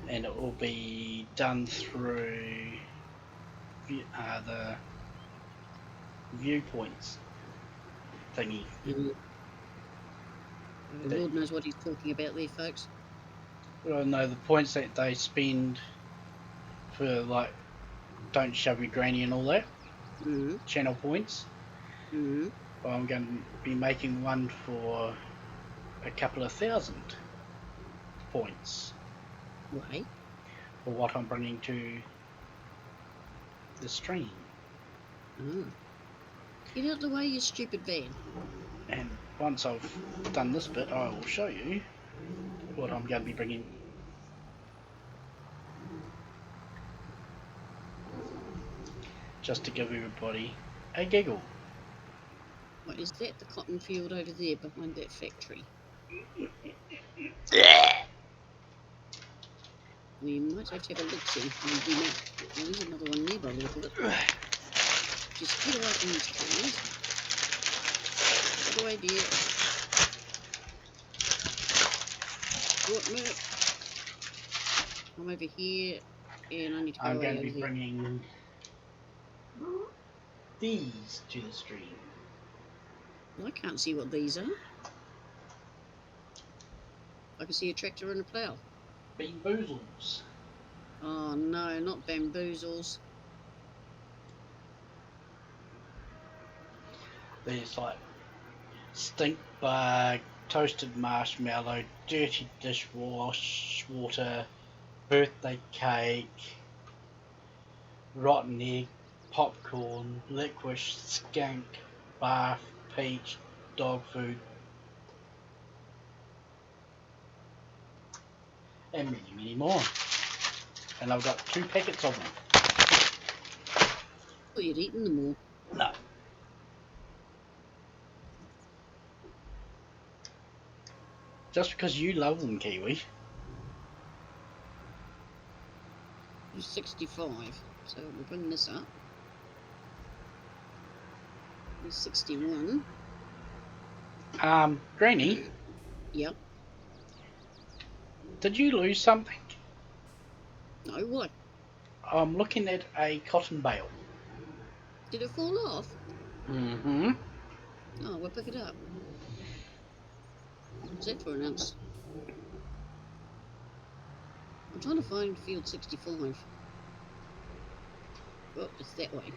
And it will be done through the viewpoints thingy. Lord knows what he's talking about there, folks. Well, no, the points that they spend for, like, don't shove your granny and all that. Channel points. Well, I'm going to be making one for a couple of thousand points. Why? For what I'm bringing to the stream. Get out the way, you stupid van. And once I've done this bit, I will show you what I'm going to be bringing. Just to give everybody a giggle. What, is that the cotton field over there behind that factory? We might have to have a look-see. There's another one there by the look of it. Just get away from these trees. Get away, dear. What, Merc? I'm over here, and I need to go I'm away going to over be here. bringing these to the stream. Well, I can't see what these are. I can see a tractor and a plough. Bamboozles. Oh no, not bamboozles. There's like stink bug, toasted marshmallow, dirty dishwash water, birthday cake, rotten egg, popcorn, licorice, skunk, bath, peach, dog food, and many, many more. And I've got 2 packets of them. Oh, you'd eaten them all. No. Just because you love them, Kiwi. There's 65, so we'll bring this up. There's 61. Granny, Yep. did you lose something? No, what? I'm looking at a cotton bale. Did it fall off? Mm-hmm. Oh, we'll pick it up. What's that for an ounce? I'm trying to find field 65. Oh, it's that way.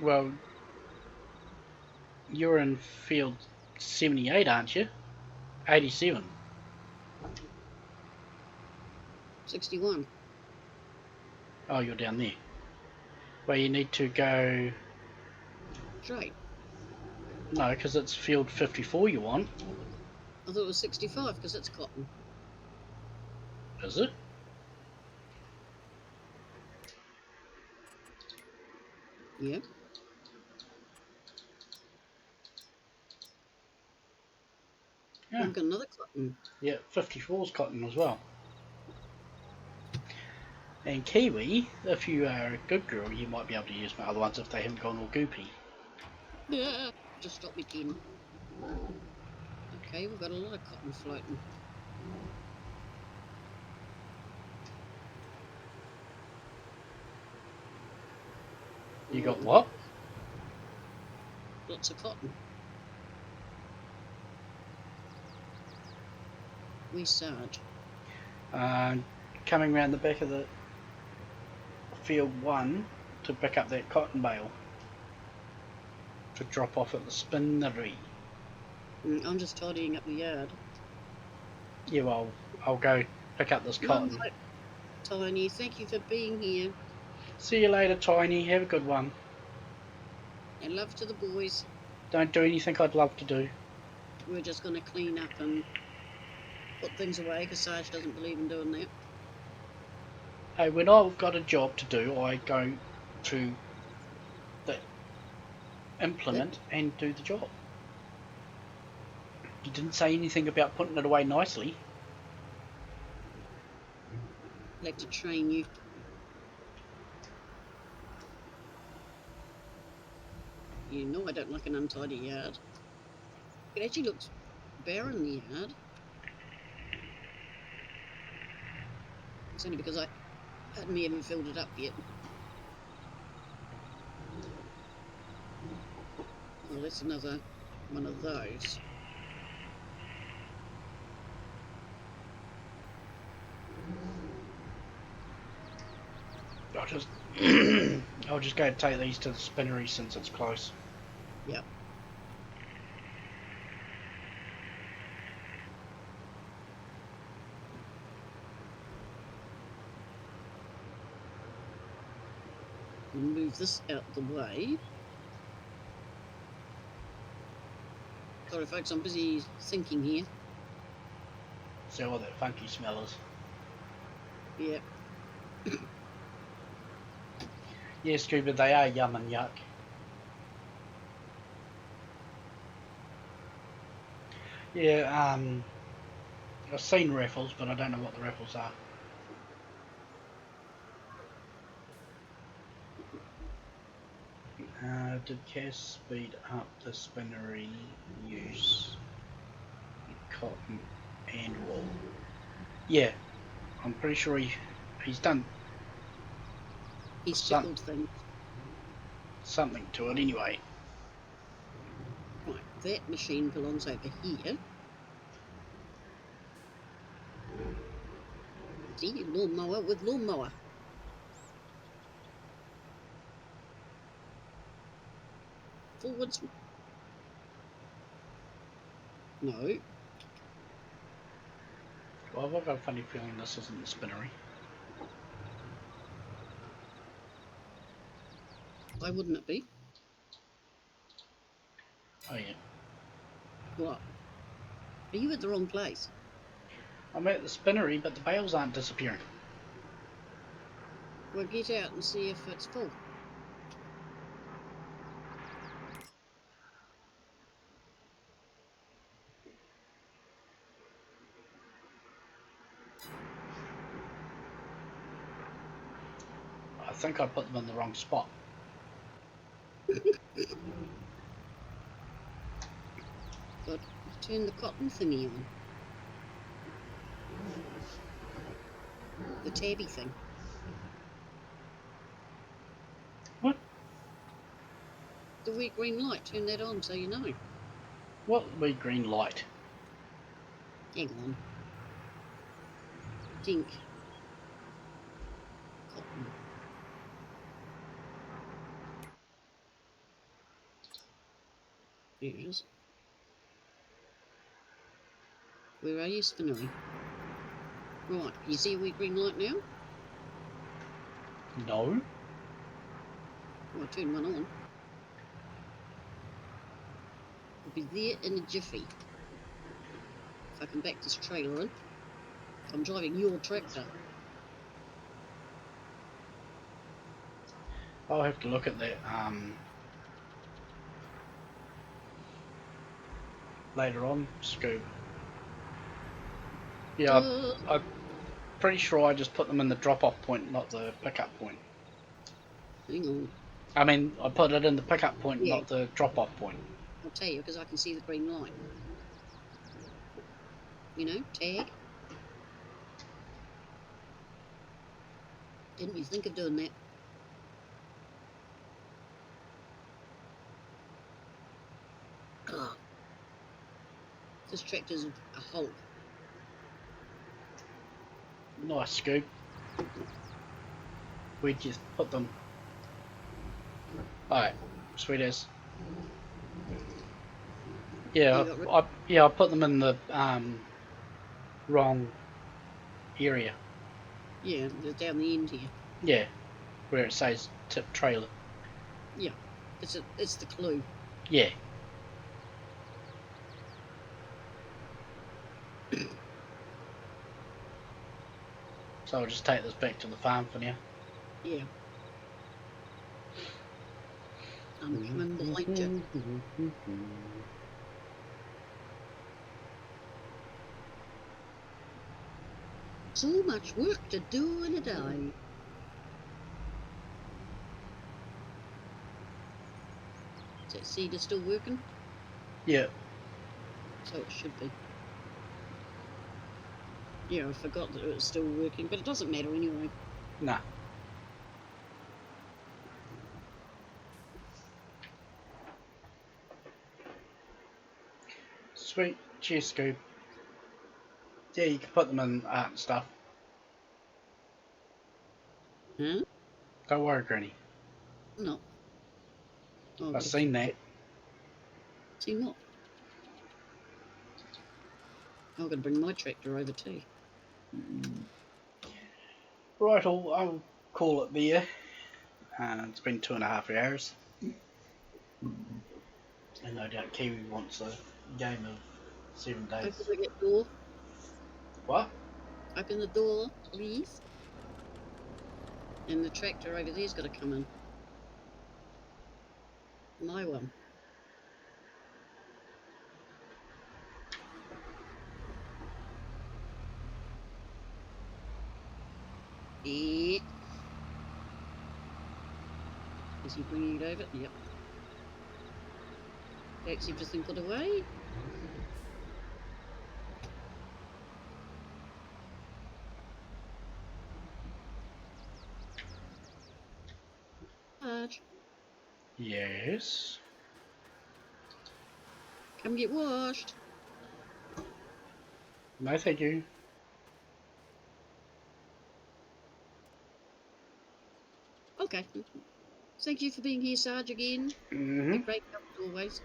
Well, you're in field 78, aren't you? 87. 61. Oh, you're down there. Well, you need to go... Straight. No, because it's field 54 you want. I thought it was 65 because it's cotton. Is it? Yeah. Yeah. I've got another cotton. Yeah, 54's cotton as well. And Kiwi, if you are a good girl, you might be able to use my other ones if they haven't gone all goopy. Yeah. Just stop me, Ken. Okay, we've got a lot of cotton floating. You got what? Lots of cotton. We Sarge. Coming round the back of the field 1 to pick up that cotton bale to drop off at the spinnery. I'm just tidying up the yard. Yeah, well, I'll go pick up this cotton. Tiny. Thank you for being here. See you later, Tiny. Have a good one. And love to the boys. Don't do anything I'd love to do. We're just going to clean up and put things away because Sarge doesn't believe in doing that. Hey, when I've got a job to do, I go to the implement and do the job. You didn't say anything about putting it away nicely. I'd like to train you. You know I don't like an untidy yard. It actually looks barren, the yard. It's only because I haven't filled it up yet. Well, that's another one of those. I'll just go take these to the spinnery since it's close. Yep. Move this out the way. Sorry folks, I'm busy thinking here. See all that funky smell is. Yep. Yeah, Scuba, they are yum and yuck. Yeah, I've seen raffles, but I don't know what the raffles are. Did Cass speed up the spinnery use cotton and wool? Yeah, I'm pretty sure he's done. He's tickled things. Something to it anyway. Right, that machine belongs over here. See, lawnmower with lawnmower. Forwards. No. Well, I've got a funny feeling this isn't the spinnery. Why wouldn't it be? Oh yeah. What? Are you at the wrong place? I'm at the spinnery, but the bales aren't disappearing. Well, get out and see if it's full. I think I put them in the wrong spot. But turn the cotton thingy on. The tabby thing. What? The wee green light. Turn that on so you know. What wee green light? Hang on. Dink. Cotton. There it is. Where are you, spinnery? Right, you see a wee green light now? No. Well, turn one on. It'll be there in a jiffy. If I can back this trailer in. I'm driving your tractor. I'll have to look at that later on, Scoob. Yeah, I'm pretty sure I just put them in the drop-off point, not the pickup point. Hang on. I mean, I put it in the pickup point, Yeah. not the drop-off point. I'll tell you because I can see the green light. You know, tag. Didn't you think of doing that? Oh. This tractor's a Hulk. Nice, Scoob. We just put them. Alright, sweet as. Yeah, I put them in the wrong area. Yeah, down the end here. Yeah, where it says tip trailer. Yeah, it's the clue. Yeah. So I'll just take this back to the farm for now. Yeah. I'm coming behind you. So much work to do in a day. Is that seeder still working? Yeah. So it should be. Yeah, I forgot that it was still working, but it doesn't matter anyway. Nah. Sweet. Cheers, Scoop. Yeah, you can put them in art and stuff. Huh? Don't worry, Granny. No. Oh, I've seen that. See what? I'm going to bring my tractor over too. Right, I'll call it there. It's been 2.5 hours. And no doubt Kiwi wants a game of 7 days. Open the door. What? Open the door, please. And the tractor over there's got to come in. My one. Yeah. Is he bringing it over? Yep. That's everything put away. Marge, Yes. come get washed. No, thank you. Okay. Thank you for being here, Sarge, again. Mm-hmm. A great help as always.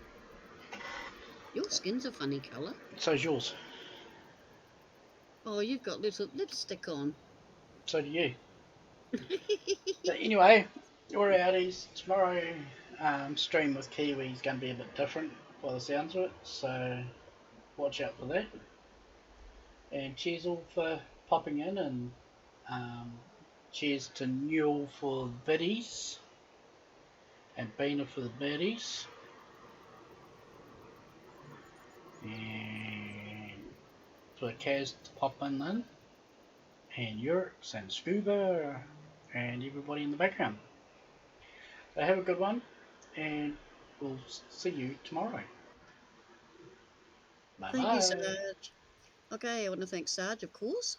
Your skin's a funny colour. So's yours. Oh, you've got little lipstick on. So do you. But anyway, we're outies. Tomorrow, stream with Kiwi is going to be a bit different by the sounds of it, so watch out for that. And cheers all for popping in, and cheers to Newell for the biddies, and Bina for the biddies, and for Kaz to pop in, and Yurks and Scuba, and everybody in the background. So have a good one, and we'll see you tomorrow. Bye Thank bye. you, Sarge. Okay, I want to thank Sarge, of course.